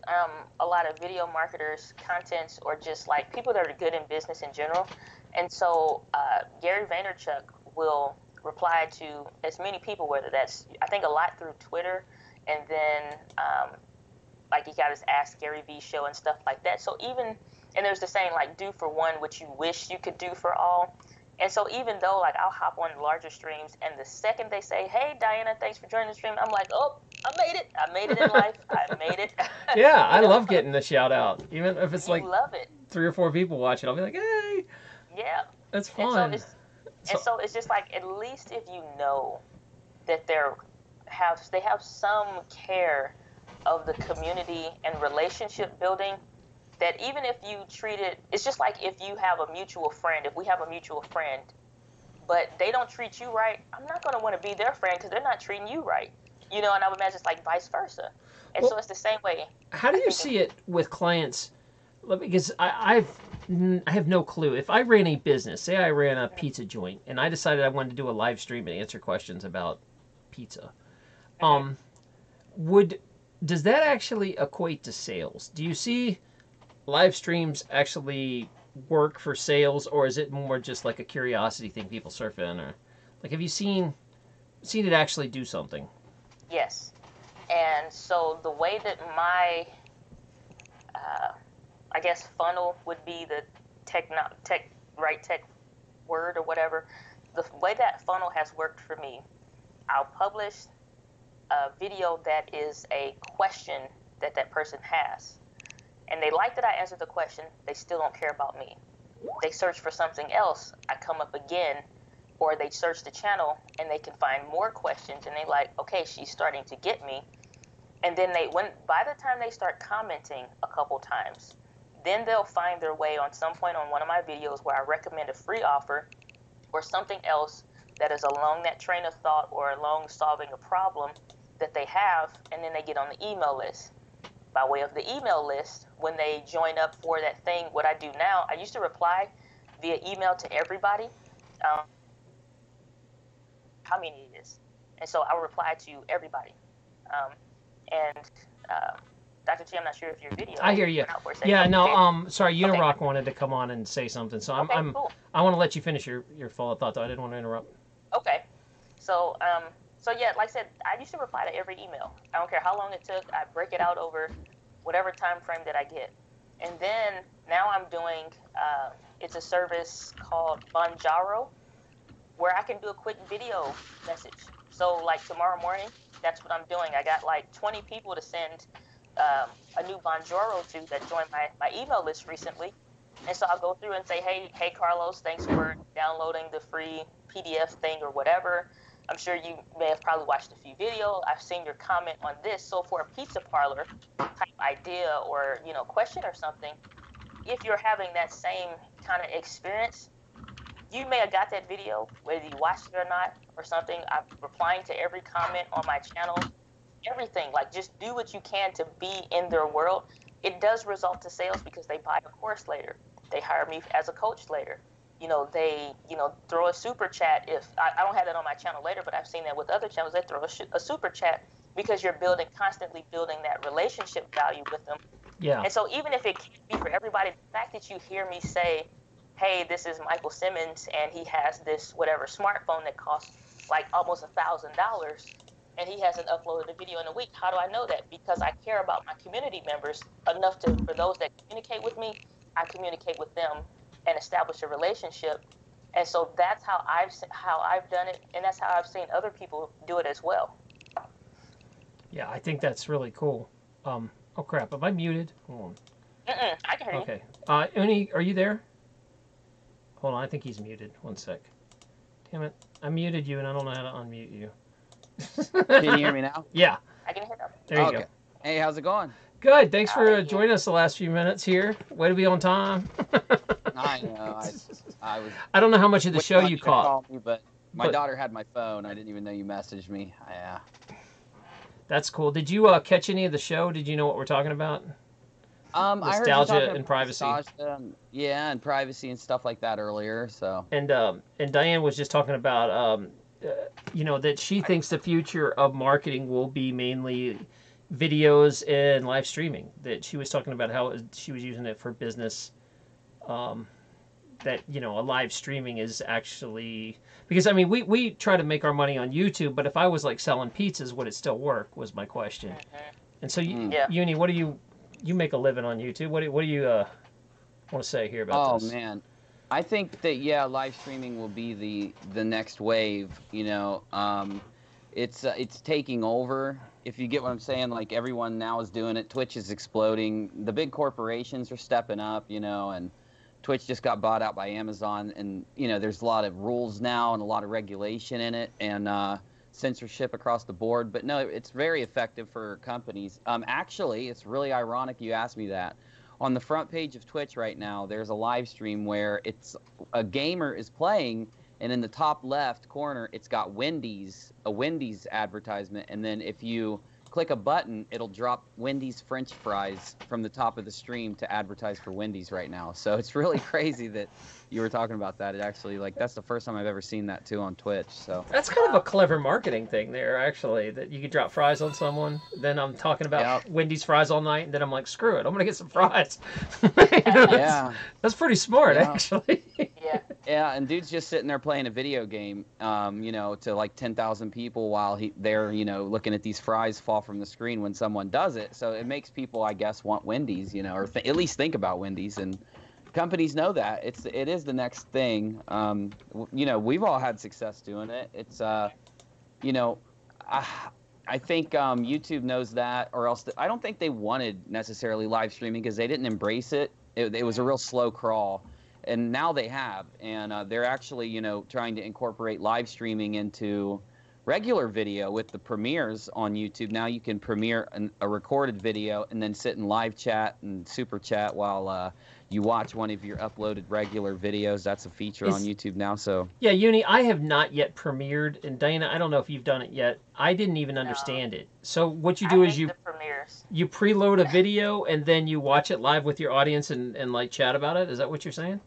a lot of video marketers' contents, or just like people that are good in business in general. And so Gary Vaynerchuk will reply to as many people, whether that's, I think, a lot through Twitter, and then like he got his Ask Gary V show and stuff like that. So and there's the saying, like, do for one what you wish you could do for all. And so even though, like, I'll hop on larger streams, and the second they say, hey, Diana, thanks for joining the stream, I'm like, oh, I made it. I made it in life. I made it. Yeah, I love getting the shout out. Even if it's love it. 3 or 4 people watching, I'll be like, hey. Yeah. That's fun. So it's just like, at least if you know that they have some care of the community and relationship building, that even if you treat it's just like if you have a mutual friend, if we have a mutual friend, but they don't treat you right, I'm not going to want to be their friend because they're not treating you right. And I would imagine it's like vice versa. And so it's the same way. How do you see it with clients? Because I have no clue. If I ran a business, say I ran a pizza joint, and I decided I wanted to do a live stream and answer questions about pizza, does that actually equate to sales? Do you see live streams actually work for sales, or is it more just like a curiosity thing people surf in? Or like, have you seen it actually do something? Yes. And so the way that my I guess funnel would be the tech word or whatever. The way that funnel has worked for me, I'll publish a video that is a question that person has, and they like that I answered the question. They still don't care about me. They search for something else, I come up again, or they search the channel and they can find more questions, and they like, okay, she's starting to get me. And then by the time they start commenting a couple times, then they'll find their way on some point on one of my videos where I recommend a free offer or something else that is along that train of thought or along solving a problem that they have, and then they get on the email list. By way of the email list, when they join up for that thing, what I do now, I used to reply via email to everybody, how many it is. And so I would reply to everybody. Dr. T, I'm not sure if your video. I hear you. Yeah, no, sorry, Unirock wanted to come on and say something, so cool. I want to let you finish your full thought, though. I didn't want to interrupt. Okay. So yeah, like I said, I used to reply to every email. I don't care how long it took. I break it out over whatever time frame that I get. And then now I'm doing, it's a service called Banjaro, where I can do a quick video message. So like tomorrow morning, that's what I'm doing. I got like 20 people to send a new Banjaro to that joined my email list recently. And so I'll go through and say, hey, Carlos, thanks for downloading the free PDF thing or whatever. I'm sure you may have probably watched a few videos. I've seen your comment on this. So for a pizza parlor type idea or, question or something, if you're having that same kind of experience, you may have got that video, whether you watched it or not or something. I'm replying to every comment on my channel, everything. Like, just do what you can to be in their world. It does result to sales because they buy a course later. They hire me as a coach later. They, throw a super chat. If I don't have that on my channel later, but I've seen that with other channels. They throw a super chat because you're constantly building that relationship value with them. Yeah. And so even if it can't be for everybody, the fact that you hear me say, hey, this is Michael Simmons, and he has this whatever smartphone that costs like almost $1,000, and he hasn't uploaded a video in a week. How do I know that? Because I care about my community members enough for those that communicate with me, I communicate with them and establish a relationship. And so that's how I've done it, and that's how I've seen other people do it as well. Yeah, I think that's really cool. Oh crap, am I muted? Hold on. I can hear you. Okay. Uni, are you there? Hold on, I think he's muted. One sec. Damn it. I muted you and I don't know how to unmute you. Can you hear me now? Yeah. I can hear them. There you go. Hey, how's it going? Good. Thanks for joining us the last few minutes here. Way to be on time. I know. I don't know how much of the show you caught. But my daughter had my phone. I didn't even know you messaged me. Yeah. That's cool. Did you catch any of the show? Did you know what we're talking about? Nostalgia and privacy. Yeah, and privacy and stuff like that earlier. So. And Diane was just talking about that she thinks the future of marketing will be mainly videos and live streaming. That she was talking about how she was using it for business. That a live streaming is actually, because I mean we try to make our money on YouTube, but if I was like selling pizzas, would it still work? Was my question. And so Uni, what do you make a living on YouTube? What do you want to say here about this? Oh man, I think that live streaming will be the next wave. It's taking over. If you get what I'm saying, like everyone now is doing it. Twitch is exploding. The big corporations are stepping up, and Twitch just got bought out by Amazon, and there's a lot of rules now and a lot of regulation in it, and censorship across the board. But no, it's very effective for companies. Actually, it's really ironic you asked me that. On the front page of Twitch right now, there's a live stream where a gamer is playing, and in the top left corner, it's got a Wendy's advertisement, and then if you click a button, it'll drop Wendy's French fries from the top of the stream to advertise for Wendy's right now. So it's really crazy that you were talking about that. It actually, that's the first time I've ever seen that too on Twitch. So that's kind of a clever marketing thing there, actually, that you could drop fries on someone. Then I'm talking about Wendy's fries all night, and then I'm like, screw it, I'm gonna get some fries. That's pretty smart, actually. Yeah. Yeah, and dude's just sitting there playing a video game, you know, to like 10,000 people while they're, you know, looking at these fries fall from the screen when someone does it. So it makes people, I guess, want Wendy's, you know, or at least think about Wendy's. And companies know that it is the next thing. You know, we've all had success doing it. It's, you know, I think YouTube knows that, or else I don't think they wanted necessarily live streaming because they didn't embrace it. It was a real slow crawl. And now they have, and they're actually, you know, trying to incorporate live streaming into regular video with the premieres on YouTube. Now you can premiere a recorded video and then sit in live chat and super chat while you watch one of your uploaded regular videos. That's a feature on YouTube now. So yeah, Uni, I have not yet premiered, and Diana, I don't know if you've done it yet. I didn't even understand it. So what you do is you preload a video and then you watch it live with your audience and like chat about it. Is that what you're saying?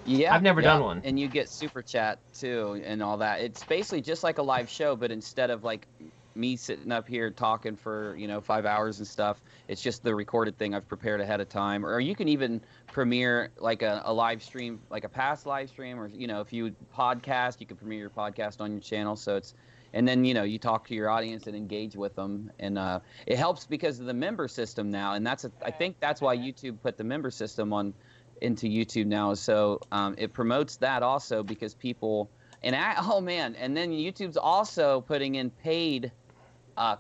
Yeah, I've never done one. And you get super chat too and all that. It's basically just like a live show, but instead of like me sitting up here talking for, you know, 5 hours and stuff, it's just the recorded thing I've prepared ahead of time. Or you can even premiere like a live stream, like a past live stream, or, you know, if you podcast, you can premiere your podcast on your channel. So it's, and then, you know, you talk to your audience and engage with them. And it helps because of the member system now. And I think that's why YouTube put the member system into YouTube now. So it promotes that also because people, oh man, and then YouTube's also putting in paid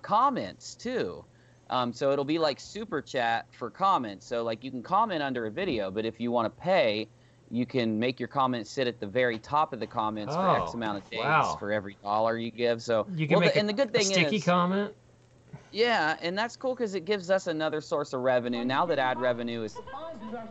comments too. So it'll be like super chat for comments. So like you can comment under a video, but if you want to pay, you can make your comment sit at the very top of the comments for X amount of days for every $1 you give. So you can make and the good thing sticky comment. Yeah, and that's cool because it gives us another source of revenue. Now that ad revenue is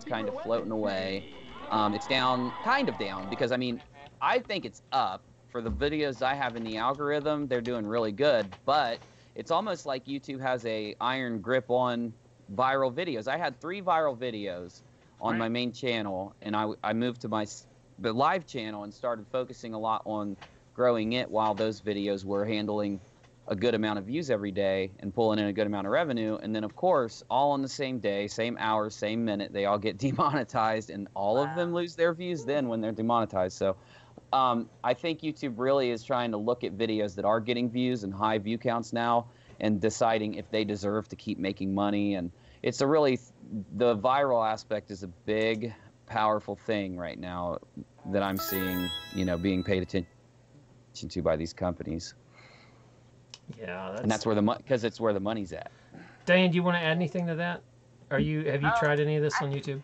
kind of floating away, it's kind of down, because I mean, I think it's up. For the videos I have in the algorithm, they're doing really good, but it's almost like YouTube has a iron grip on viral videos. I had 3 viral videos on my main channel, and I moved to the live channel and started focusing a lot on growing it while those videos were handling a good amount of views every day and pulling in a good amount of revenue. And then, of course, all on the same day, same hour, same minute, they all get demonetized, and all of them lose their views then when they're demonetized. So I think YouTube really is trying to look at videos that are getting views and high view counts now and deciding if they deserve to keep making money. And it's the viral aspect is a big, powerful thing right now that I'm seeing, you know, being paid attention to by these companies. Yeah, and that's where because it's where the money's at. Diane, do you want to add anything to that? Have you tried any of this on YouTube?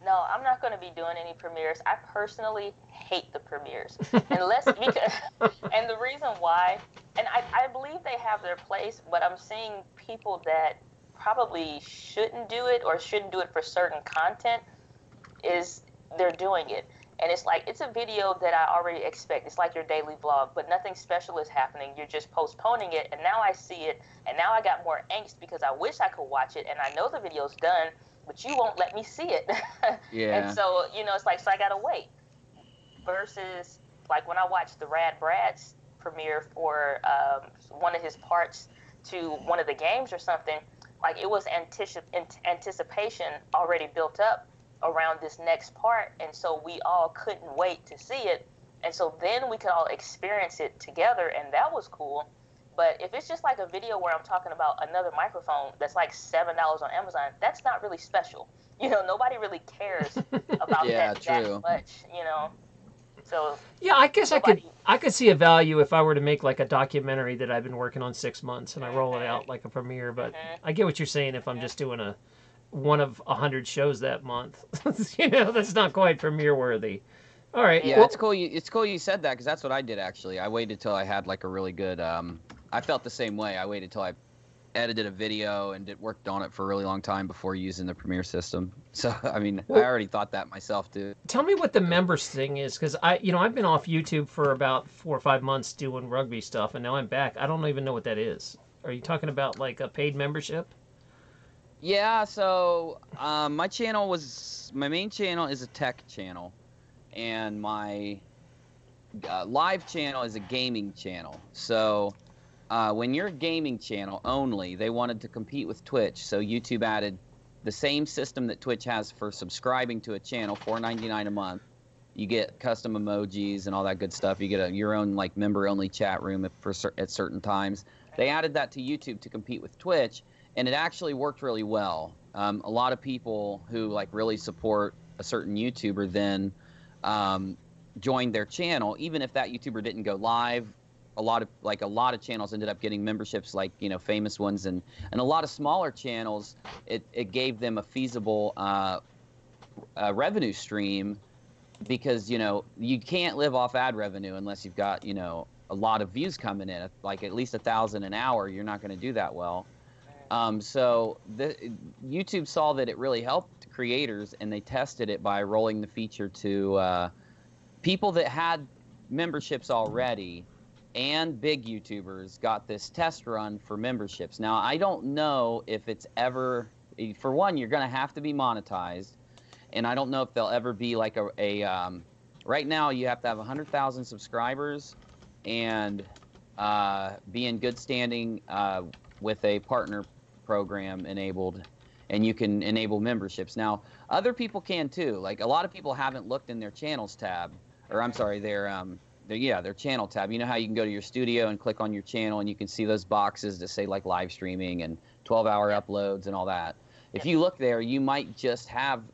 No, I'm not going to be doing any premieres. I personally hate the premieres, and the reason why, and I believe they have their place, but I'm seeing people that probably shouldn't do it or shouldn't do it for certain content they're doing it. And it's like, it's a video that I already expect. It's like your daily vlog, but nothing special is happening. You're just postponing it, and now I see it, and now I got more angst because I wish I could watch it, and I know the video's done, but you won't let me see it. Yeah. And so, you know, it's like, so I gotta wait. Versus, like, when I watched the Rad Brad's premiere for one of his parts to one of the games or something, like, it was anticipation already built up around this next part, and so we all couldn't wait to see it, and so then we could all experience it together, and that was cool. But if it's just like a video where I'm talking about another microphone that's like $7 on Amazon, that's not really special. You know, nobody really cares about that much, you know. So yeah, I guess I could see a value if I were to make like a documentary that I've been working on 6 months and I roll it out like a premiere, but I get what you're saying if I'm just doing one of 100 shows that month. You know, that's not quite premiere worthy. All right. Yeah, well, it's cool. It's cool you said that, because that's what I did actually. I waited till I had like a really good. I felt the same way. I waited till I edited a video and worked on it for a really long time before using the Premiere system. So I mean, I already thought that myself too. Tell me what the members thing is, because I've been off YouTube for about 4 or 5 months doing rugby stuff, and now I'm back. I don't even know what that is. Are you talking about like a paid membership? Yeah, so my main channel is a tech channel, and my live channel is a gaming channel. So when you're a gaming channel only, they wanted to compete with Twitch, so YouTube added the same system that Twitch has for subscribing to a channel, $4.99 a month. You get custom emojis and all that good stuff. You get your own like member-only chat room at certain times. They added that to YouTube to compete with Twitch, and it actually worked really well. A lot of people who like really support a certain YouTuber then joined their channel, even if that YouTuber didn't go live. A lot of channels ended up getting memberships, like, you know, famous ones, and a lot of smaller channels, it gave them a feasible revenue stream, because, you know, you can't live off ad revenue unless you've got, you know, a lot of views coming in, like at least 1,000 an hour. You're not going to do that well. So YouTube saw that it really helped creators, and they tested it by rolling the feature to people that had memberships already, and big YouTubers got this test run for memberships. Now, I don't know if it's ever, for one, you're going to have to be monetized, and I don't know if there'll ever be like right now you have to have 100,000 subscribers and be in good standing with a partner program enabled, and you can enable memberships. Now, other people can too. Like, a lot of people haven't looked in their channels tab, or I'm sorry, their channel tab. You know how you can go to your studio and click on your channel, and you can see those boxes that say like live streaming and 12-hour uploads and all that. If you look there, you might just have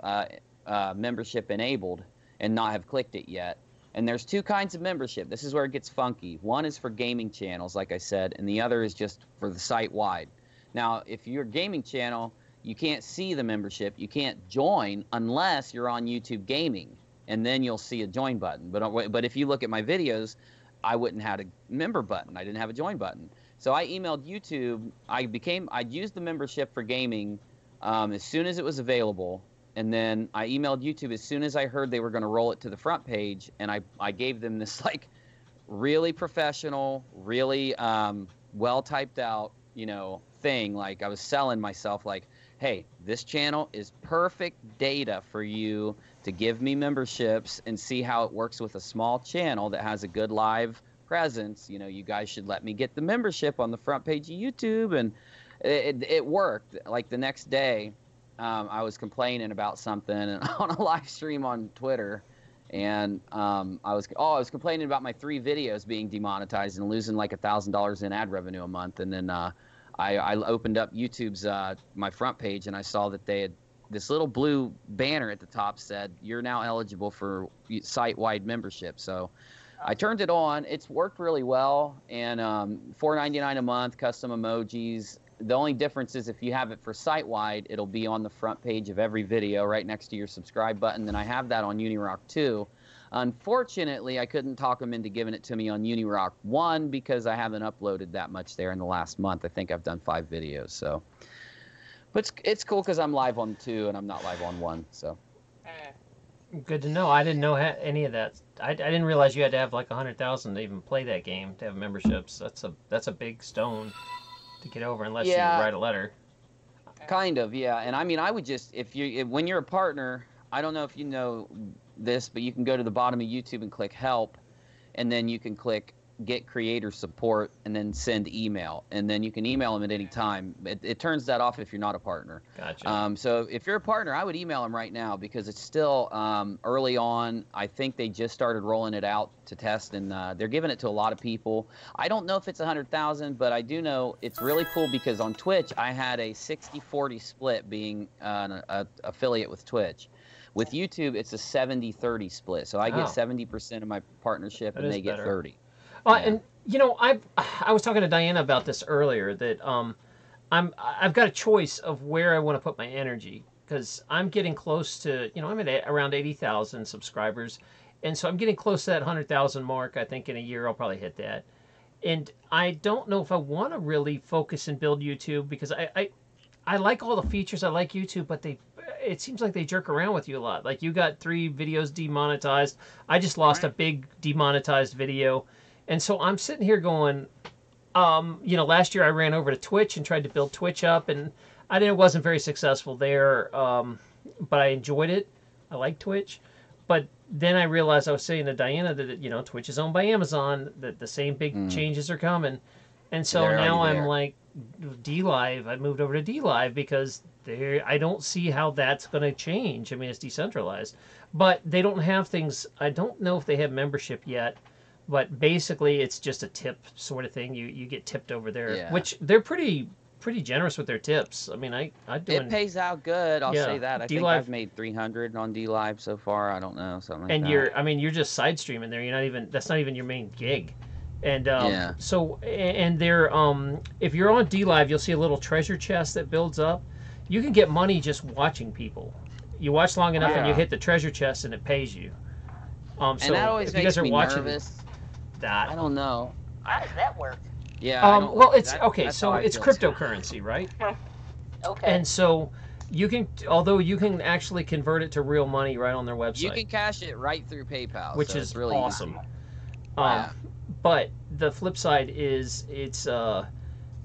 membership enabled and not have clicked it yet. And there's two kinds of membership. This is where it gets funky. One is for gaming channels, like I said, and the other is just for the site-wide. Now, if you're a gaming channel, you can't see the membership. You can't join unless you're on YouTube Gaming, and then you'll see a join button. But if you look at my videos, I wouldn't have a member button. I didn't have a join button. So I emailed YouTube. I'd used the membership for gaming as soon as it was available, and then I emailed YouTube as soon as I heard they were going to roll it to the front page, and I gave them this like really professional, really well typed out, you know, thing. Like, I was selling myself, like, hey, this channel is perfect data for you to give me memberships and see how it works with a small channel that has a good live presence. You know, you guys should let me get the membership on the front page of YouTube. And it worked. Like, the next day, I was complaining about something on a live stream on Twitter, and I was complaining about my 3 videos being demonetized and losing like $1,000 in ad revenue a month. And then I opened up YouTube's my front page, and I saw that they had this little blue banner at the top said, "You're now eligible for site-wide membership." So I turned it on. It's worked really well, and $4.99 a month, custom emojis. The only difference is if you have it for site-wide, it'll be on the front page of every video right next to your subscribe button. And I have that on Unirock too. Unfortunately, I couldn't talk them into giving it to me on Unirock 1 because I haven't uploaded that much there in the last month. I think I've done 5 videos. So, but it's cool because I'm live on 2 and I'm not live on 1. So. Good to know. I didn't know any of that. I didn't realize you had to have like 100,000 to even play that game to have memberships. That's a big stone to get over unless you write a letter. Kind of, yeah. And I mean, I would just, when you're a partner, I don't know if you know this, but you can go to the bottom of YouTube and click help, and then you can click get creator support and then send email, and then you can email them at any time. It turns that off if you're not a partner. Gotcha. So if you're a partner, I would email them right now because it's still early on. I think they just started rolling it out to test, and they're giving it to a lot of people. I don't know if it's 100,000, but I do know it's really cool because on Twitch I had a 60-40 split being an affiliate with Twitch. With YouTube, it's a 70-30 split. So I get 70% of my partnership, and they get 30. And you know, I was talking to Diana about this earlier, that I've got a choice of where I want to put my energy, because I'm getting close to, you know, I'm at around 80,000 subscribers, and so I'm getting close to that 100,000 mark. I think in a year I'll probably hit that, and I don't know if I want to really focus and build YouTube, because I like all the features. I like YouTube, but it seems like they jerk around with you a lot. Like, you got 3 videos demonetized. I just lost a big demonetized video. And so I'm sitting here going, you know, last year I ran over to Twitch and tried to build Twitch up, and it wasn't very successful there, but I enjoyed it. I like Twitch. But then I realized, I was saying to Diana that, you know, Twitch is owned by Amazon, that the same big changes are coming. And so They're already now I'm there. like, D Live. I moved over to D Live because I don't see how that's going to change. I mean, it's decentralized, but they don't have things. I don't know if they have membership yet, but basically it's just a tip sort of thing. You get tipped over there, Yeah. which they're pretty generous with their tips. I mean, I'm doing. It pays out good. I'll Yeah, say that. I think DLive. I've made 300 on D Live so far. I don't know, something like And that. I mean, you're just side streaming there. You're not even. That's not even your main gig. And Yeah. so, and they're if you're on D Live, you'll see a little treasure chest that builds up. You can get money just watching people. You watch long enough, and you Yeah. hit the treasure chest, and it pays you. So And that always if you makes guys are me watching nervous. that, I don't know. How does that work? Yeah. I don't, well, it's that- okay. that's So how I it's feel too. cryptocurrency, right? Okay. And so you can, although you can actually convert it to real money right on their website, You can cash it right through PayPal, which so is it's really awesome. easy. Um, But the flip side is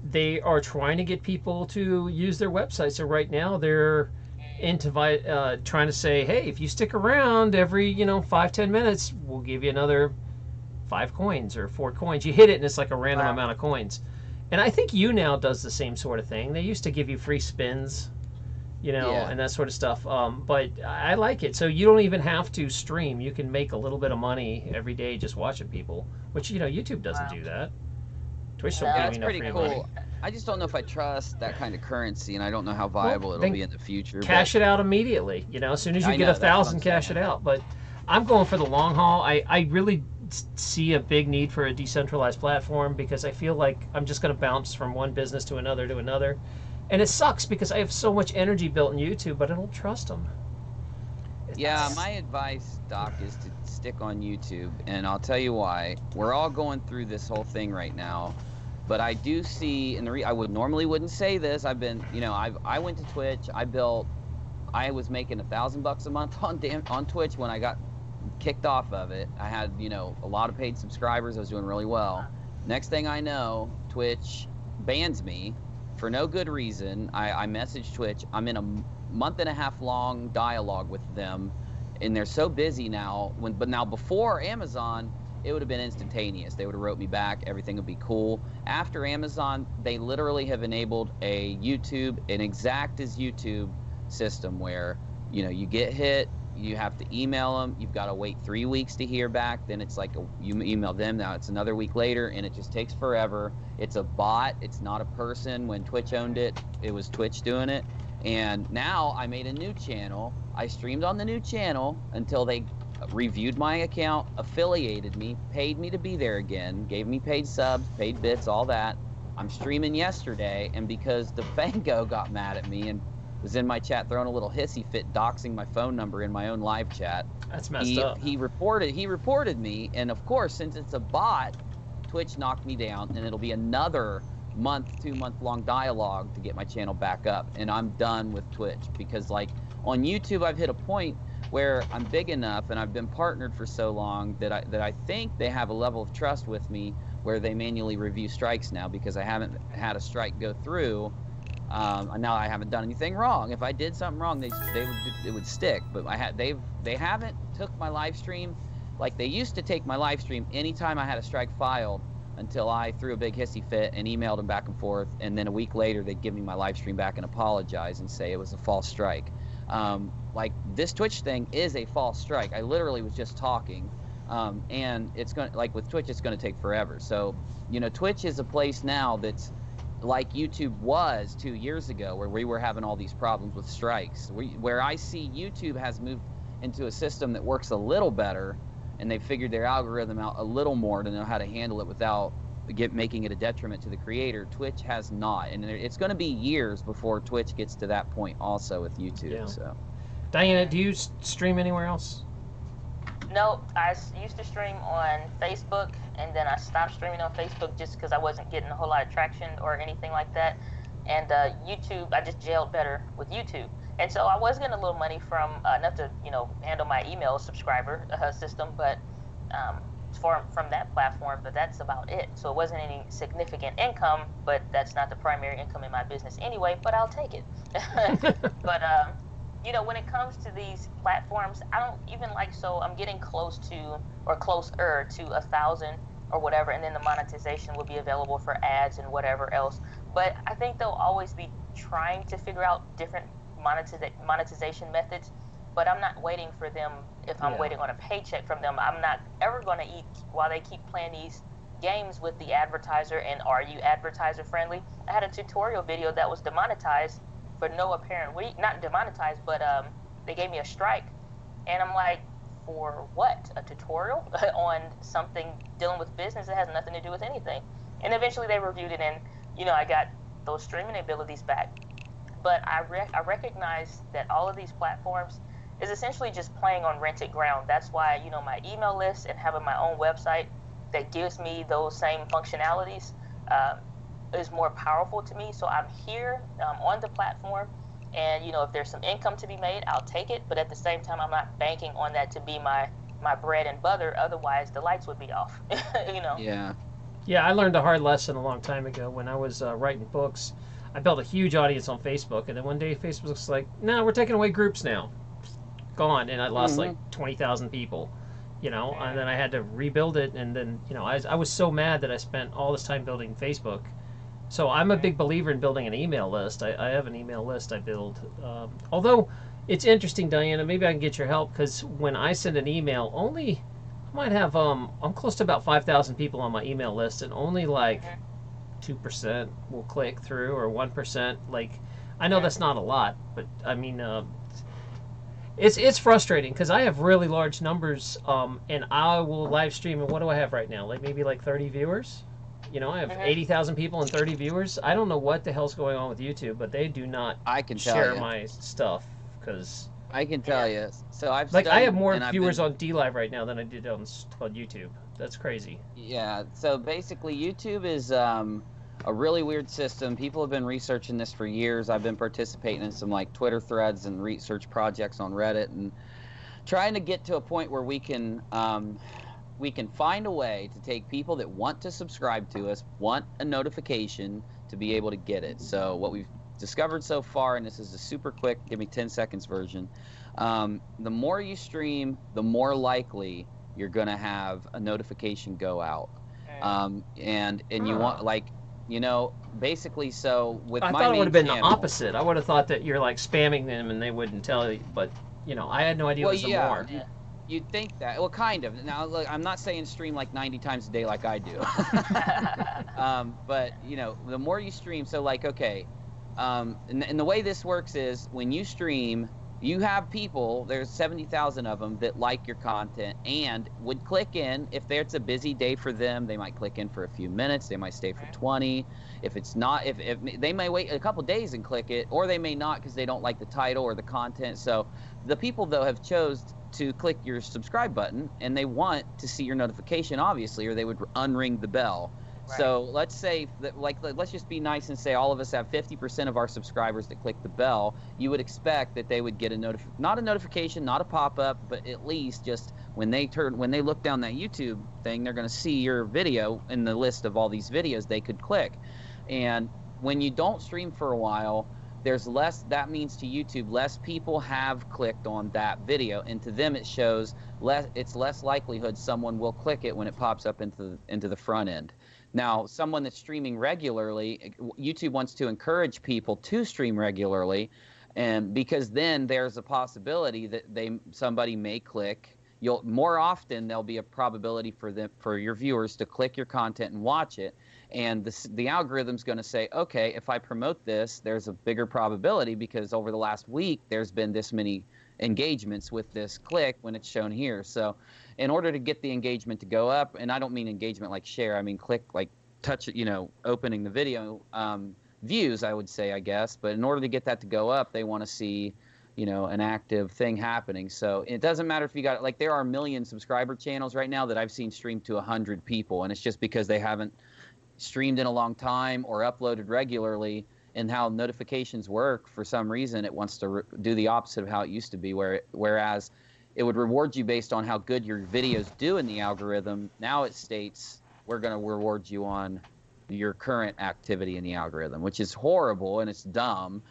they are trying to get people to use their website. So right now they're trying to say, hey, if you stick around every 5-10 minutes, we'll give you another 5 coins or 4 coins. You hit it and it's like a random Wow. amount of coins. And I think you now does the same sort of thing. They used to give you free spins, Yeah. and that sort of stuff. But I like it. So you don't even have to stream. You can make a little bit of money every day just watching people, which, YouTube doesn't Wow. do that. Twitch don't Yeah, give That's you no pretty free cool. money. I just don't know if I trust that kind of currency, and I don't know how viable it'll then be in the future. Cash it out immediately. As soon as you I get know, that's what 1,000, I'm cash saying. it out. But I'm going for the long haul. I really see a big need for a decentralized platform because I feel like I'm just going to bounce from one business to another. And it sucks because I have so much energy built in YouTube, but I don't trust them. Yeah, my advice, Doc, is to stick on YouTube, and I'll tell you why. We're all going through this whole thing right now, but I do see, and I would normally wouldn't say this. I've been, I went to Twitch. I was making $1,000 a month on Twitch when I got kicked off of it. I had, a lot of paid subscribers. I was doing really well. Next thing I know, Twitch bans me for no good reason. I messaged Twitch. I'm in a month and a half long dialogue with them, and they're so busy now. But now before Amazon, it would have been instantaneous. They would have wrote me back. Everything would be cool. After Amazon, they literally have enabled an exact as YouTube system where, you get hit, you have to email them. You've got to wait 3 weeks to hear back. Then it's like you email them. Now it's another week later, and it just takes forever. It's a bot. It's not a person. When Twitch owned it, it was Twitch doing it. And now I made a new channel. I streamed on the new channel until they reviewed my account, affiliated me, paid me to be there again, gave me paid subs, paid bits, all that. I'm streaming yesterday, and because the Fango got mad at me and was in my chat throwing a little hissy fit, doxing my phone number in my own live chat. That's messed up. He reported me, and of course, since it's a bot, Twitch knocked me down, and it'll be another 2-month long dialogue to get my channel back up. And I'm done with Twitch because, like, on YouTube, I've hit a point where I'm big enough and I've been partnered for so long that I think they have a level of trust with me where they manually review strikes now because I haven't had a strike go through. Now I haven't done anything wrong. If I did something wrong, it would stick. But they haven't took my live stream like they used to take my live stream anytime I had a strike filed until I threw a big hissy fit and emailed them back and forth. And then a week later, they'd give me my live stream back and apologize and say it was a false strike. Like this Twitch thing is a false strike. I literally was just talking. And it's going to, like with Twitch, it's going to take forever. So, Twitch is a place now that's like YouTube was 2 years ago, where we were having all these problems with strikes. Where I see YouTube has moved into a system that works a little better, and they've figured their algorithm out a little more to know how to handle it without making it a detriment to the creator. Twitch has not, and it's going to be years before Twitch gets to that point also with YouTube. Yeah. So, Diana, do you stream anywhere else? No, I used to stream on Facebook, and then I stopped streaming on Facebook just because I wasn't getting a whole lot of traction or anything like that. And YouTube, I just gelled better with YouTube. And so I was getting a little money from enough to handle my email subscriber system, but from that platform. But that's about it. So it wasn't any significant income, but that's not the primary income in my business anyway. But I'll take it. But when it comes to these platforms, I don't even so I'm getting closer to 1,000 or whatever, and then the monetization will be available for ads and whatever else. But I think they'll always be trying to figure out different monetization methods. But I'm not waiting for them. If I'm waiting on a paycheck from them, I'm not ever going to eat while they keep playing these games with the advertiser. And are you advertiser friendly? I had a tutorial video that was demonetized for no apparent reason. Not demonetized, but they gave me a strike. And I'm like, for what? A tutorial on something dealing with business that has nothing to do with anything. And eventually they reviewed it, and I got those streaming abilities back. But I recognize that all of these platforms is essentially just playing on rented ground. That's why my email list and having my own website that gives me those same functionalities is more powerful to me. So I'm here on the platform, and if there's some income to be made, I'll take it. But at the same time, I'm not banking on that to be my bread and butter. Otherwise, the lights would be off. Yeah, I learned a hard lesson a long time ago when I was writing books. I built a huge audience on Facebook, and then one day Facebook's like, "No, we're taking away groups now." Gone, and I lost like 20,000 people. And then I had to rebuild it, and then I was so mad that I spent all this time building Facebook. So I'm a big believer in building an email list. I have an email list I build. Although it's interesting, Diana, maybe I can get your help, because when I send an email, I might have I'm close to about 5,000 people on my email list, and only like 2% will click through, or 1%. Like, I know that's not a lot, but I mean, it's frustrating because I have really large numbers, and I will live stream. And what do I have right now? Like maybe like 30 viewers. I have 80,000 people and 30 viewers. I don't know what the hell's going on with YouTube, but they do not share my stuff, because I can tell you. So I have more viewers on DLive right now than I did on YouTube. That's crazy. Yeah. So basically, YouTube is a really weird system. People have been researching this for years. I've been participating in some like Twitter threads and research projects on Reddit, and trying to get to a point where we can find a way to take people that want to subscribe to us, want a notification, to be able to get it. So what we've discovered so far, and this is a super quick, give me 10 seconds version, the more you stream, the more likely you're going to have a notification go out. And you want, like, basically, so with I my thought it would have been the channel, opposite. I would have thought that you're like spamming them and they wouldn't tell you, but I had no idea it was more. You'd think that. Well, kind of. Now, look, I'm not saying stream like 90 times a day like I do. But, the more you stream, so like, okay, and the way this works is when you stream, you have people, there's 70,000 of them that like your content and would click in. If it's a busy day for them, they might click in for a few minutes. They might stay for 20. If it's not, if they may wait a couple days and click it, or they may not because they don't like the title or the content. So the people, though, have chose to click your subscribe button, and they want to see your notification, obviously, or they would unring the bell. Right. So let's say that, let's just be nice and say all of us have 50% of our subscribers that click the bell. You would expect that they would get not a notification, not a pop-up, but at least just when they look down that YouTube thing, they're going to see your video in the list of all these videos they could click. And when you don't stream for a while, there's less, that means to YouTube, less people have clicked on that video, and to them it shows it's less likelihood someone will click it when it pops up into the front end. Now, someone that's streaming regularly, YouTube wants to encourage people to stream regularly, and because then there's a possibility that somebody may click. More often there'll be a probability for your viewers to click your content and watch it, and the algorithm's going to say, okay, if I promote this, there's a bigger probability because over the last week there's been this many engagements with this click when it's shown here. So in order to get the engagement to go up, and I don't mean engagement like share, I mean click, like touch, opening the video, views, I would say, I guess. But in order to get that to go up, they want to see, an active thing happening. So it doesn't matter if you got, like, there are 1 million subscriber channels right now that I've seen stream to 100 people, and it's just because they haven't streamed in a long time or uploaded regularly. And how notifications work, for some reason, it wants to do the opposite of how it used to be, whereas it would reward you based on how good your videos do in the algorithm. Now it states we're going to reward you on your current activity in the algorithm, which is horrible and it's dumb,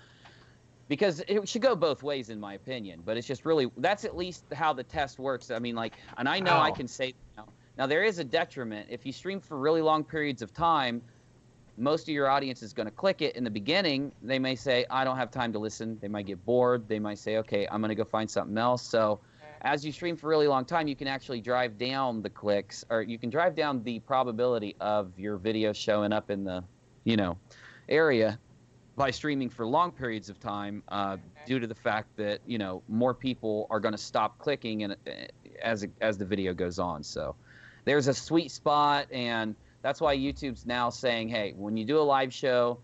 because it should go both ways, in my opinion. But it's just really, that's at least how the test works. I mean, like, and I know I can say, Now, there is a detriment. If you stream for really long periods of time, most of your audience is going to click it. In the beginning, they may say, I don't have time to listen. They might get bored. They might say, okay, I'm going to go find something else. So as you stream for a really long time, you can actually drive down the clicks, or you can drive down the probability of your video showing up in the, area by streaming for long periods of time, due to the fact that, more people are going to stop clicking and as the video goes on. So there's a sweet spot, and that's why YouTube's now saying, hey, when you do a live show,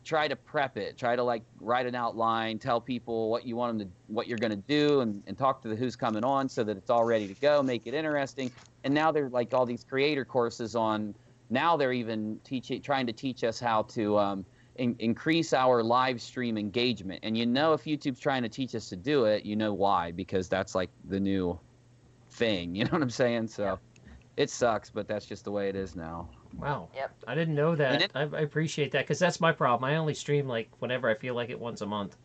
try to prep it. Try to write an outline, tell people what you want them to, what you're going to do, and talk to the who's coming on so that it's all ready to go. Make it interesting. And now they're all these creator courses on. Now they're even trying to teach us how to increase our live stream engagement. And if YouTube's trying to teach us to do it, you know why? Because that's the new thing. You know what I'm saying? So it sucks, but that's just the way it is now. Wow. Yep. I didn't know that. I appreciate that, because that's my problem. I only stream whenever I feel like it, once a month.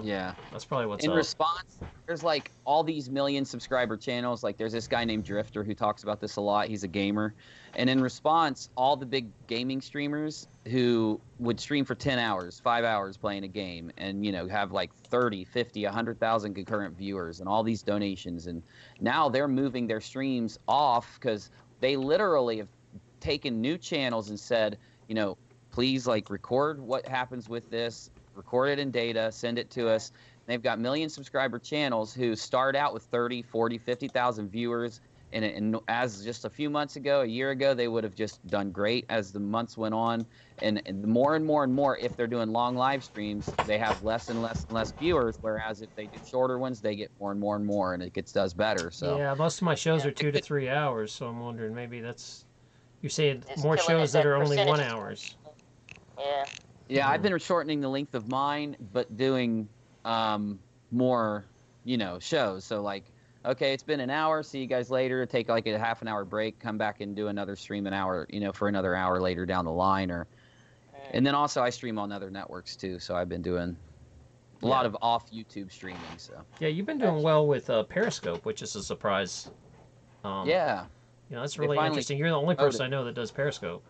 Yeah. That's probably what's In up. response, there's all these million subscriber channels. There's this guy named Drifter who talks about this a lot. He's a gamer. And in response, all the big gaming streamers who would stream for 10 hours, 5 hours playing a game, and have 30, 50, 100,000 concurrent viewers and all these donations, and now they're moving their streams off because they literally have taken new channels and said, please record what happens with this, record it in data, send it to us. They've got million subscriber channels who start out with 30, 40, 50,000 viewers. And as just a few months ago, a year ago, they would have just done great as the months went on. And more and more and more, if they're doing long live streams, they have less and less and less viewers. Whereas if they do shorter ones, they get more and more and more, and it does better. So yeah, most of my shows are 2 to 3 hours, so I'm wondering maybe that's, you're saying It's more killing shows it, that are only 1 percentage. hours. Yeah. Yeah, I've been shortening the length of mine, but doing more, shows. So okay, it's been an hour. See you guys later. Take a half an hour break. Come back and do another stream an hour, for another hour later down the line. And then also I stream on other networks too. So I've been doing a lot of off YouTube streaming. So Yeah, you've been doing well with Periscope, which is a surprise. yeah. That's really interesting. You're the only person I know that does Periscope.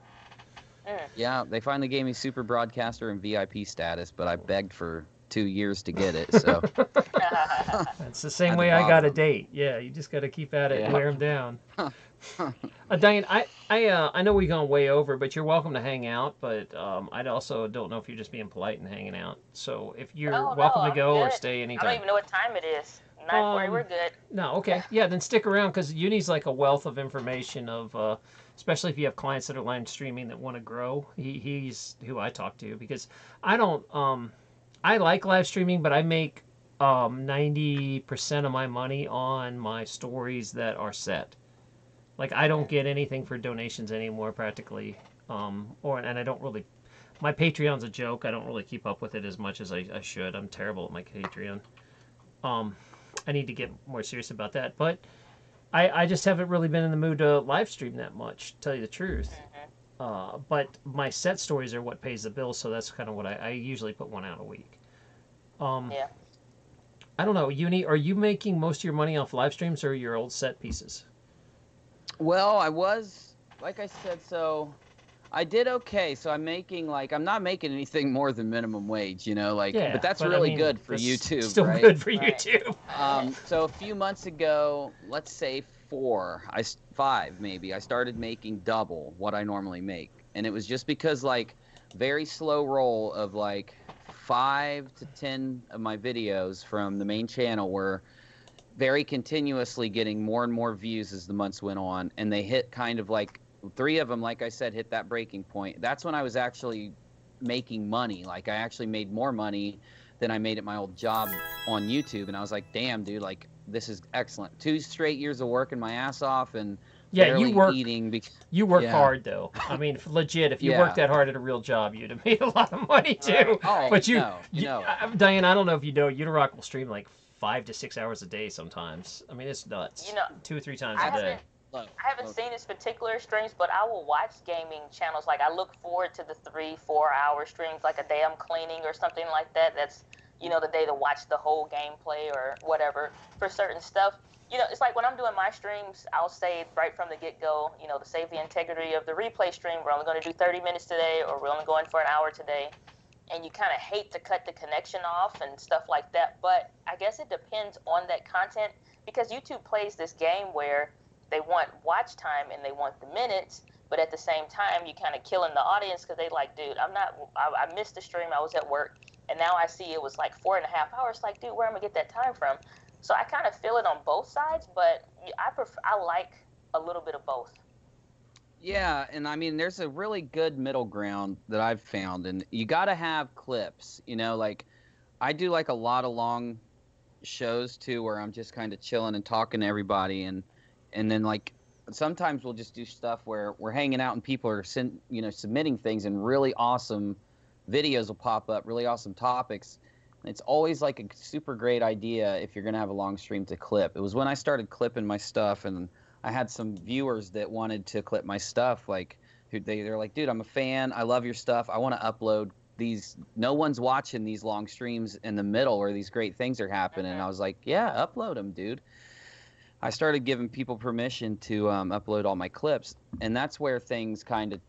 Yeah, they finally gave me super broadcaster and VIP status, but I begged for 2 years to get it. So It's the same way I got a date. Yeah, you just got to keep at it and wear them down. Diane, I know we've gone way over, but you're welcome to hang out. But I also don't know if you're just being polite and hanging out. So if you're welcome to go or stay anytime. I don't even know what time it is. 9:40, we're good. No, okay. Yeah, then stick around, because Uni's a wealth of information of, especially if you have clients that are live streaming that want to grow. He's who I talk to, because I don't, I like live streaming, but I make 90% of my money on my stories that are set. I don't get anything for donations anymore, practically. And I don't really, my Patreon's a joke. I don't really keep up with it as much as I should. I'm terrible at my Patreon. I need to get more serious about that. But I just haven't really been in the mood to live stream that much, to tell you the truth. But my set stories are what pays the bills, so that's kind of what I usually put one out a week. Yeah. I don't know, Uni, are you making most of your money off live streams or your old set pieces? Well, I was, like I said, so I did okay. So I'm making I'm not making anything more than minimum wage, but that's really good for YouTube. Still right? good for YouTube. So a few months ago, let's say 5 maybe, I started making double what I normally make. And it was just because very slow roll of 5 to 10 of my videos from the main channel were very continuously getting more and more views as the months went on. And they hit kind of 3 of them, like I said, hit that breaking point. That's when I was actually making money. I actually made more money than I made at my old job on YouTube. And I was like, damn, dude, this is excellent. 2 straight years of working my ass off and barely eating. You work hard, though. I mean, legit, if you worked that hard at a real job, you'd have made a lot of money, too. But Diane, I don't know if you know, Unirock will stream 5 to 6 hours a day sometimes. I mean, it's nuts. 2 or 3 times a day. I haven't seen his particular streams, but I will watch gaming channels. I look forward to the 3-4 hour streams, a day I'm cleaning or something like that. That's, the day to watch the whole gameplay or whatever for certain stuff. it's like when I'm doing my streams, I'll say right from the get-go, to save the integrity of the replay stream, we're only going to do 30 minutes today, or we're only going for an hour today. And you kind of hate to cut the connection off and stuff like that. But I guess it depends on that content, because YouTube plays this game where they want watch time and they want the minutes, but at the same time, you kind of killing the audience because they like, dude, I missed the stream, I was at work, and now I see it was like 4.5 hours. Like, dude, where am I gonna get that time from? So I kind of feel it on both sides, but I like a little bit of both. Yeah, and I mean, there's a really good middle ground that I've found, and you got to have clips. Like I do like a lot of long shows too, where I'm just kind of chilling and talking to everybody, and then like sometimes we'll just do stuff where we're hanging out and people are submitting things, and really awesome videos will pop up, really awesome topics. It's always like a super great idea if you're gonna have a long stream to clip. It was when I started clipping my stuff, and I had some viewers that wanted to clip my stuff. Like they're like, dude, I'm a fan, I love your stuff, I want to upload these. No one's watching these long streams in the middle where these great things are happening. And I was like, yeah, upload them, dude. I started giving people permission to upload all my clips, and that's where things kind of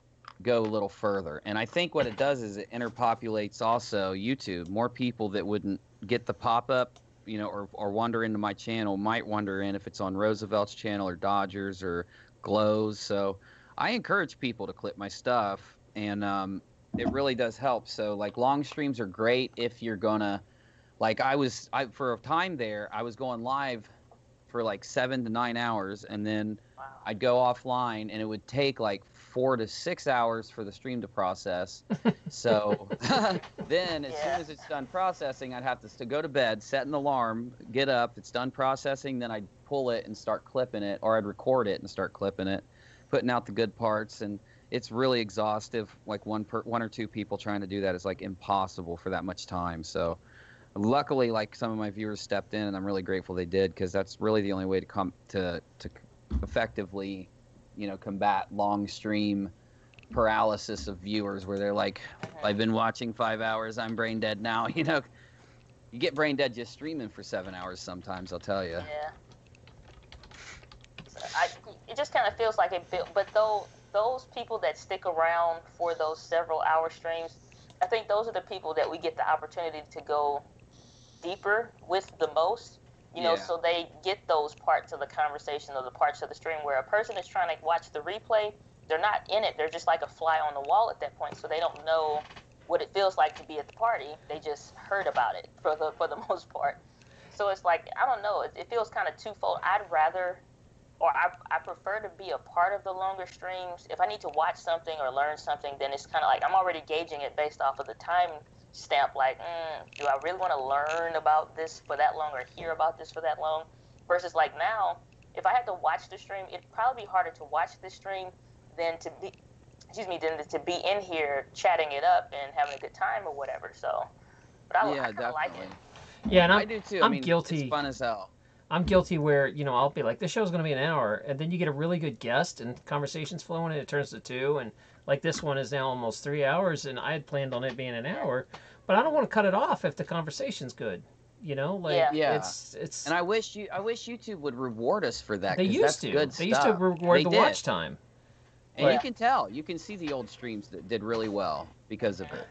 go a little further. And I think what it does is it interpopulates also YouTube. More people that wouldn't get the pop-up, or wander into my channel might wander in if it's on Roosevelt's channel or Dodgers or Glow's. So I encourage people to clip my stuff, and it really does help. So like long streams are great if you're gonna, like for a time there, I was going live for like 7 to 9 hours, and then I'd go offline, and it would take like 4 to 6 hours for the stream to process. So then as soon as it's done processing, I'd have to go to bed, set an alarm, get up, it's done processing, then I'd pull it and start clipping it, or I'd record it and start clipping it, putting out the good parts. And it's really exhaustive. Like one or two people trying to do that is like impossible for that much time. So luckily, like some of my viewers stepped in, and I'm really grateful they did, because that's really the only way to come to effectively, combat long stream paralysis of viewers, where they're like, I've been watching 5 hours, I'm brain dead now. You get brain dead just streaming for 7 hours sometimes, I'll tell you. Yeah. So it just kind of feels like it built, but those people that stick around for those several hour streams, I think those are the people that we get the opportunity to go deeper with the most, so they get those parts of the conversation or the parts of the stream where a person is trying to watch the replay, they're not in it, they're just like a fly on the wall at that point, so they don't know what it feels like to be at the party. They just heard about it for the most part. So it's like, I don't know, it feels kind of twofold. I prefer to be a part of the longer streams. If I need to watch something or learn something, then it's kind of like I'm already gauging it based off of the time stamp. Like, do I really want to learn about this for that long or hear about this for that long? Versus like now, if I had to watch the stream, it'd probably be harder to watch the stream than to be in here chatting it up and having a good time or whatever. So, but I kind of like it. Yeah, and I do too. I'm guilty. It's fun as hell. I'm guilty where, I'll be like, this show's going to be an hour, and then you get a really good guest, and conversation's flowing, and it turns to 2, and like this one is now almost 3 hours, and I had planned on it being an hour, but I don't want to cut it off if the conversation's good. It's. And I wish YouTube would reward us for that. They used to. Good they used to reward the watch time. And you can tell. You can see the old streams that did really well because of it.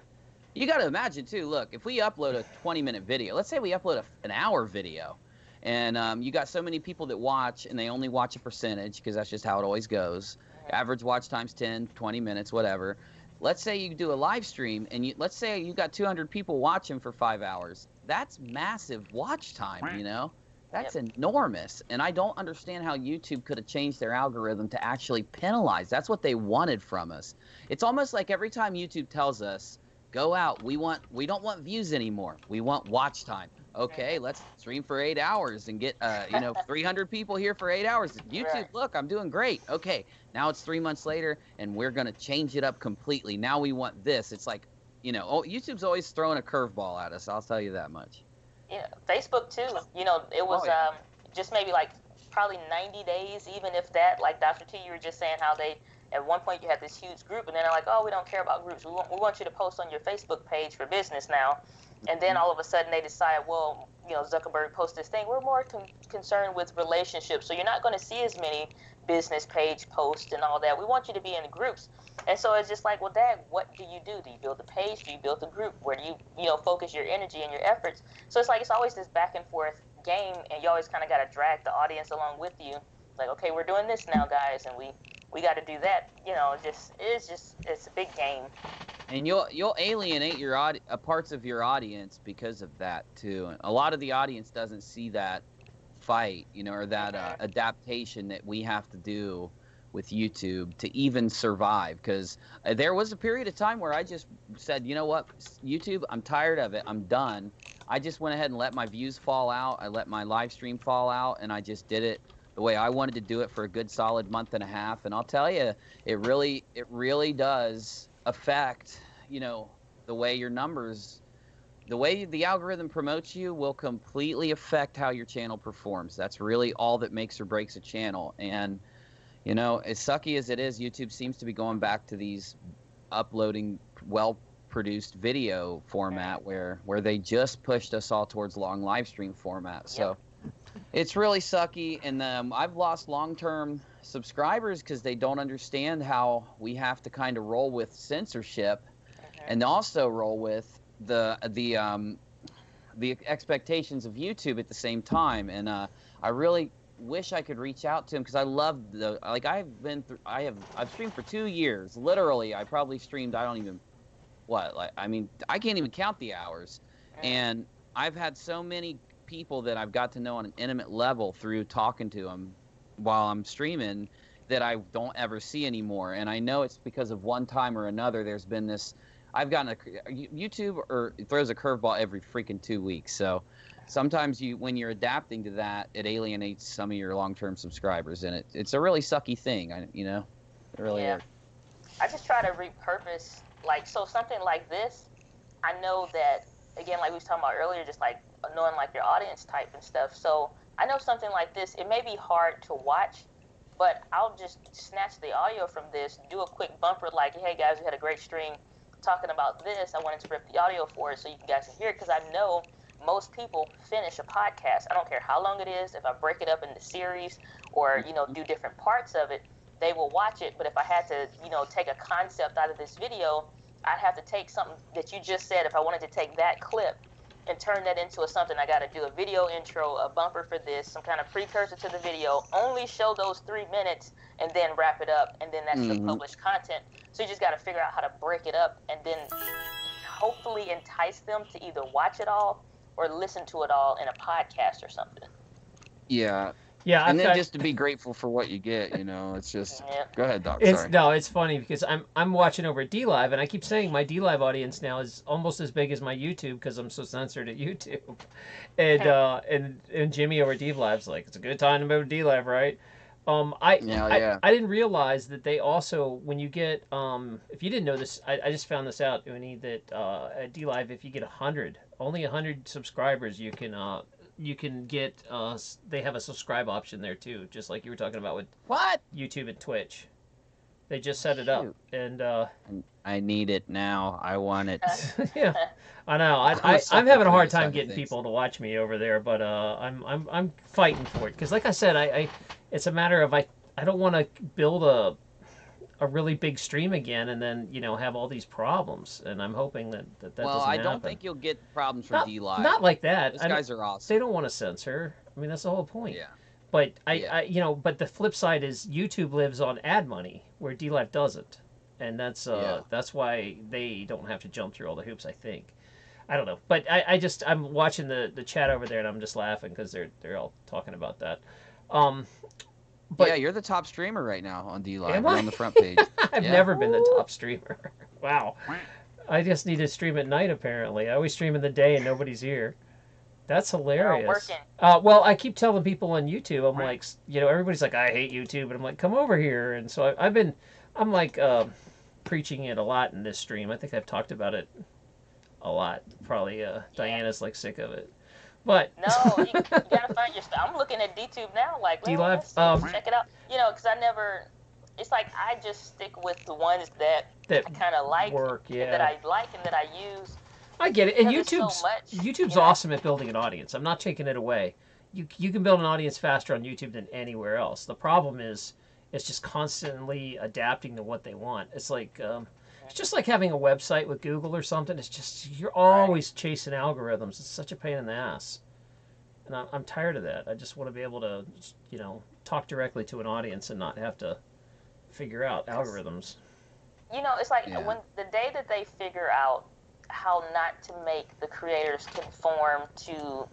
You got to imagine too. Look, if we upload a 20-minute video, let's say we upload an hour video. And you got so many people that watch, and they only watch a percentage, because that's just how it always goes. Average watch time's 10, 20 minutes, whatever. Let's say you do a live stream, and let's say you got 200 people watching for 5 hours. That's massive watch time, That's enormous. And I don't understand how YouTube could have changed their algorithm to actually penalize. That's what they wanted from us. It's almost like every time YouTube tells us, go out, we don't want views anymore. We want watch time. Okay, let's stream for 8 hours and get 300 people here for 8 hours. YouTube, look, I'm doing great. Okay, now it's 3 months later, and we're gonna change it up completely. Now we want this. It's like, YouTube's always throwing a curveball at us. I'll tell you that much. Yeah, Facebook too. It was just maybe like probably 90 days, even if that. Like Dr. T, you were just saying how they At one point, you had this huge group, and then they're like, "Oh, we don't care about groups. We want you to post on your Facebook page for business now." And then all of a sudden, they decide, well, Zuckerberg posts this thing. We're more concerned with relationships, so you're not going to see as many business page posts and all that. We want you to be in groups. And so it's just like, well, Dad, what do you do? Do you build the page? Do you build the group? Where do you focus your energy and your efforts? So it's like it's always this back and forth game, and you always kind of got to drag the audience along with you. Like, okay, we're doing this now, guys, and we got to do that. It's a big game. And you'll alienate your parts of your audience because of that too. A lot of the audience doesn't see that fight, or that adaptation that we have to do with YouTube to even survive. Because there was a period of time where I just said, you know what, YouTube, I'm tired of it. I'm done. I just went ahead and let my views fall out. I let my live stream fall out, and I just did it the way I wanted to do it for a good solid month and a half. And I'll tell you, it really does affect, the way your numbers, the way the algorithm promotes you will completely affect how your channel performs. That's really all that makes or breaks a channel. And, as sucky as it is, YouTube seems to be going back to these uploading well-produced video format where they just pushed us all towards long live stream format. So it's really sucky. And I've lost long-term subscribers because they don't understand how we have to kind of roll with censorship and also roll with the expectations of YouTube at the same time. And I really wish I could reach out to him because I love I've streamed for 2 years. Literally, I probably streamed, I can't even count the hours. And I've had so many people that I've got to know on an intimate level through talking to them while I'm streaming that I don't ever see anymore. And I know it's because of one time or another there's been this, I've gotten YouTube throws a curveball every freaking 2 weeks. So sometimes when you're adapting to that, it alienates some of your long-term subscribers, and it's a really sucky thing. It really is. I just try to repurpose, so something like this, I know that, again, like we was talking about earlier, just like knowing like your audience type and stuff. So I know something like this, it may be hard to watch, but I'll just snatch the audio from this, do a quick bumper like, hey guys, we had a great stream talking about this. I wanted to rip the audio for it so you guys can hear it, because I know most people finish a podcast. I don't care how long it is. If I break it up into series or, do different parts of it, they will watch it. But if I had to, take a concept out of this video, I'd have to take something that you just said. If I wanted to take that clip and turn that into something, I got to do a video intro, a bumper for this, some kind of precursor to the video, only show those 3 minutes, and then wrap it up, and then that's the published content. So you just got to figure out how to break it up and then hopefully entice them to either watch it all or listen to it all in a podcast or something. Yeah. Yeah, and then just to be grateful for what you get, it's just. Go ahead, Doc. Sorry. No, it's funny because I'm watching over at DLive, and I keep saying my DLive audience now is almost as big as my YouTube because I'm so censored at YouTube, and Jimmy over at DLive's like, it's a good time to move to DLive, right? I didn't realize that they also, when you get if you didn't know this, I just found this out, Uni, that at DLive, if you get 100 subscribers, you can get they have a subscribe option there too, just like you were talking about with YouTube and Twitch. They just set it up, and I need it now. I want it. Yeah, I know. I'm having a hard time getting people to watch me over there, but I'm fighting for it because, like I said, it's a matter of I don't want to build a really big stream again and then have all these problems, and I'm hoping that doesn't happen. Well, I don't think you'll get problems from DLive. Not like that. Those guys are awesome. They don't want to censor. I mean, that's the whole point. Yeah. But but the flip side is YouTube lives on ad money where DLive doesn't, and that's why they don't have to jump through all the hoops. I think. I don't know, but I'm watching the chat over there and I'm just laughing because they're all talking about that. But yeah, you're the top streamer right now on DLive. Am You're I? on the front page. I've never been the top streamer. Wow. I just need to stream at night, apparently. I always stream in the day and nobody's here. That's hilarious. Working. Well, I keep telling people on YouTube, I'm like, everybody's like, I hate YouTube. And I'm like, come over here. And so I'm like preaching it a lot in this stream. I think I've talked about it a lot. Probably Diana's like sick of it. But no, you gotta find your stuff. I'm looking at DTube now, like, DLive, check it out. Because I never, it's like I just stick with the ones that I kind of like, work, yeah. and that I like, and that I use. I get it, and YouTube's awesome at building an audience. I'm not taking it away. You can build an audience faster on YouTube than anywhere else. The problem is it's just constantly adapting to what they want. It's like it's just like having a website with Google or something. It's just you're always chasing algorithms. It's such a pain in the ass, and I'm tired of that. I just want to be able to talk directly to an audience and not have to figure out algorithms. It's like when the day that they figure out how not to make the creators conform to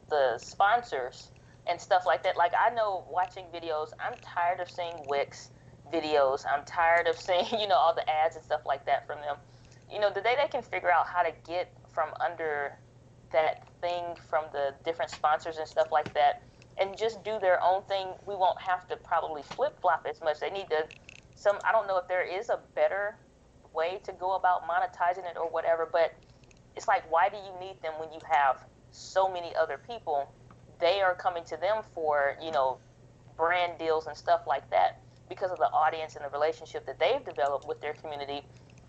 the sponsors and stuff like that. Like, I know watching videos, I'm tired of seeing Wix videos. I'm tired of seeing, all the ads and stuff like that from them. The day they can figure out how to get from under that thing from the different sponsors and stuff like that and just do their own thing, we won't have to probably flip-flop as much. They need to, I don't know if there is a better way to go about monetizing it or whatever, but it's like, why do you need them when you have so many other people? They are coming to them for brand deals and stuff like that because of the audience and the relationship that they've developed with their community.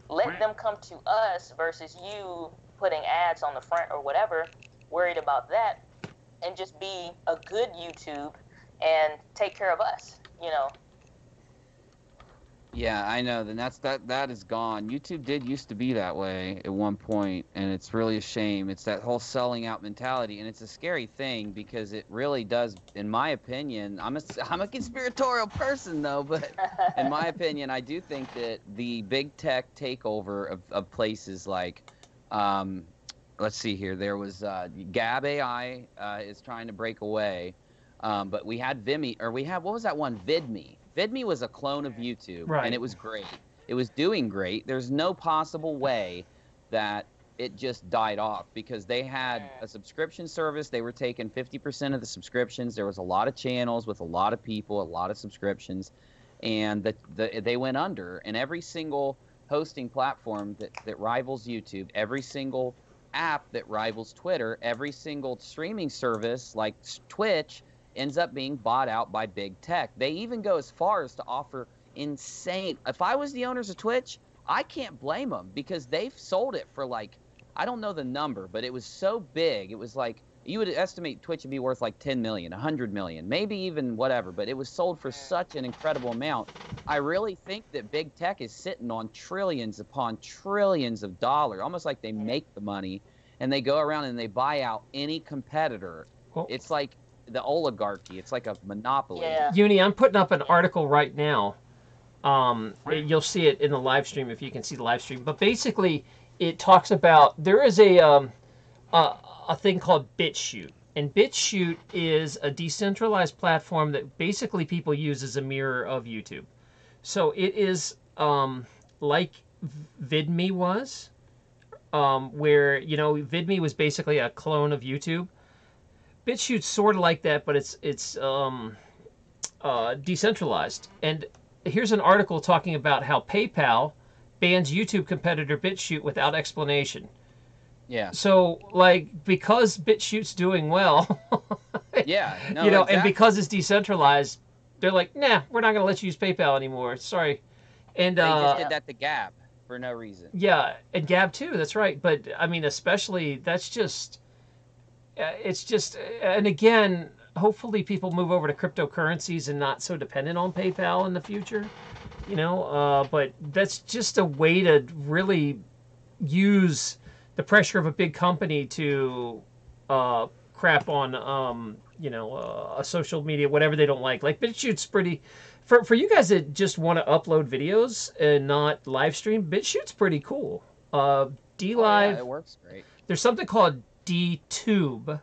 Let them come to us versus you putting ads on the front or whatever, worried about that, and just be a good YouTube and take care of us. Yeah, I know. Then that is gone. YouTube did used to be that way at one point, and it's really a shame. It's that whole selling out mentality, and it's a scary thing because it really does, in my opinion. I'm a conspiratorial person though, but in my opinion, I do think that the big tech takeover of places like, let's see here, there was Gab AI is trying to break away, but we had what was that one, VidMe? VidMe was a clone of YouTube, and it was great. It was doing great. There's no possible way that it just died off because they had a subscription service. They were taking 50% of the subscriptions. There was a lot of channels with a lot of people, a lot of subscriptions, and they went under. And every single hosting platform that rivals YouTube, every single app that rivals Twitter, every single streaming service like Twitch ends up being bought out by big tech. They even go as far as to offer insane. If I was the owners of Twitch, I can't blame them because they've sold it for like, I don't know the number, but it was so big. It was like, you would estimate Twitch would be worth like 10 million, 100 million, maybe even whatever, but it was sold for such an incredible amount. I really think that big tech is sitting on trillions upon trillions of dollars, almost like they make the money, and they go around and they buy out any competitor. It's like the oligarchy. It's like a monopoly. Yeah. Uni, I'm putting up an article right now. You'll see it in the live stream if you can see the live stream. But basically, it talks about there is a thing called BitChute, and BitChute is a decentralized platform that basically people use as a mirror of YouTube. So it is like VidMe was, where VidMe was basically a clone of YouTube. BitChute's sort of like that, but it's decentralized. And here's an article talking about how PayPal bans YouTube competitor BitChute without explanation. Yeah. So, like, because BitChute's doing well, yeah, no, exactly. And because it's decentralized, they're like, nah, we're not going to let you use PayPal anymore. Sorry. And they just did that to Gab for no reason. Yeah, and Gab too. That's right. But I mean, especially that's just. It's just, and again, hopefully people move over to cryptocurrencies and not so dependent on PayPal in the future, but that's just a way to really use the pressure of a big company to crap on, a social media, whatever they don't like. Like BitChute's pretty, for you guys that just want to upload videos and not live stream, BitChute's pretty cool. DLive, it works great. There's something called DTube.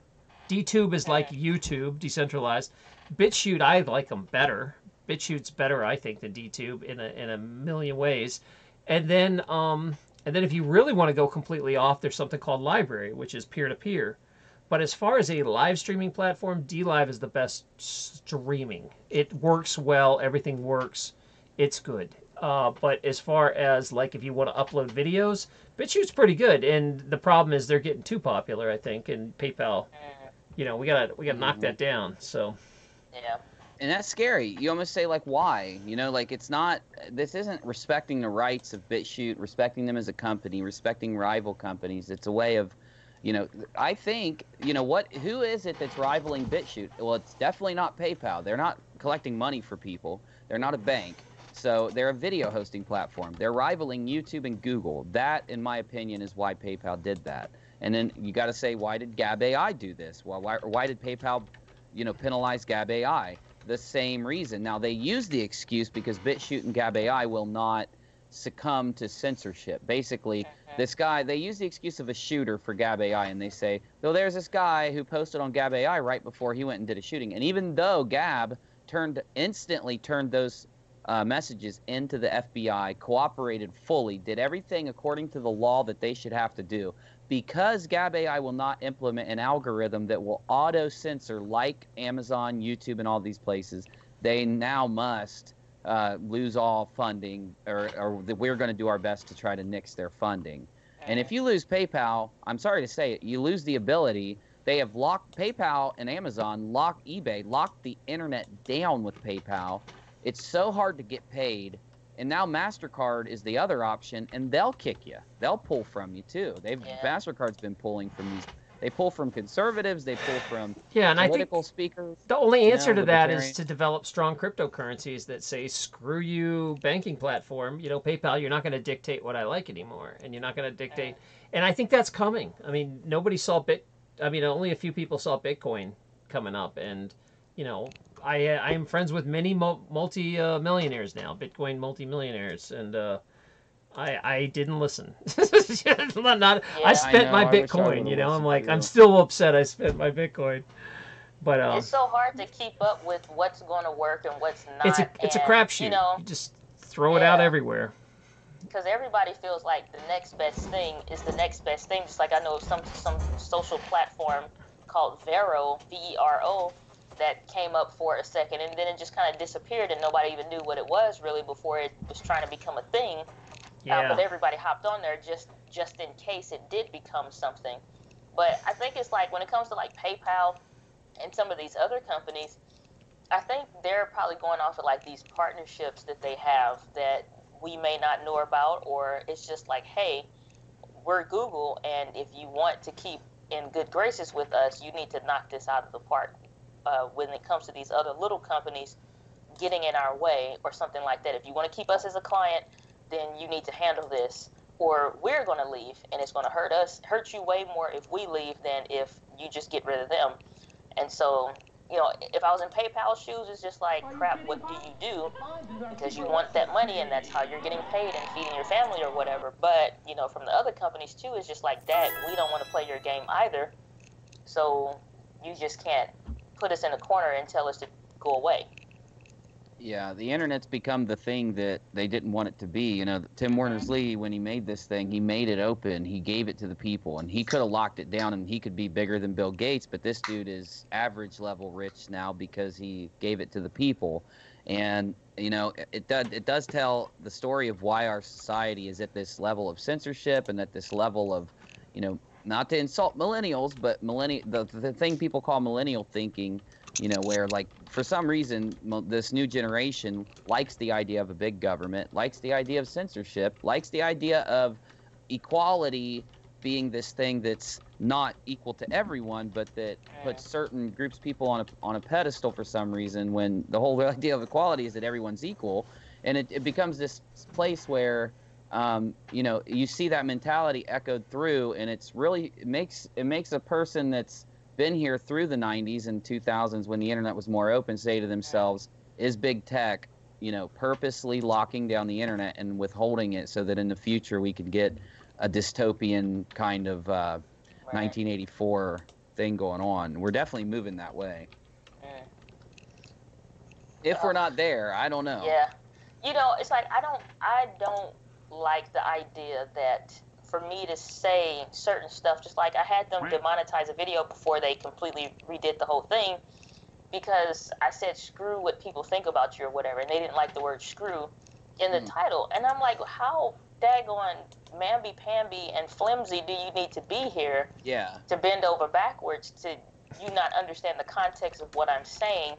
DTube is like YouTube, decentralized. BitChute, I like them better. BitChute's better, I think, than DTube in a million ways. And then if you really want to go completely off, there's something called Library, which is peer-to-peer. But as far as a live streaming platform, DLive is the best streaming. It works well. Everything works. It's good. But as far as like if you want to upload videos, BitChute's pretty good. And the problem is they're getting too popular, I think. And PayPal, we gotta knock that down. So. Yeah. And that's scary. You almost say, like, why? You know, like, this isn't respecting the rights of BitChute, respecting them as a company, respecting rival companies. It's a way of, I think, who is it that's rivaling BitChute? Well, it's definitely not PayPal. They're not collecting money for people. They're not a bank. So they're a video hosting platform. They're rivaling YouTube and Google. That, in my opinion, is why PayPal did that. And then you got to say, why did Gab AI do this? Well, why did PayPal, penalize Gab AI? The same reason. Now, they use the excuse because BitChute and Gab AI will not succumb to censorship. Basically, they use the excuse of a shooter for Gab AI, and they say, well, there's this guy who posted on Gab AI right before he went and did a shooting. And even though Gab instantly turned those messages into the FBI, cooperated fully, did everything according to the law that they should have to do, because Gab AI will not implement an algorithm that will auto-censor like Amazon, YouTube, and all these places, they now must lose all funding, or we're going to do our best to try to nix their funding. And if you lose PayPal, I'm sorry to say it, you lose the ability. They have locked PayPal and Amazon, locked eBay, locked the internet down with PayPal. It's so hard to get paid. And now MasterCard is the other option, and they'll kick you. They'll pull from you, too. MasterCard's been pulling from these. They pull from conservatives. They pull from political speakers. The only answer to that is to develop strong cryptocurrencies that say, screw you, banking platform. PayPal, you're not going to dictate what I like anymore, and you're not going to dictate. And I think that's coming. I mean, only a few people saw Bitcoin coming up, and, I am friends with many multi-millionaires now, Bitcoin multi-millionaires, and I didn't listen. I spent my Bitcoin, I'm like, I'm still upset I spent my Bitcoin. But it's so hard to keep up with what's going to work and what's not. It's a crapshoot. You just throw it out everywhere. Because everybody feels like the next best thing is the next best thing. Just like I know some social platform called Vero, Vero, that came up for a second, and then it just kind of disappeared, and nobody even knew what it was really before it was trying to become a thing. But everybody hopped on there just in case it did become something. But I think it's like when it comes to like PayPal and some of these other companies, I think they're probably going off of like these partnerships that they have that we may not know about, or it's just like, hey, we're Google, and if you want to keep in good graces with us, you need to knock this out of the park. When it comes to these other little companies getting in our way or something like that. If you want to keep us as a client, then you need to handle this, or we're going to leave, and it's going to hurt you way more if we leave than if you just get rid of them. And so, if I was in PayPal's shoes, it's just like, crap, what do you do? Because you want that money, and that's how you're getting paid and feeding your family or whatever. But, from the other companies too, it's just like, Dad, we don't want to play your game either. So you just can't put us in a corner and tell us to go away. Yeah, the internet's become the thing that they didn't want it to be. Tim Berners-Lee, when he made this thing, he made it open. He gave it to the people, and he could have locked it down, and he could be bigger than Bill Gates, but this dude is average level rich now because he gave it to the people. And, it does tell the story of why our society is at this level of censorship and at this level of, not to insult millennials, but the thing people call millennial thinking, where, like, for some reason, this new generation likes the idea of a big government, likes the idea of censorship, likes the idea of equality being this thing that's not equal to everyone, but that puts certain groups of people on a pedestal for some reason, when the whole idea of equality is that everyone's equal. And it becomes this place where, you see that mentality echoed through, and it makes a person that's been here through the 90s and 2000s when the internet was more open say to themselves, is big tech, purposely locking down the internet and withholding it so that in the future we could get a dystopian kind of 1984 thing going on? We're definitely moving that way. If we're not there, I don't know. Yeah. It's like I don't like the idea that for me to say certain stuff, just like I had them demonetize a video before they completely redid the whole thing, because I said screw what people think about you or whatever, and they didn't like the word screw in the title. And I'm like, how daggone mamby-pamby and flimsy do you need to be here to bend over backwards to you not understand the context of what I'm saying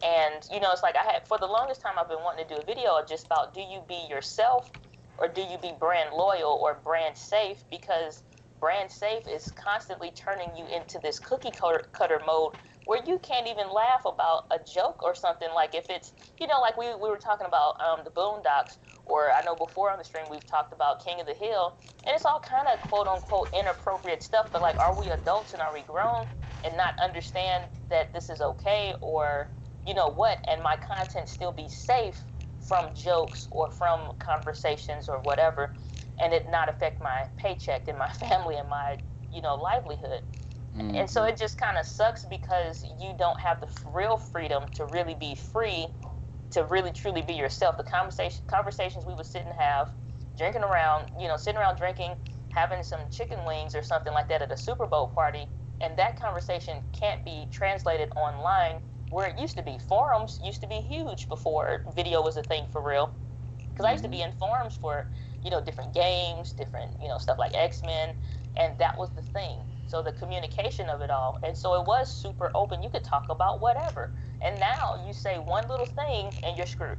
And, you know, it's like for the longest time, I've been wanting to do a video just about, do you be yourself or do you be brand loyal or brand safe? Because brand safe is constantly turning you into this cookie cutter mode where you can't even laugh about a joke or something. Like if it's, you know, like we were talking about the Boondocks, or I know before on the stream we've talked about King of the Hill, and it's all kind of quote unquote inappropriate stuff, but like, are we adults and are we grown and not understand that this is okay, or you know what, and my content still be safe from jokes or from conversations or whatever, and it not affect my paycheck and my family and my, you know, livelihood. Mm-hmm. And so it just kind of sucks because you don't have the real freedom to really be free, to really truly be yourself. The conversations we would sit and have, drinking around, you know, sitting around drinking, having some chicken wings or something like that at a Super Bowl party, and that conversation can't be translated online where it used to be. Forums used to be huge before video was a thing for real. Because I used to be in forums for, you know, different games, different, you know, stuff like X-Men, and that was the thing. So the communication of it all. And so it was super open. You could talk about whatever. And now you say one little thing and you're screwed.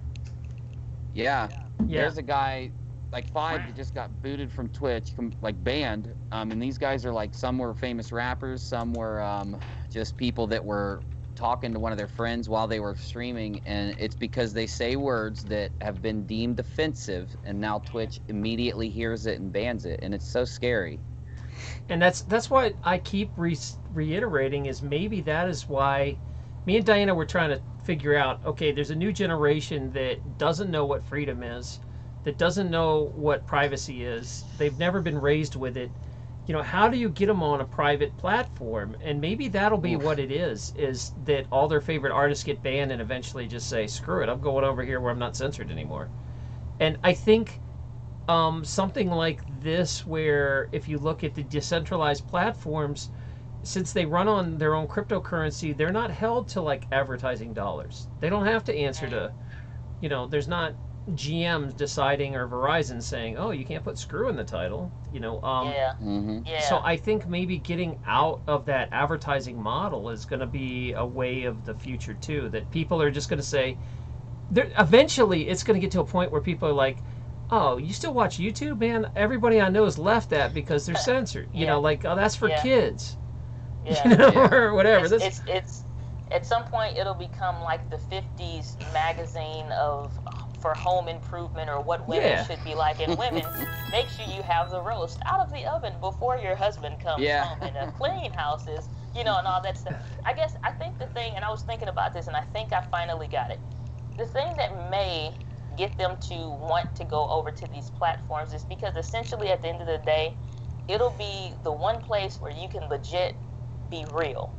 Yeah. There's a guy, like 5, that just got booted from Twitch, like banned. And these guys are like, some were famous rappers, some were just people that were talking to one of their friends while they were streaming, and it's because they say words that have been deemed offensive, and now Twitch immediately hears it and bans it, and it's so scary. And that's why I keep reiterating, is maybe that is why me and Diana were trying to figure out, okay, there's a new generation that doesn't know what freedom is, that doesn't know what privacy is, they've never been raised with it. You know, how do you get them on a private platform? And maybe that'll be what it is that all their favorite artists get banned and eventually just say, screw it, I'm going over here where I'm not censored anymore. And I think something like this, where if you look at the decentralized platforms, since they run on their own cryptocurrency, they're not held to like advertising dollars. They don't have to answer to, you know, there's not GM deciding or Verizon saying, oh, you can't put screw in the title, you know. So I think maybe getting out of that advertising model is going to be a way of the future too, that people are just going to say, eventually it's going to get to a point where people are like, oh, you still watch YouTube, man? Everybody I know has left that because they're censored, you know, like, oh, that's for kids, you know, or whatever. It's at some point it'll become like the 50s magazine for home improvement, or what women should be like. And women, make sure you have the roast out of the oven before your husband comes home, and clean houses, you know, and all that stuff. I think the thing, and I was thinking about this, and I think I finally got it. The thing that may get them to want to go over to these platforms is because essentially at the end of the day, it'll be the one place where you can legit be real.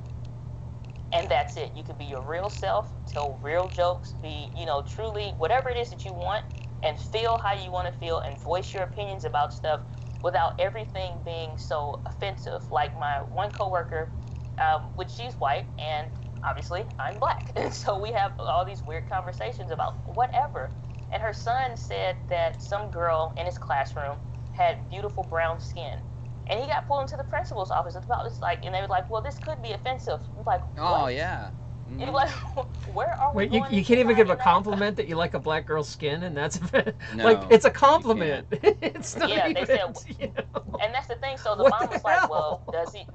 And that's it. You can be your real self, tell real jokes, be, you know, truly whatever it is that you want, and feel how you want to feel, and voice your opinions about stuff without everything being so offensive. Like my one coworker, which she's white, and obviously I'm black. And so we have all these weird conversations about whatever. And her son said that some girl in his classroom had beautiful brown skin. And he got pulled into the principal's office. And they were like, well, this could be offensive. I'm like, what? Oh, yeah. Mm-hmm. You're like, where are we going? You can't even give a compliment that you like a black girl's skin, and that's no, like, it's a compliment. It's not even, they said, you know. And that's the thing. So the mom was like, well,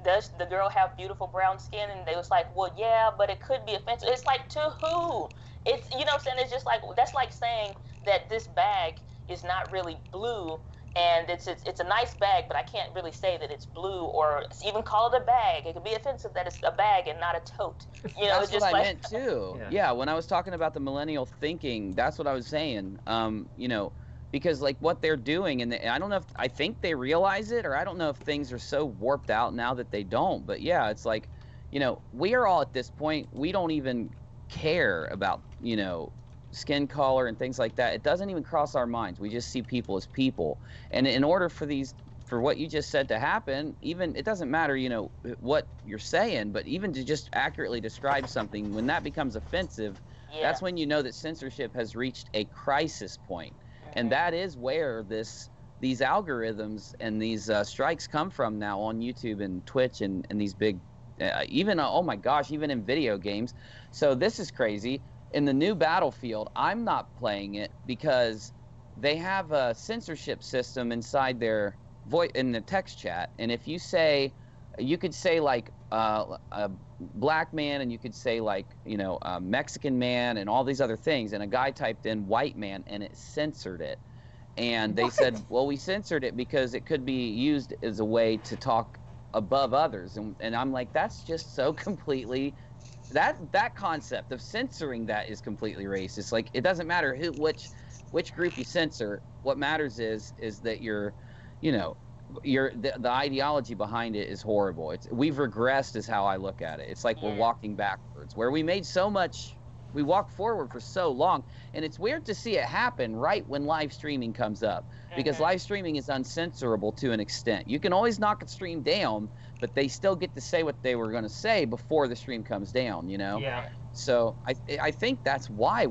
does the girl have beautiful brown skin? And they was like, well, yeah, but it could be offensive. It's like, to who? It's, you know what I'm saying? It's just like, that's like saying that this bag is not really blue, and it's a nice bag, but I can't really say that it's blue, or even call it a bag. It could be offensive that it's a bag and not a tote. You know, that's it's just what like, I meant too. Yeah, when I was talking about the millennial thinking, that's what I was saying. You know, because like what they're doing, and I don't know if I think they realize it, or I don't know if things are so warped out now that they don't. But yeah, it's like, you know, we are all at this point, we don't even care about, you know, skin color and things like that. It doesn't even cross our minds. We just see people as people. And in order for what you just said to happen, even, it doesn't matter, you know, what you're saying, but even to just accurately describe something, when that becomes offensive, that's when you know that censorship has reached a crisis point. And that is where these algorithms and these strikes come from now on YouTube and Twitch and these big, even, oh my gosh, even in video games. So this is crazy. in the new Battlefield, I'm not playing it because they have a censorship system inside their in the text chat, and if you say, you could say like a black man, and you could say like, you know, a Mexican man, and all these other things, and a guy typed in white man, and it censored it. And they said, well, we censored it because it could be used as a way to talk above others. And I'm like, that's just so completely, that concept of censoring that is completely racist. Like, it doesn't matter which group you censor. What matters is that you're, you know, the ideology behind it is horrible. We've regressed is how I look at it. It's like we're walking backwards, where we walked forward for so long, and it's weird to see it happen right when live streaming comes up, because live streaming is uncensorable to an extent. You can always knock a stream down, but they still get to say what they were going to say before the stream comes down, you know? Yeah. So I think that's why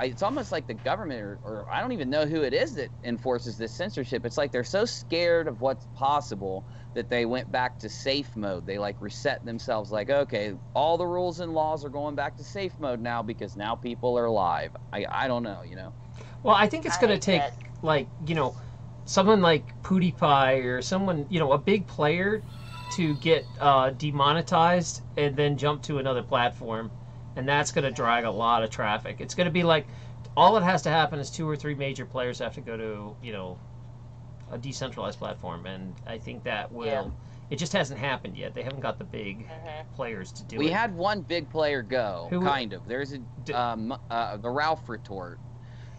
it's almost like the government, or I don't even know who it is that enforces this censorship. It's like they're so scared of what's possible that they went back to safe mode. They like reset themselves, like, okay, all the rules and laws are going back to safe mode now because now people are live. I don't know, you know. Well, I think it's going to take, like, you know, someone like PewDiePie or someone, you know, a big player to get demonetized and then jump to another platform. And that's going to drag a lot of traffic. It's going to be like, all it has to happen is 2 or 3 major players have to go to, you know, a decentralized platform. And I think that will, it just hasn't happened yet. They haven't got the big players to do it. We had one big player go, kind of. There's the Ralph retort,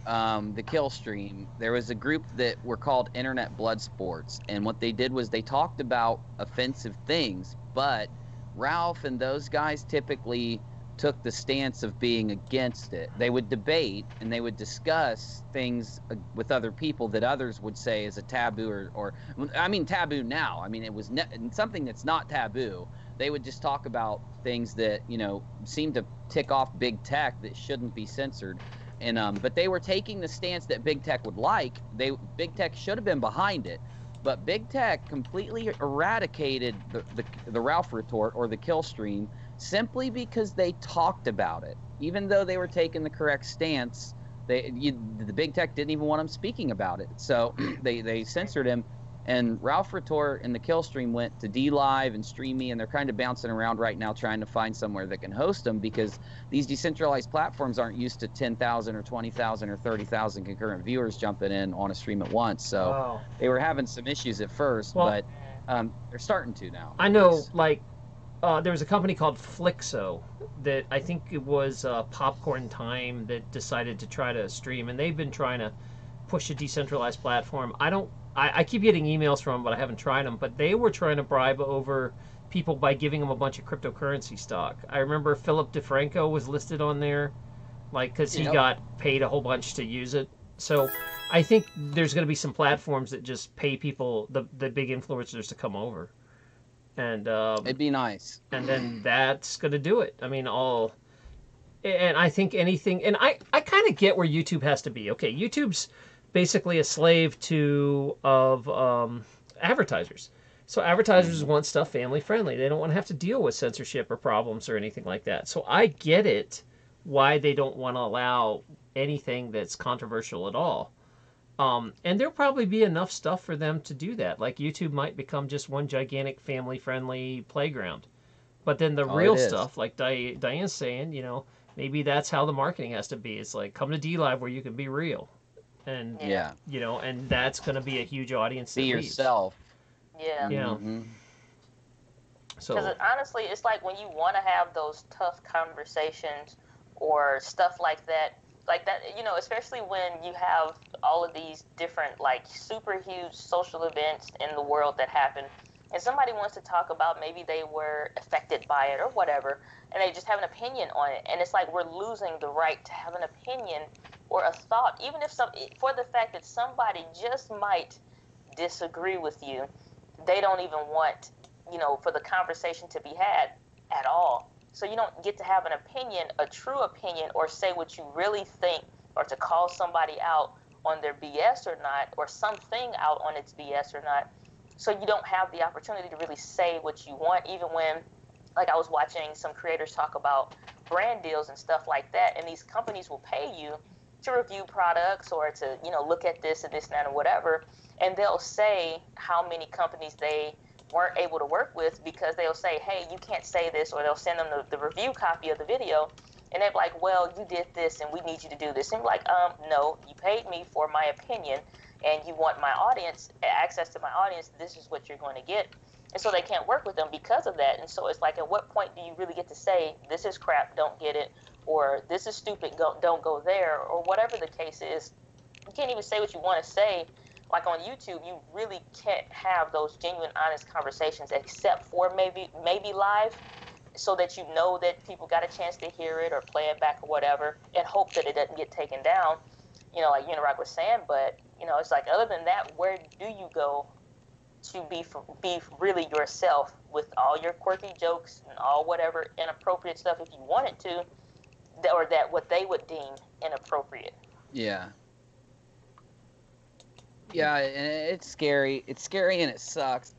the kill stream. There was a group that were called Internet Blood Sports. And what they did was they talked about offensive things, but Ralph and those guys typically took the stance of being against it. They would debate and they would discuss things with other people that others would say is a taboo, or I mean taboo now. I mean, it was something that's not taboo. They would just talk about things that, you know, seem to tick off big tech that shouldn't be censored. And but they were taking the stance that big tech would like. Big tech should have been behind it, but big tech completely eradicated the Ralph retort or the kill stream, simply because they talked about it. Even though they were taking the correct stance, the big tech didn't even want him speaking about it. So they censored him, and Ralph retort and the kill stream went to DLive and StreamMe, and they're kind of bouncing around right now trying to find somewhere that can host them, because these decentralized platforms aren't used to 10,000 or 20,000 or 30,000 concurrent viewers jumping in on a stream at once. So they were having some issues at first, but they're starting to now. I know, like, there was a company called Flixo that I think it was Popcorn Time that decided to try to stream, and they've been trying to push a decentralized platform. I keep getting emails from them, but I haven't tried them. But they were trying to bribe over people by giving them a bunch of cryptocurrency stock. I remember Philip DeFranco was listed on there, like, because he got paid a whole bunch to use it. So I think there's going to be some platforms that just pay people, the big influencers, to come over. And it'd be nice. And then that's going to do it. I mean, and I think anything, and I kind of get where YouTube has to be. Okay, YouTube's basically a slave of advertisers. So advertisers want stuff family friendly. They don't want to have to deal with censorship or problems or anything like that. So I get it, why they don't want to allow anything that's controversial at all. And there'll probably be enough stuff for them to do that. Like, YouTube might become just one gigantic family-friendly playground. But then the real stuff, like Diane's saying, you know, maybe that's how the marketing has to be. It's like, come to DLive where you can be real. And, you know, and that's going to be a huge audience. Be yourself. Yeah. Yeah. Mm-hmm. So, because honestly, it's like when you want to have those tough conversations or stuff like that, you know, especially when you have all of these different, like, super huge social events in the world that happen, and somebody wants to talk about maybe they were affected by it or whatever, and they just have an opinion on it, and it's like we're losing the right to have an opinion or a thought, even if for the fact that somebody just might disagree with you, they don't even want, you know, for the conversation to be had at all. So you don't get to have an opinion, a true opinion, or say what you really think, or to call somebody out on their BS or not, or something out on its BS or not. So you don't have the opportunity to really say what you want, even when like I was watching some creators talk about brand deals and stuff like that, and these companies will pay you to review products or to, you know, look at this and this and that and whatever, and they'll say how many companies they weren't able to work with because they'll say, hey, you can't say this, or they'll send them the review copy of the video, and they're like, well, you did this and we need you to do this. And I'm like, no, you paid me for my opinion and you want my audience, access to my audience, this is what you're going to get. And so they can't work with them because of that. And so it's like, at what point do you really get to say, this is crap, don't get it, or this is stupid, don't go there, or whatever the case is. You can't even say what you want to say. Like on YouTube, you really can't have those genuine, honest conversations except for maybe live, so that you know that people got a chance to hear it or play it back or whatever, and hope that it doesn't get taken down, you know, like Unirock was saying. But, you know, it's like, other than that, where do you go to be really yourself with all your quirky jokes and all whatever inappropriate stuff, if you wanted to, or that what they would deem inappropriate? Yeah. Yeah, and it's scary. It's scary and it sucks.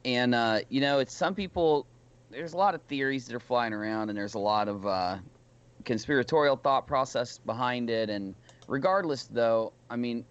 And, you know, it's some people, there's a lot of theories that are flying around, and there's a lot of conspiratorial thought process behind it. And regardless, though, I mean,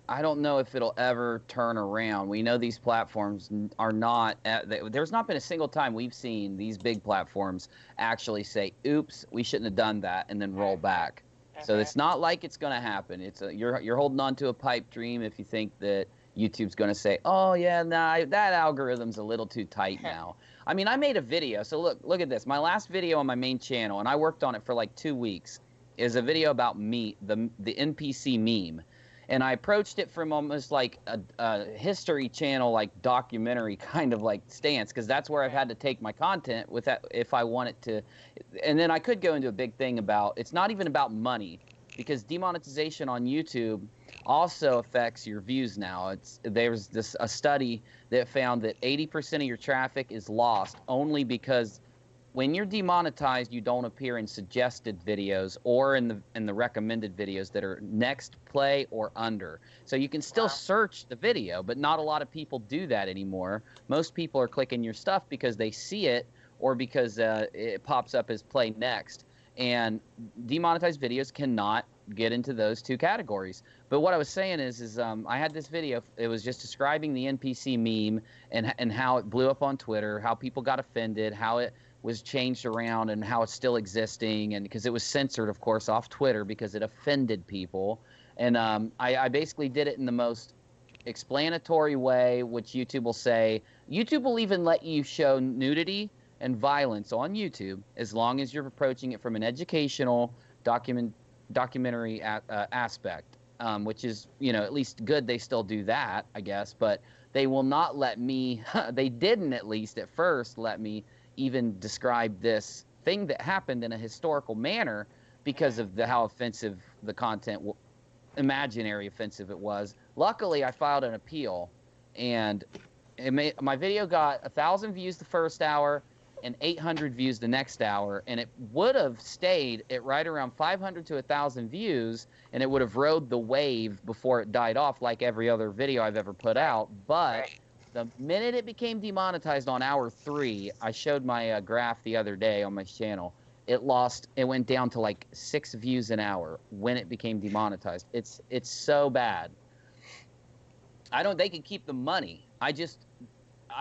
I don't know if it'll ever turn around. We know these platforms are not, there's not been a single time we've seen these big platforms actually say, oops, we shouldn't have done that, and then roll back. So it's not like it's going to happen. It's you're holding on to a pipe dream if you think that YouTube's going to say, oh, yeah, nah, that algorithm's a little too tight now. I mean, I made a video. So look at this. My last video on my main channel, and I worked on it for like 2 weeks, is a video about me, the NPC meme. And I approached it from almost like a history channel, like documentary kind of like stance, because that's where I've had to take my content with that if I want it to. And then I could go into a big thing about, it's not even about money, because demonetization on YouTube also affects your views now. There's a study that found that 80% of your traffic is lost only because when you're demonetized, you don't appear in suggested videos or in the recommended videos that are next play or under. So you can still search the video, but not a lot of people do that anymore. Most people are clicking your stuff because they see it or because it pops up as play next. And demonetized videos cannot get into those two categories. But what I was saying is I had this video. It was just describing the NPC meme and how it blew up on Twitter, how people got offended, how it was changed around, and how it's still existing, and because it was censored, of course, off Twitter because it offended people. And I basically did it in the most explanatory way, which YouTube will say. YouTube will even let you show nudity and violence on YouTube as long as you're approaching it from an educational documentary aspect, which is, you know, at least good. They still do that, I guess, but they will not let me, they didn't at least at first let me even describe this thing that happened in a historical manner because of how offensive the content, imaginary offensive it was. Luckily, I filed an appeal, and my video got 1,000 views the first hour and 800 views the next hour, and it would have stayed at right around 500 to 1,000 views, and it would have rode the wave before it died off like every other video I've ever put out. But the minute it became demonetized on hour 3, I showed my graph the other day on my channel. It went down to like 6 views an hour when it became demonetized. It's so bad. They can keep the money.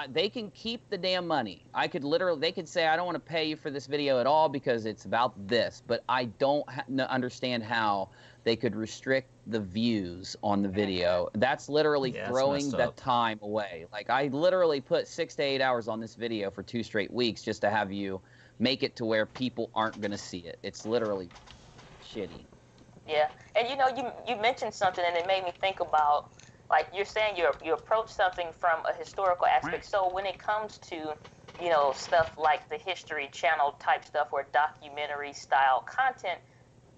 They can keep the damn money. They could say, I don't want to pay you for this video at all because it's about this, but I don't understand how they could restrict the views on the video. That's literally throwing the time away. Like, I literally put 6 to 8 hours on this video for 2 straight weeks just to have you make it to where people aren't going to see it. It's literally shitty. Yeah, and you know, you mentioned something, and it made me think about, like you're saying, you approach something from a historical aspect. So when it comes to, you know, stuff like the History Channel type stuff or documentary style content,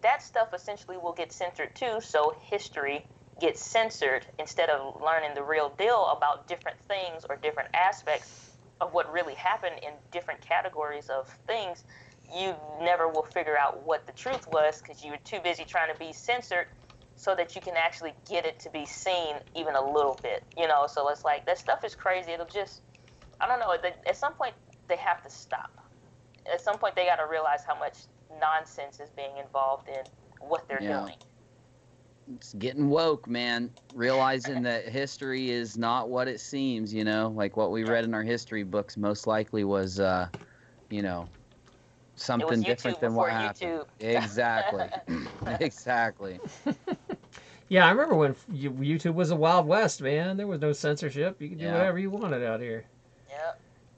that stuff essentially will get censored too. So history gets censored instead of learning the real deal about different things or different aspects of what really happened in different categories of things. You never will figure out what the truth was because you were too busy trying to be censored so that you can actually get it to be seen even a little bit, you know. So it's like, that stuff is crazy. It'll just, I don't know, at some point they have to stop. At some point, they got to realize how much nonsense is being involved in what they're doing. It's getting woke, man. Realizing that history is not what it seems, you know, like what we read in our history books most likely was, you know, something different than what happened. YouTube. Exactly. Exactly. Yeah, I remember when YouTube was a Wild West, man. There was no censorship. You could do whatever you wanted out here. Yeah.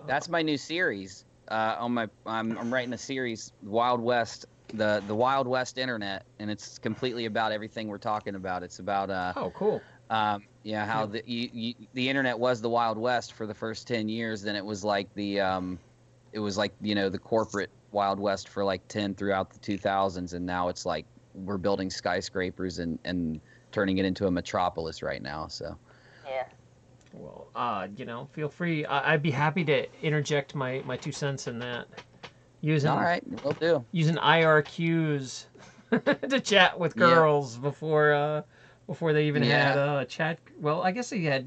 That's my new series. I'm writing a series, Wild West, the Wild West Internet, and it's completely about everything we're talking about. It's about oh, cool. How the Internet was the Wild West for the first 10 years. Then it was like the the corporate Wild West for like 10 throughout the 2000s, and now it's like we're building skyscrapers and turning it into a metropolis right now. So. Yeah. Well, feel free. I'd be happy to interject my 2 cents in that. All right, will do. Using IRQs to chat with girls before they even had chat. Well, I guess they had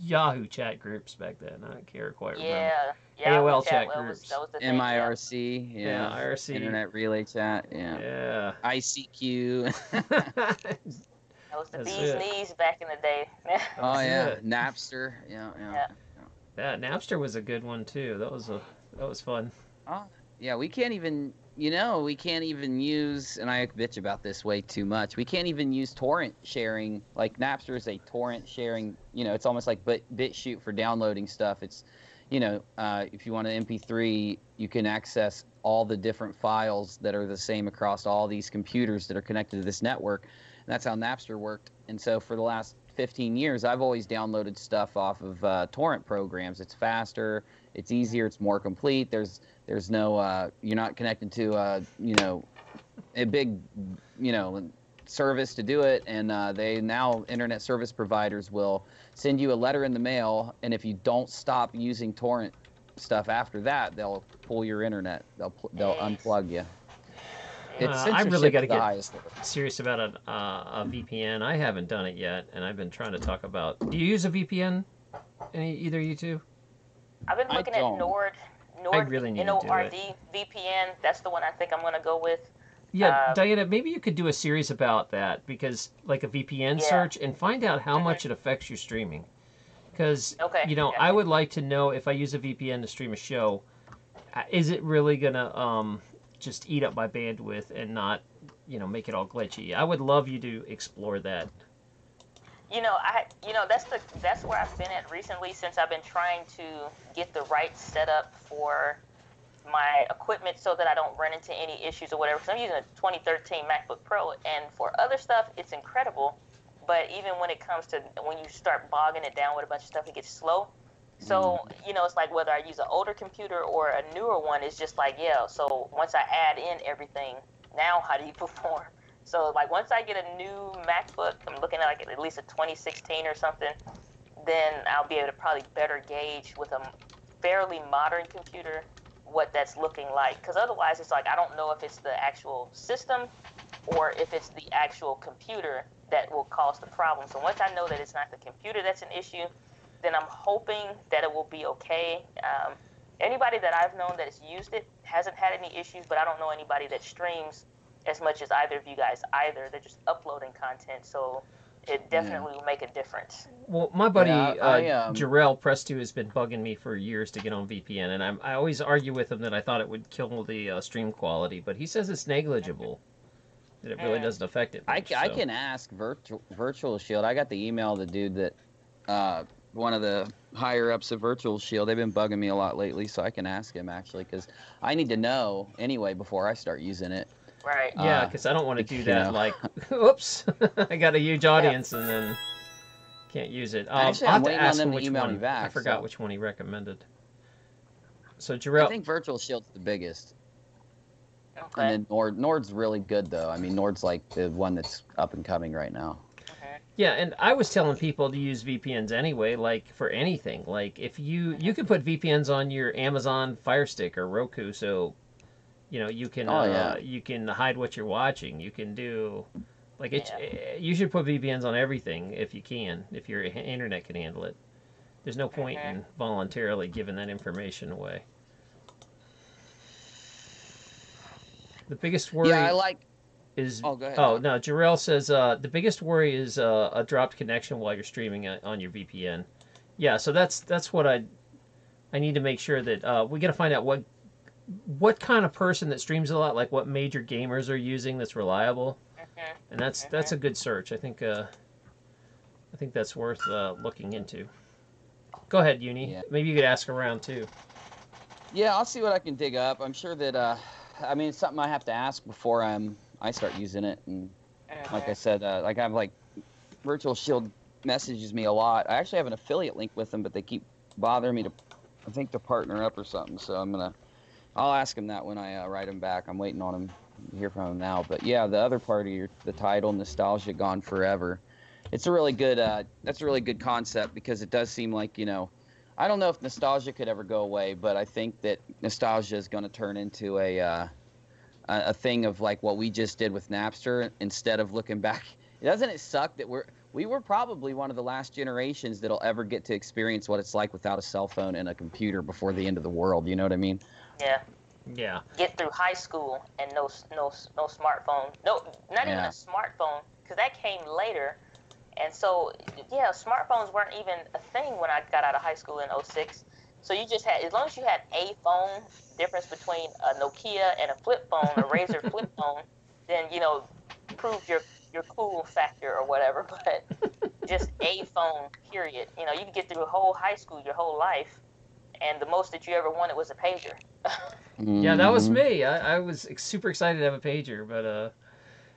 Yahoo chat groups back then. I can't quite remember. AOL chat groups. That was the thing, MIRC. Yeah, IRC. Internet Relay Chat. Yeah. ICQ. That was the bee's knees back in the day. Oh yeah, Napster. Yeah. Yeah, Napster was a good one too. That was fun. Oh yeah, we can't even use, and I bitch about this way too much. We can't even use torrent sharing. Like Napster is a torrent sharing. It's almost like BitChute for downloading stuff. It's, if you want an MP3, you can access all the different files that are the same across all these computers that are connected to this network. And that's how Napster worked. And so for the last 15 years, I've always downloaded stuff off of torrent programs. It's faster, it's easier, it's more complete. There's no you're not connected to a big service to do it. And internet service providers will send you a letter in the mail, and if you don't stop using torrent stuff after that, they'll pull your internet. They'll unplug you. I really got to get serious about a VPN. I haven't done it yet, and I've been trying to talk about. Do you use a VPN? Either you two? I've been looking at Nord. I really need to do NORD VPN. That's the one I think I'm going to go with. Yeah, Diana, maybe you could do a series about that, because like a VPN search, and find out how much it affects your streaming. Because I would like to know, if I use a VPN to stream a show, is it really gonna just eat up my bandwidth and not, make it all glitchy? I would love you to explore that. That's where I've been at recently, since I've been trying to get the right setup for my equipment so that I don't run into any issues or whatever. Because I'm using a 2013 MacBook Pro, and for other stuff, it's incredible. But even when it comes to when you start bogging it down with a bunch of stuff, it gets slow. So, it's like whether I use an older computer or a newer one, it's just like, so once I add in everything, now how do you perform? So, like, once I get a new MacBook, I'm looking at like at least a 2016 or something, then I'll be able to probably better gauge with a fairly modern computer what that's looking like. Because otherwise, it's like I don't know if it's the actual system or if it's the actual computer that will cause the problem. So once I know that it's not the computer that's an issue, then I'm hoping that it will be okay. Anybody that I've known that has used it hasn't had any issues, but I don't know anybody that streams as much as either of you guys either. They're just uploading content, so it definitely will make a difference. Well, my buddy Jarrell Prestu has been bugging me for years to get on VPN, and I always argue with him that I thought it would kill the stream quality, but he says it's negligible, that it really doesn't affect it much. I can ask Virtual Shield. I got the email of the dude that one of the higher ups of Virtual Shield. They've been bugging me a lot lately, so I can ask him actually, because I need to know anyway before I start using it. Right. Yeah, because I don't want to do that. Like, oops, I got a huge audience and then can't use it. Actually, I'll I'm have to waiting ask on them him to which email one. me back. I forgot which one he recommended. So Jarrell, I think Virtual Shield's the biggest. Okay. And then Nord's really good though. I mean, Nord's like the one that's up and coming right now. Yeah, and I was telling people to use VPNs anyway, like for anything. Like if you can put VPNs on your Amazon Fire Stick or Roku, so you can you can hide what you're watching. You can do you should put VPNs on everything if you can, if your internet can handle it. There's no point in voluntarily giving that information away. The biggest worry Yeah, I like. is Oh, go ahead, oh Doc. no, Jarrell says the biggest worry is a dropped connection while you're streaming on your VPN. Yeah, so that's what I need to make sure that we got to find out what kind of person that streams a lot, like what major gamers are using that's reliable, Mhm. and that's Mhm. a good search. I think that's worth looking into. Go ahead, Uni. Yeah. Maybe you could ask around too. Yeah, I'll see what I can dig up. I'm sure that I mean, it's something I have to ask before I start using it. And like I Mhm. said, like I have like Virtual Shield messages me a lot. I actually have an affiliate link with them, but they keep bothering me to, I think, to partner up or something. So I'll ask him that when I write him back. I'm waiting on him to hear from him now. But yeah, the other part of the title, Nostalgia Gone Forever, it's a really good, that's a really good concept because it does seem like, I don't know if nostalgia could ever go away, but I think that nostalgia is going to turn into a thing of like what we just did with Napster instead of looking back. Doesn't it suck that we were probably one of the last generations that'll ever get to experience what it's like without a cell phone and a computer before the end of the world? You know what I mean? Yeah. Yeah. Get through high school and no smartphone. No, not even a Yeah. smartphone, because that came later. And so, yeah, smartphones weren't even a thing when I got out of high school in '06. So you just had, as long as you had a phone, difference between a Nokia and a flip phone, a Razor flip phone, then, proved your cool factor or whatever. But just a phone, period. You could get through a whole high school, your whole life, and the most that you ever wanted was a pager. Yeah, that was Mm-hmm. me. I was super excited to have a pager, but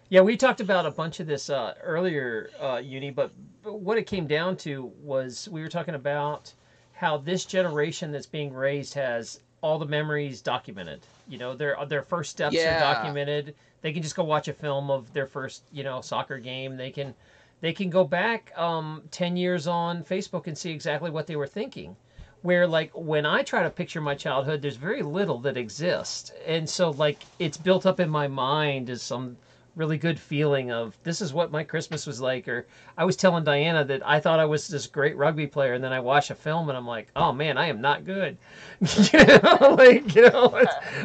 yeah, we talked about a bunch of this earlier, Uni, but what it came down to was we were talking about how this generation that's being raised has all the memories documented. Their first steps are Yeah. documented. They can just go watch a film of their first, soccer game. They can go back 10 years on Facebook and see exactly what they were thinking. Where like when I try to picture my childhood, there's very little that exists, and so like it's built up in my mind as some really good feeling of this is what my Christmas was like. Or I was telling Diana that I thought I was this great rugby player, and then I watch a film and I'm like, oh man, I am not good.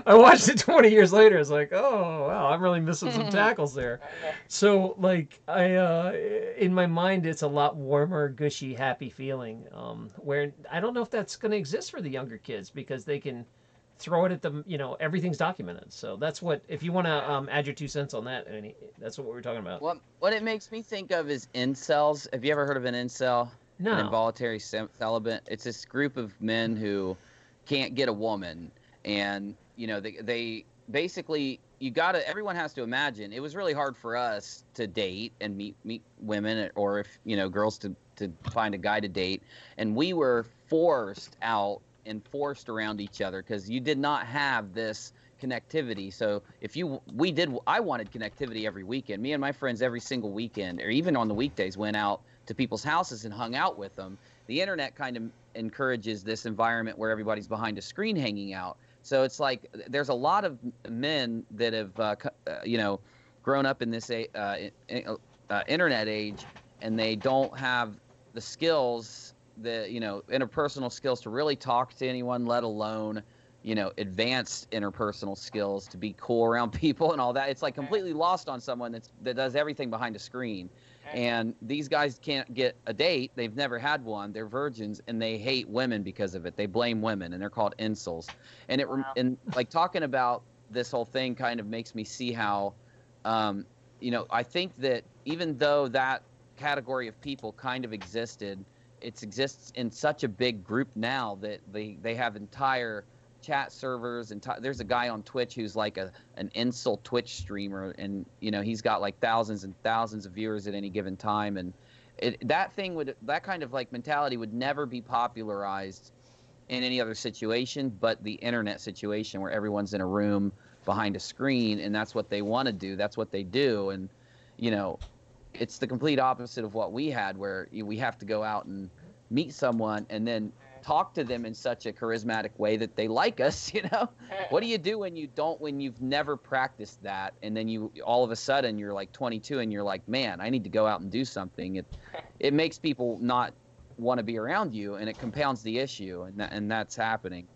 I watched it 20 years later. It's like, oh wow, I'm really missing some tackles there. Yeah. So like in my mind, it's a lot warmer, gushy, happy feeling. Where I don't know if that's going to exist for the younger kids because they can throw it at them. Everything's documented. So that's what. If you want to add your 2 cents on that, that's what we're talking about. What it makes me think of is incels. Have you ever heard of an incel? An No. involuntary celibate. It's this group of men who can't get a woman, and they basically everyone has to imagine it was really hard for us to date and meet women, or if girls to find a guy to date, and we were forced out and forced around each other because you did not have this connectivity. So I wanted connectivity every weekend. Me and my friends every single weekend, or even on the weekdays, went out to people's houses and hung out with them. The internet kind of encourages this environment where everybody's behind a screen hanging out. So it's like there's a lot of men that have grown up in this internet age, and they don't have the skills, the interpersonal skills to really talk to anyone, let alone advanced interpersonal skills to be cool around people and all that. It's like completely lost on someone that does everything behind a screen. And these guys can't get a date. They've never had one. They're virgins, and they hate women because of it. They blame women, and they're called incels. And Wow. and like talking about this whole thing kind of makes me see how, I think that even though that category of people kind of existed, it exists in such a big group now that they have entire chat servers, and there's a guy on Twitch who's like an incel Twitch streamer, and he's got like thousands and thousands of viewers at any given time, and that kind of like mentality would never be popularized in any other situation but the internet situation where everyone's in a room behind a screen, and that's what they want to do, that's what they do. And it's the complete opposite of what we had, where we have to go out and meet someone and then talk to them in such a charismatic way that they like us. What do you do when you've never practiced that, and then you all of a sudden you're like 22 and you're like, man, I need to go out and do something. It makes people not want to be around you, and it compounds the issue, and that's happening.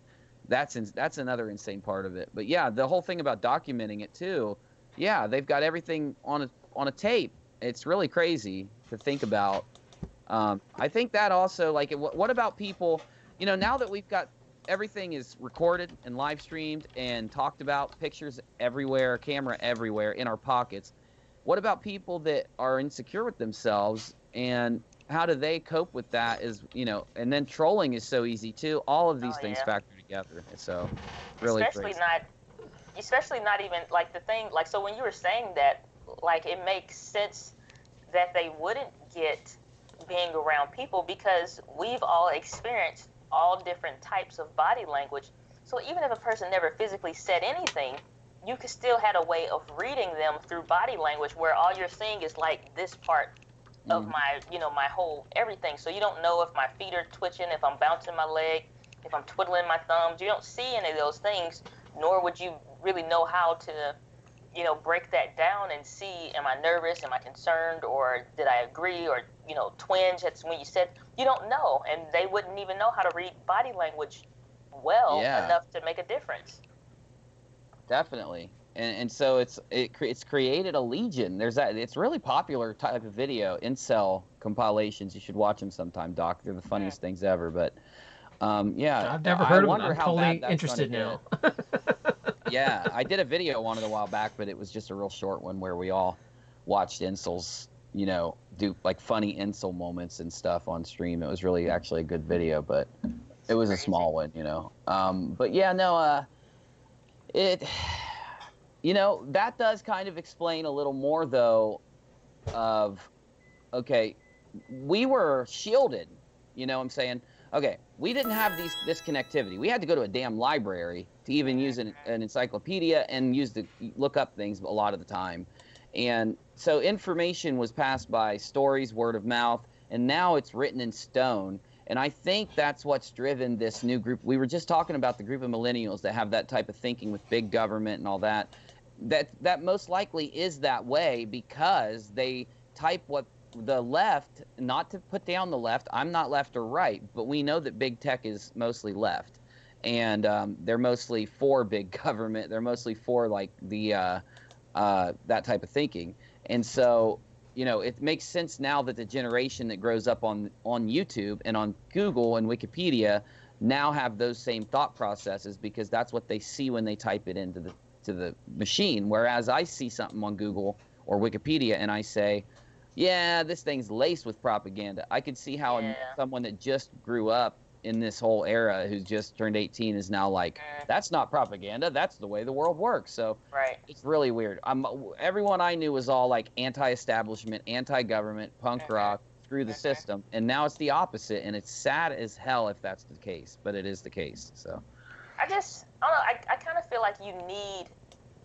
That's another insane part of it. But yeah, the whole thing about documenting it too. Yeah, they've got everything on a tape. It's really crazy to think about. I think that also, like, what about people? Now that we've got everything is recorded and live streamed and talked about, pictures everywhere, camera everywhere in our pockets. What about people that are insecure with themselves, and how do they cope with that? And then trolling is so easy too. All of these things factor together. So really especially not even like the thing, like, so when you were saying that, like, it makes sense that they wouldn't get being around people, because we've all experienced all different types of body language. So even if a person never physically said anything, you could still had a way of reading them through body language, where all you're seeing is like this part of my, my whole everything. So you don't know if my feet are twitching, if I'm bouncing my leg, if I'm twiddling my thumbs. You don't see any of those things, nor would you really know how to, break that down and see, am I nervous, am I concerned, or did I agree, or, twinge. That's when you said, you don't know, and they wouldn't even know how to read body language well enough to make a difference. Definitely. And so it's created a legion. It's really popular type of video, incel compilations. You should watch them sometime, Doc. They're the funniest things ever. But yeah, I've never heard of them. I'm totally interested now. Yeah, I did a video on it a while back, but it was just a real short one where we all watched incels, do like funny incel moments and stuff on stream. It was really actually a good video, but it was a small one, But yeah, no, that does kind of explain a little more, though, of, okay, we were shielded, what I'm saying? Okay, we didn't have this connectivity. We had to go to a damn library to even use an encyclopedia and look up things a lot of the time. And so information was passed by stories, word of mouth, and now it's written in stone. And I think that's what's driven this new group. We were just talking about the group of millennials that have that type of thinking with big government and all that. That most likely is that way because they type what the left, not to put down the left, I'm not left or right, but we know that big tech is mostly left. And they're mostly for big government. They're mostly for, like, the that type of thinking. And so, it makes sense now that the generation that grows up on YouTube and on Google and Wikipedia now have those same thought processes, because that's what they see when they type it into the machine. Whereas I see something on Google or Wikipedia and I say, yeah, this thing's laced with propaganda. I could see how someone that just grew up in this whole era, who's just turned 18, is now like, that's not propaganda. That's the way the world works. So it's really weird. Everyone I knew was all like anti-establishment, anti-government, punk rock, screw the system. And now it's the opposite. And it's sad as hell if that's the case, but it is the case. So I don't know. I kind of feel like you need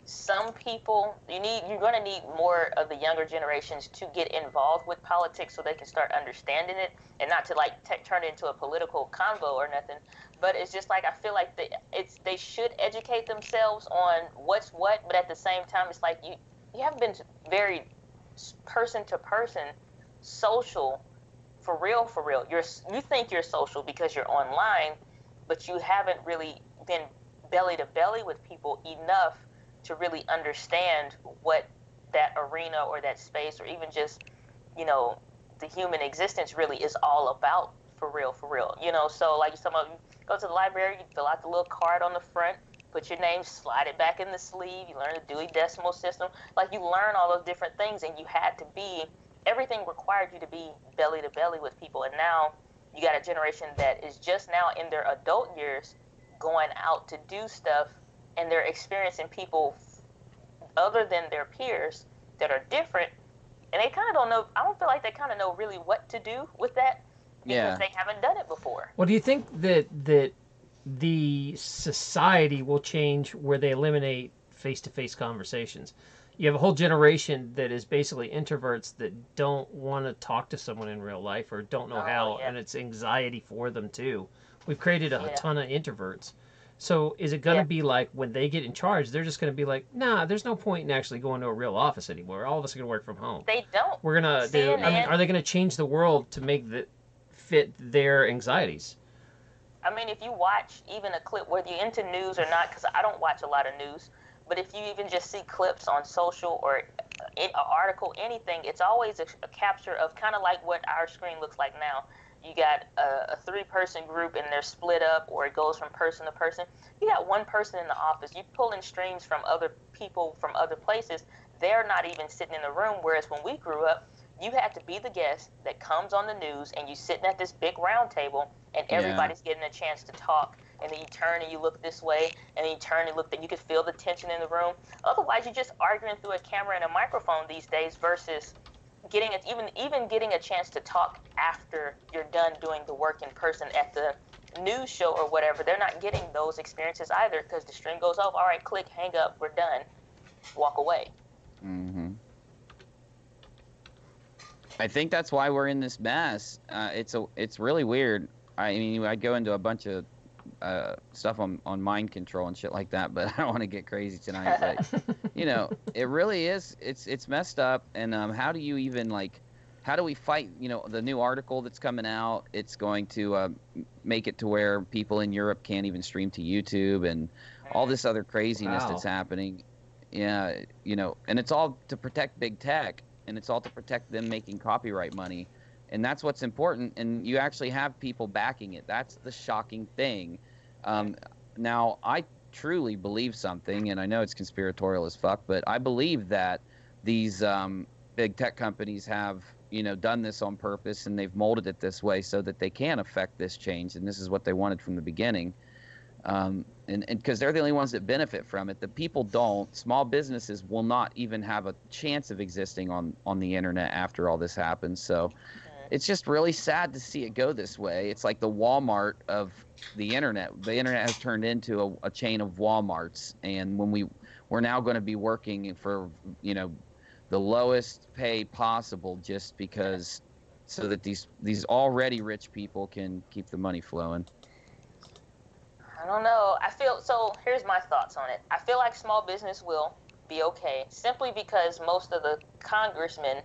some people, you're going to need more of the younger generations to get involved with politics so they can start understanding it, and not to like turn it into a political convo or nothing. But it's just like, I feel like they should educate themselves on what's what, but at the same time, it's like you haven't been very person to person social for real. You think you're social because you're online, but you haven't really been belly to belly with people enough to really understand what that arena or that space, or even just, the human existence really is all about for real. So like, some of you go to the library, you fill out the little card on the front, put your name, slide it back in the sleeve, you learn the Dewey Decimal System. Like, you learn all those different things, and everything required you to be belly to belly with people. And now you got a generation that is just now in their adult years going out to do stuff, and they're experiencing people other than their peers that are different, and they kind of don't know. I don't feel like they kind of know really what to do with that, because they haven't done it before. Well, do you think that the society will change where they eliminate face-to-face conversations? You have a whole generation that is basically introverts that don't want to talk to someone in real life, or don't know how, and it's anxiety for them too. We've created a ton of introverts. So is it going to be like, when they get in charge, they're just going to be like, nah, there's no point in actually going to a real office anymore. All of us are going to work from home. They don't. We're going to, are they going to change the world to make fit their anxieties? I mean, if you watch even a clip, whether you're into news or not, because I don't watch a lot of news, but if you even just see clips on social or an article, anything, it's always a capture of kind of like what our screen looks like now. You got a three-person group and they're split up, or it goes from person to person. You got one person in the office. You pull in streams from other people from other places. They're not even sitting in the room, whereas when we grew up, you had to be the guest that comes on the news, and you sitting at this big round table, and everybody's getting a chance to talk. And then you turn and you look this way, and then you turn and look, and you could feel the tension in the room. Otherwise, you're just arguing through a camera and a microphone these days versus getting it, even getting a chance to talk after you're done doing the work in person at the news show or whatever. They're not getting those experiences either because the stream goes off. All right, click, hang up, we're done, walk away. Mm-hmm. I think that's why we're in this mess. It's really weird. I mean, I go into a bunch of stuff on mind control and shit like that, but I don't want to get crazy tonight. But you know, it really is. It's messed up. And how do you even how do we fight? You know, the new article that's coming out. It's going to make it to where people in Europe can't even stream to YouTube and all this other craziness that's happening. Yeah, you know, and it's all to protect big tech. And it's all to protect them making copyright money. And that's what's important. And you actually have people backing it. That's the shocking thing. Now, I truly believe something, and I know it's conspiratorial as fuck, but I believe that these big tech companies have, you know, done this on purpose, and they've molded it this way so that they can affect this change. And this is what they wanted from the beginning. And because they're the only ones that benefit from it. The people don't. Small businesses will not even have a chance of existing on the internet after all this happens. So it's just really sad to see it go this way. It's like the Walmart of the internet. The internet has turned into a chain of Walmarts, and when we're now going to be working for, you know, the lowest pay possible just because so that these already rich people can keep the money flowing. I don't know. So here's my thoughts on it. I feel like small business will be okay simply because most of the congressmen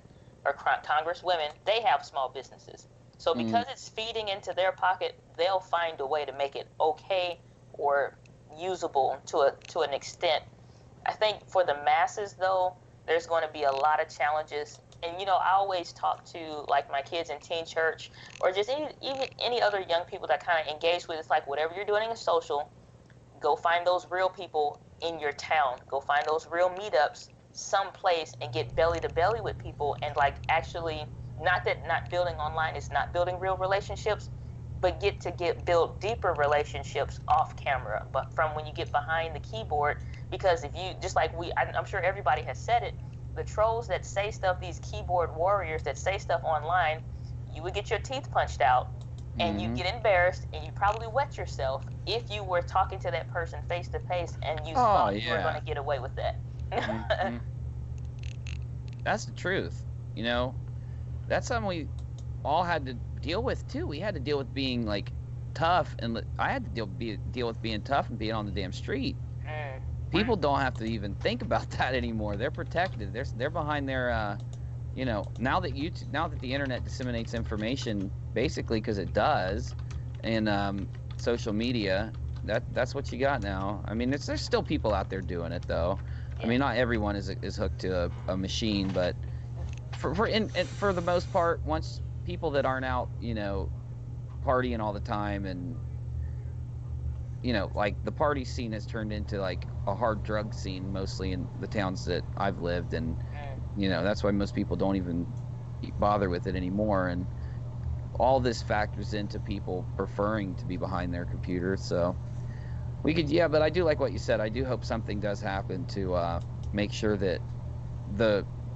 or congresswomen, they have small businesses. So because it's feeding into their pocket, they'll find a way to make it okay or usable to an extent. I think for the masses, though, there's going to be a lot of challenges. And, you know, I always talk to, like, my kids in teen church or just any other young people that kind of engage with. It's like, whatever you're doing in social, go find those real people in your town. Go find those real meetups someplace and get belly to belly with people. And, like, actually, not building online is not building real relationships, but build deeper relationships off camera. But from when you get behind the keyboard, because if you, just like I'm sure everybody has said it, the trolls that say stuff, these keyboard warriors that say stuff online, you would get your teeth punched out and you get embarrassed and you probably wet yourself if you were talking to that person face to face and you thought you were going to get away with that. That's the truth. You know, that's something we all had to deal with too. We had to deal with being like tough, and I had to deal with being tough and being on the damn street. People don't have to even think about that anymore. They're protected. They're behind their, you know, now that the internet disseminates information, basically because it does, and social media, that's what you got now. I mean, there's still people out there doing it though. I mean, not everyone is hooked to a machine, but for the most part, once people that aren't out, you know, partying all the time and, you know, like the party scene has turned into like a hard drug scene, mostly in the towns that I've lived, and you know, that's why most people don't even bother with it anymore. And all this factors into people preferring to be behind their computer. So we could, yeah, but I do like what you said. I do hope something does happen to make sure that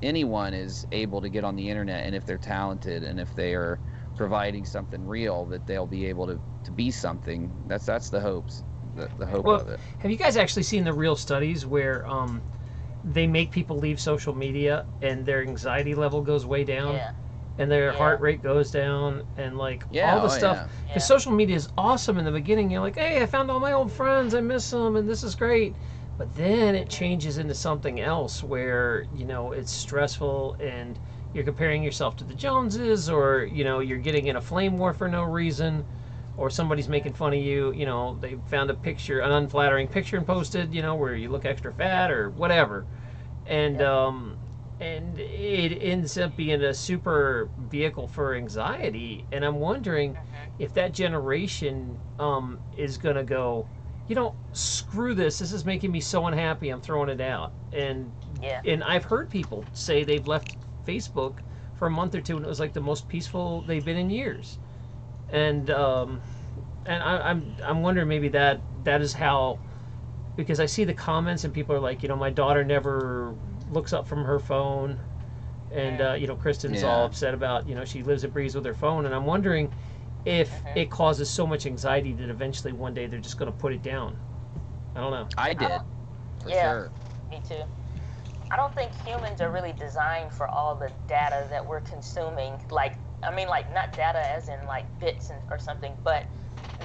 anyone is able to get on the internet, and if they're talented and if they are providing something real, that they'll be able to be something. That's the hopes, the hope of it. Have you guys actually seen the real studies where they make people leave social media and their anxiety level goes way down? Yeah. And their heart rate goes down, and like all the stuff. Yeah. Because social media is awesome in the beginning. You're like, hey, I found all my old friends. I miss them, and this is great. But then it changes into something else where, you know, it's stressful and you're comparing yourself to the Joneses, or, you know, you're getting in a flame war for no reason, or somebody's making fun of you. You know, they found a picture, an unflattering picture, and posted, you know, where you look extra fat or whatever, and and it ends up being a super vehicle for anxiety. And I'm wondering if that generation is gonna go, you know, screw this. This is making me so unhappy. I'm throwing it out. And I've heard people say they've left Facebook for a month or two, and it was like the most peaceful they've been in years. And I'm wondering maybe that is how, because I see the comments and people are like, you know, my daughter never looks up from her phone, and you know, Kristen's all upset about, you know, she lives and breathes with her phone, and I'm wondering if it causes so much anxiety that eventually one day they're just going to put it down. I don't know. I did. For sure. Me too. I don't think humans are really designed for all the data that we're consuming. Like, I mean, like, not data as in like bits or something, but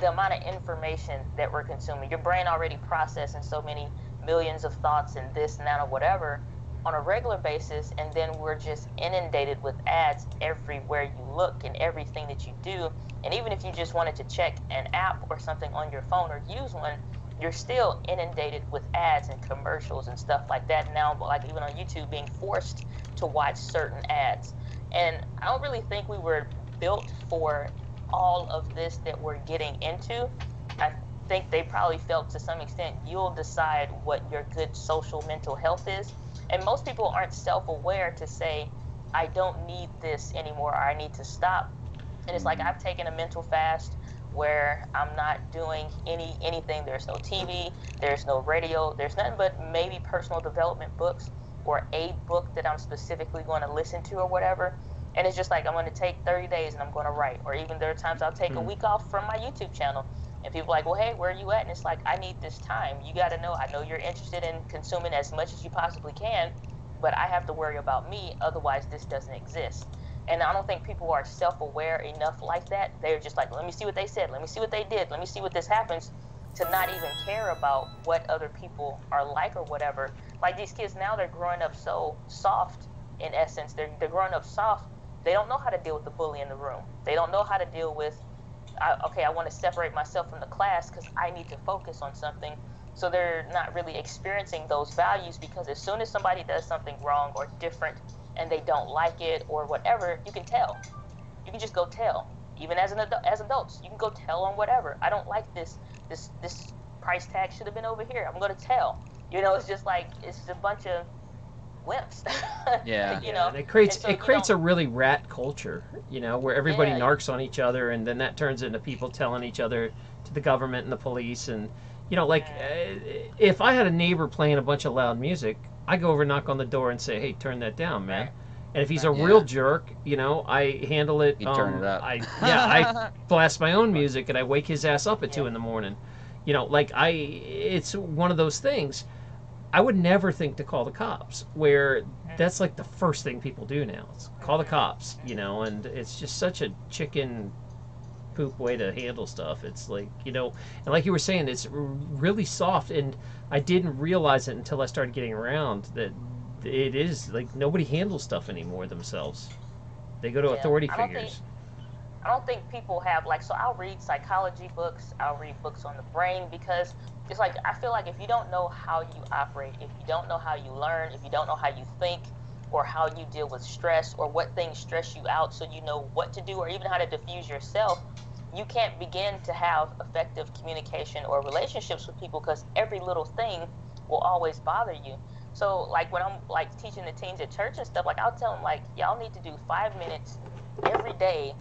the amount of information that we're consuming. Your brain already processing so many millions of thoughts and this and that or whatever on a regular basis, and then we're just inundated with ads everywhere you look and everything that you do. And even if you just wanted to check an app or something on your phone or use one, you're still inundated with ads and commercials and stuff like that now, like even on YouTube, being forced to watch certain ads. And I don't really think we were built for all of this that we're getting into. I think they probably felt to some extent, you'll decide what your good social mental health is. And most people aren't self-aware to say, I don't need this anymore, or I need to stop. And it's like, I've taken a mental fast where I'm not doing anything. There's no TV, there's no radio, there's nothing but maybe personal development books or a book that I'm specifically going to listen to or whatever. And it's just like, I'm going to take 30 days and I'm going to write. Or even there are times I'll take a week off from my YouTube channel. And people are like, well, hey, where are you at? And it's like, I need this time. You got to know, I know you're interested in consuming as much as you possibly can, but I have to worry about me. Otherwise, this doesn't exist. And I don't think people are self-aware enough like that. They're just like, let me see what they said. Let me see what they did. Let me see what this happens, to not even care about what other people are like or whatever. Like these kids now, they're growing up so soft in essence. They're growing up soft. They don't know how to deal with the bully in the room. They don't know how to deal with, I want to separate myself from the class because I need to focus on something. So they're not really experiencing those values, because as soon as somebody does something wrong or different and they don't like it or whatever, you can tell. You can just go tell. Even as adults, you can go tell on whatever. I don't like this price tag should have been over here. I'm going to tell. You know, it's just like, it's a bunch of wimps. Yeah. You know, and it creates a really rat culture, you know, where everybody narcs on each other, and then that turns into people telling each other, to the government and the police. And you know, like if I had a neighbor playing a bunch of loud music, I go over, knock on the door, and say, hey, turn that down, man. And if he's a real jerk, you know, I handle it. You turn it up. I blast my own music and I wake his ass up at 2 a.m. You know, like it's one of those things. I would never think to call the cops, where that's like the first thing people do now. It's call the cops, you know, and it's just such a chicken poop way to handle stuff. It's like, you know, and like you were saying, it's really soft, and I didn't realize it until I started getting around that it is like nobody handles stuff anymore themselves. They go to authority figures. I don't think people have, like, so I'll read psychology books, I'll read books on the brain, because it's like, I feel like if you don't know how you operate, if you don't know how you learn, if you don't know how you think, or how you deal with stress, or what things stress you out so you know what to do, or even how to diffuse yourself, you can't begin to have effective communication or relationships with people, because every little thing will always bother you. So, like, when I'm, like, teaching the teens at church and stuff, like, I'll tell them, like, y'all need to do 5 minutes every day,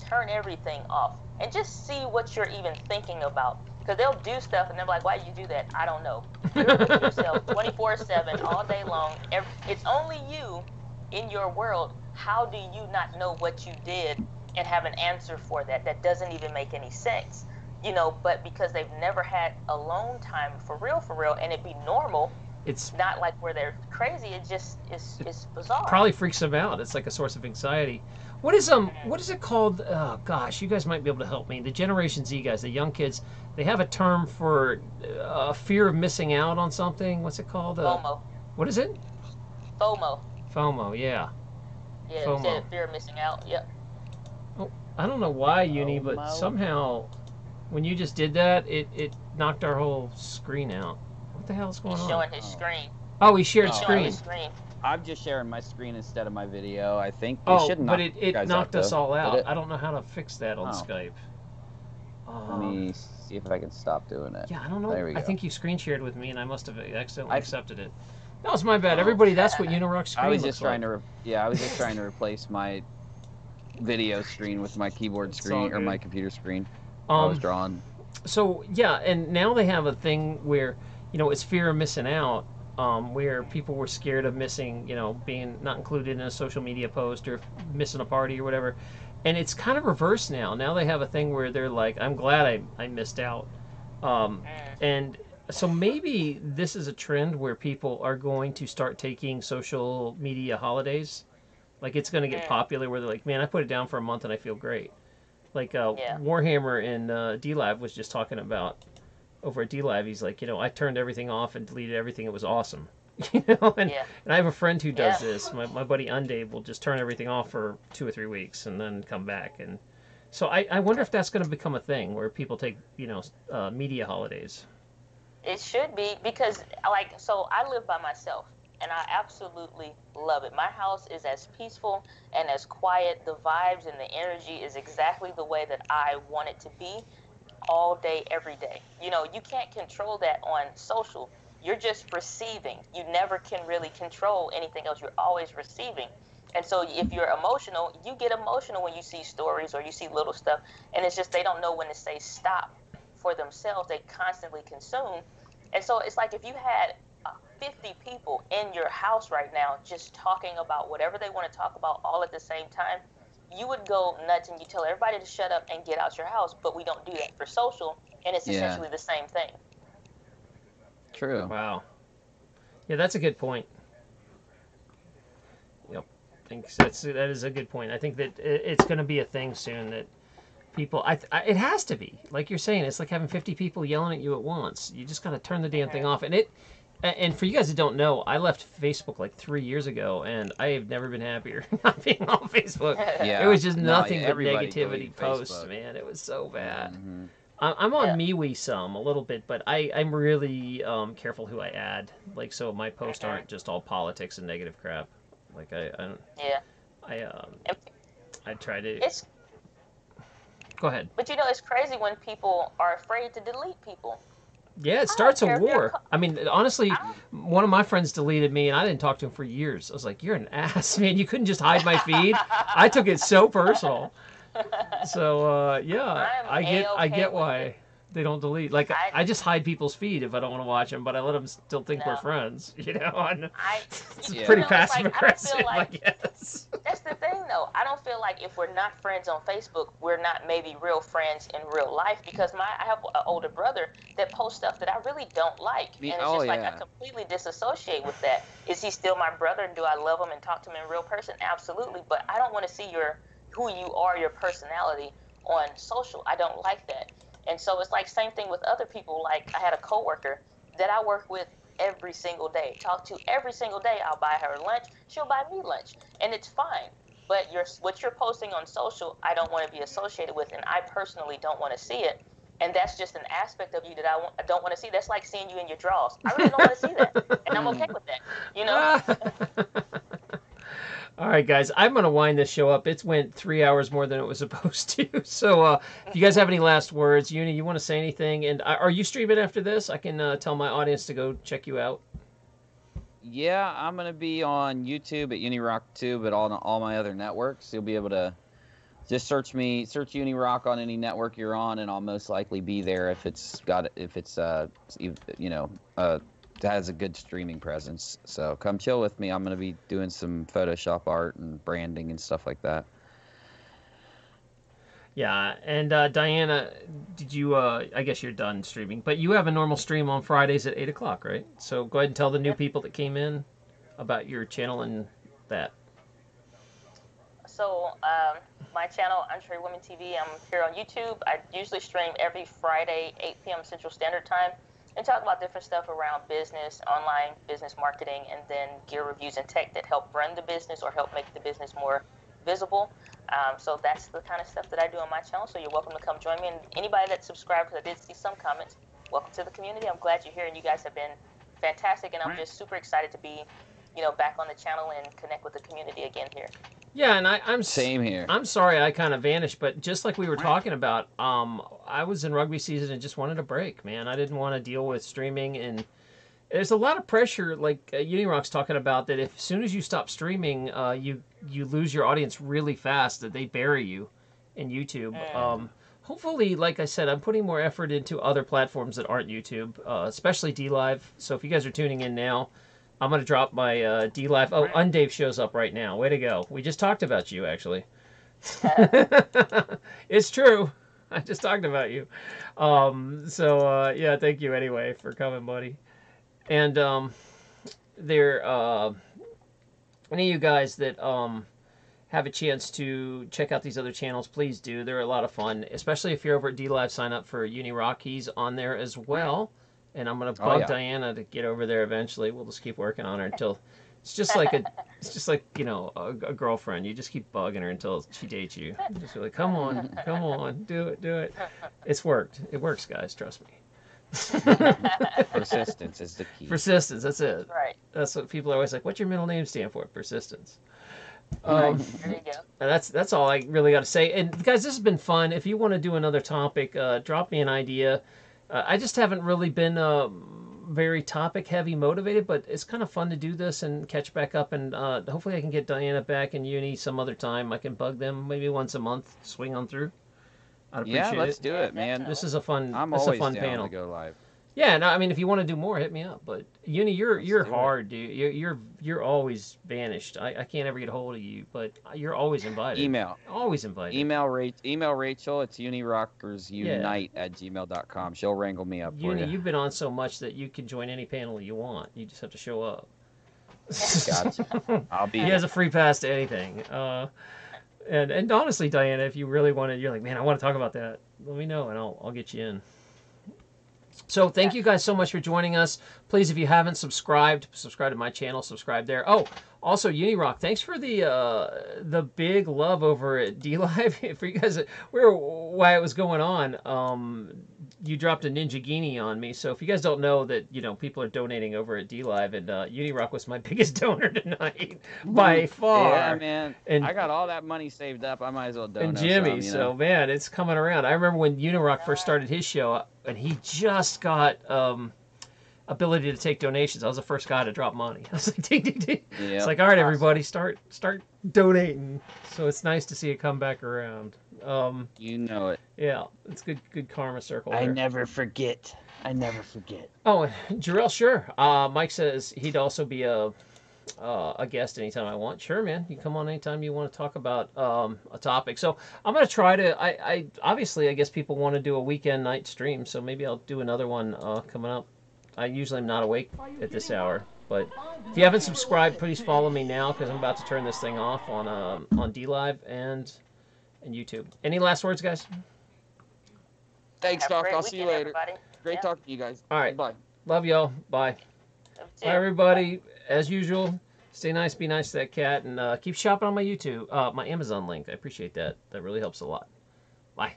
turn everything off, and just see what you're even thinking about. Because they'll do stuff, and they're like, why did you do that? I don't know. You're with yourself 24/7, all day long. It's only you in your world. How do you not know what you did and have an answer for that? That doesn't even make any sense. You know, but because they've never had alone time for real, and it'd be normal. It's not like where they're crazy. It just is bizarre. Probably freaks them out. It's like a source of anxiety. What is it called? Oh gosh, you guys might be able to help me. The Generation Z guys, the young kids, they have a term for fear of missing out on something. What's it called? FOMO. What is it? FOMO. FOMO. Yeah. Yeah. FOMO. You said fear of missing out. Yep. Oh, I don't know why, Uni, Oh, but Mo. somehow when you just did that, it knocked our whole screen out. What the hell's going He's on? showing his Oh. screen. Oh, we shared He's Oh, showing his screen. screen. I'm just sharing my screen instead of my video. I think it Oh, shouldn't but knock it you guys out knocked us though, all did out. it? I don't know how to fix that on Oh, Skype. let me see if I can stop doing it. Yeah, I don't know. There we I go. think you screen shared with me, and I must have accidentally I accepted it. That was my bad. oh, Everybody, that's what Unirock I screen was looks just trying like. to yeah, I was just trying to replace my video screen with my keyboard It's all screen or my good. computer screen. I was Um, drawing. so yeah, and now they have a thing where, it's fear of missing out, where people were scared of missing, being not included in a social media post or missing a party or whatever. And it's kind of reversed now. Now they have a thing where they're like, I'm glad I missed out. Um, Mm, and so maybe this is a trend where people are going to start taking social media holidays. Like it's going to get mm, popular where they're like, man, I put it down for a month and I feel great. Like yeah. Warhammer in DLive was just talking about over at DLive. He's like, I turned everything off and deleted everything. It was awesome. And Yeah. I have a friend who does Yeah. this. My buddy Unday will just turn everything off for 2 or 3 weeks and then come back. And so I wonder if that's going to become a thing where people take media holidays. It should be because, like, so I live by myself and I absolutely love it. My house is as peaceful and as quiet. The vibes and the energy is exactly the way that I want it to be all day, every day. You can't control that on social. You're just receiving. You never can really control anything else. You're always receiving. And so if you're emotional, you get emotional when you see stories or you see little stuff. And it's just they don't know when to say stop for themselves. They constantly consume. And so it's like if you had 50 people in your house right now just talking about whatever they want to talk about all at the same time, you would go nuts and you tell everybody to shut up and get out your house. But we don't do that for social, and it's Yeah, essentially the same thing. true. Wow. Yeah, that's a good point. Yep. That is a good point. I think that it's going to be a thing soon that people. It has to be like you're saying. It's like having 50 people yelling at you at once. You just got to turn the damn thing Mm-hmm. off. And for you guys that don't know, I left Facebook like 3 years ago, and I have never been happier not being on Facebook. It Yeah. was just No, nothing but everybody negativity deleted posts, Facebook. man. It was so bad. Hmm. I'm on Yeah. MeWe some a little bit, but I'm really careful who I add. Like so, my posts Mm-hmm. aren't just all politics and negative crap. Like I don't Yeah. I And I try to it's go ahead. but it's crazy when people are afraid to delete people. Yeah, it I don't starts a care if they're. war. I mean, honestly, I one of my friends deleted me, and I didn't talk to him for years. I was like, "You're an ass, man. You couldn't just hide my feed." I took it so personal. don't. So yeah, I'm I a-okay get with it. why they don't delete. Like I I just hide people's feed if I don't want to watch them, but I let them still think we're no. friends. And I it's Yeah. pretty it's passive like I don't feel aggressive, I like guess. that's the thing though. I don't feel like if we're not friends on Facebook, we're not maybe real friends in real life because I have an older brother that posts stuff that I really don't like. And it's Oh just like I yeah. completely disassociate with that. Is he still my brother and do I love him and talk to him in real person? Absolutely. But I don't want to see who you are, your personality on social. I don't like that. And so it's like same thing with other people. Like I had a coworker that I work with every single day, talk to every single day. I'll buy her lunch, she'll buy me lunch, and it's fine. But what you're posting on social, I don't want to be associated with, and I personally don't want to see it. And that's just an aspect of you that I don't want to see. That's like seeing you in your drawers. I really don't want to see that, and I'm okay Mm. with that. All right, guys, I'm going to wind this show up. It's went 3 hours more than it was supposed to. So, if you guys have any last words, Uni, you want to say anything? And are you streaming after this? I can tell my audience to go check you out. Yeah, I'm gonna be on YouTube at Unirock too, but on all my other networks, you'll be able to just search Unirock on any network you're on, and I'll most likely be there if it's has a good streaming presence. So come chill with me. I'm gonna be doing some Photoshop art and branding and stuff like that. Yeah, and Diana, did you? I guess you're done streaming, but you have a normal stream on Fridays at 8 o'clock, right? So go ahead and tell the new Yeah. people that came in about your channel and that. So, my channel, Entree Women TV, I'm here on YouTube. I usually stream every Friday, 8 p.m. Central Standard Time, and talk about different stuff around business, online business marketing, and then gear reviews and tech that help run the business or help make the business more visible. So that's the kind of stuff that I do on my channel. So you're welcome to come join me. And anybody that subscribed, because I did see some comments, welcome to the community. I'm glad you're here, and you guys have been fantastic. And I'm just super excited to be, back on the channel and connect with the community again here. Yeah, and I'm Same here. I'm sorry I kind of vanished, but just like we were talking about, I was in rugby season and just wanted a break, man. I didn't want to deal with streaming, and there's a lot of pressure, like Unirock's talking about, that if as soon as you stop streaming, you lose your audience really fast, that they bury you in YouTube. Hopefully, like I said, I'm putting more effort into other platforms that aren't YouTube, especially DLive. So if you guys are tuning in now, I'm going to drop my DLive. Oh, Undave shows up right now. Way to go. We just talked about you, actually. It's true. I just talked about you. Yeah, thank you anyway for coming, buddy. And there, any of you guys that have a chance to check out these other channels, please do. They're a lot of fun, especially if you're over at DLive. Sign up for Unirock. He's on there as well. And I'm gonna bug Diana to get over there eventually. We'll just keep working on her until it's just like a girlfriend. You just keep bugging her until she dates you. Just be like, come on, do it. It's worked. It works, guys. Trust me. Persistence is the key. Persistence. That's it. Right. That's what people are always like. What's your middle name stand for? Persistence. There you go. That's all I really got to say. And guys, this has been fun. If you want to do another topic, drop me an idea. I just haven't really been very topic heavy motivated, but it's kind of fun to do this and catch back up. And hopefully I can get Diana back in uni some other time. I can bug them maybe once a month, swing on through. I'd appreciate let's do it, man. This is a fun. I'm this always is a fun down panel. to go live. Yeah, no, I mean, if you want to do more, hit me up. But Uni, you're hard, dude. You're always vanished. I can't ever get a hold of you, but you're always invited. Email. Always invited. Email Rachel. It's unirockersunite@gmail.com. She'll wrangle me up for you. You've been on so much that you can join any panel you want. You just have to show up. Gotcha. I'll be. He has a free pass to anything. And honestly, Diana, if you really wanted, you're like, man, I want to talk about that. Let me know, and I'll get you in. So thank you guys so much for joining us. Please, if you haven't subscribed, subscribe to my channel, subscribe there. Oh, also Unirock, thanks for the big love over at DLive. For you guys, why it was going on, you dropped a Ninja Genie on me. So if you guys don't know that, people are donating over at DLive, and Unirock was my biggest donor tonight by far. Yeah, man. And I got all that money saved up. I might as well donate. And Jimmy, some, so man, it's coming around. I remember when Unirock first started his show, and he just got ability to take donations. I was the first guy to drop money. I was like, ding, ding, ding. Yep. It's like, all right, everybody, start donating. So it's nice to see it come back around. You know it. Yeah, it's good karma circle. I there. never forget. Oh, and Jarrell, sure. Mike says he'd also be a guest anytime I want. Sure, man. You come on anytime you want to talk about a topic. So I'm going to try to, I obviously, I guess people want to do a weekend night stream, so maybe I'll do another one coming up. I usually am not awake at this hour, but if you haven't subscribed, please follow me now, because I'm about to turn this thing off on DLive and YouTube. Any last words, guys? Thanks, Doc. I'll see you later. Everybody. Great talking to you guys. All right. Bye. Love y'all. Bye. Bye, everybody. As usual, stay nice, be nice to that cat, and keep shopping on my YouTube, my Amazon link. I appreciate that. That really helps a lot. Bye.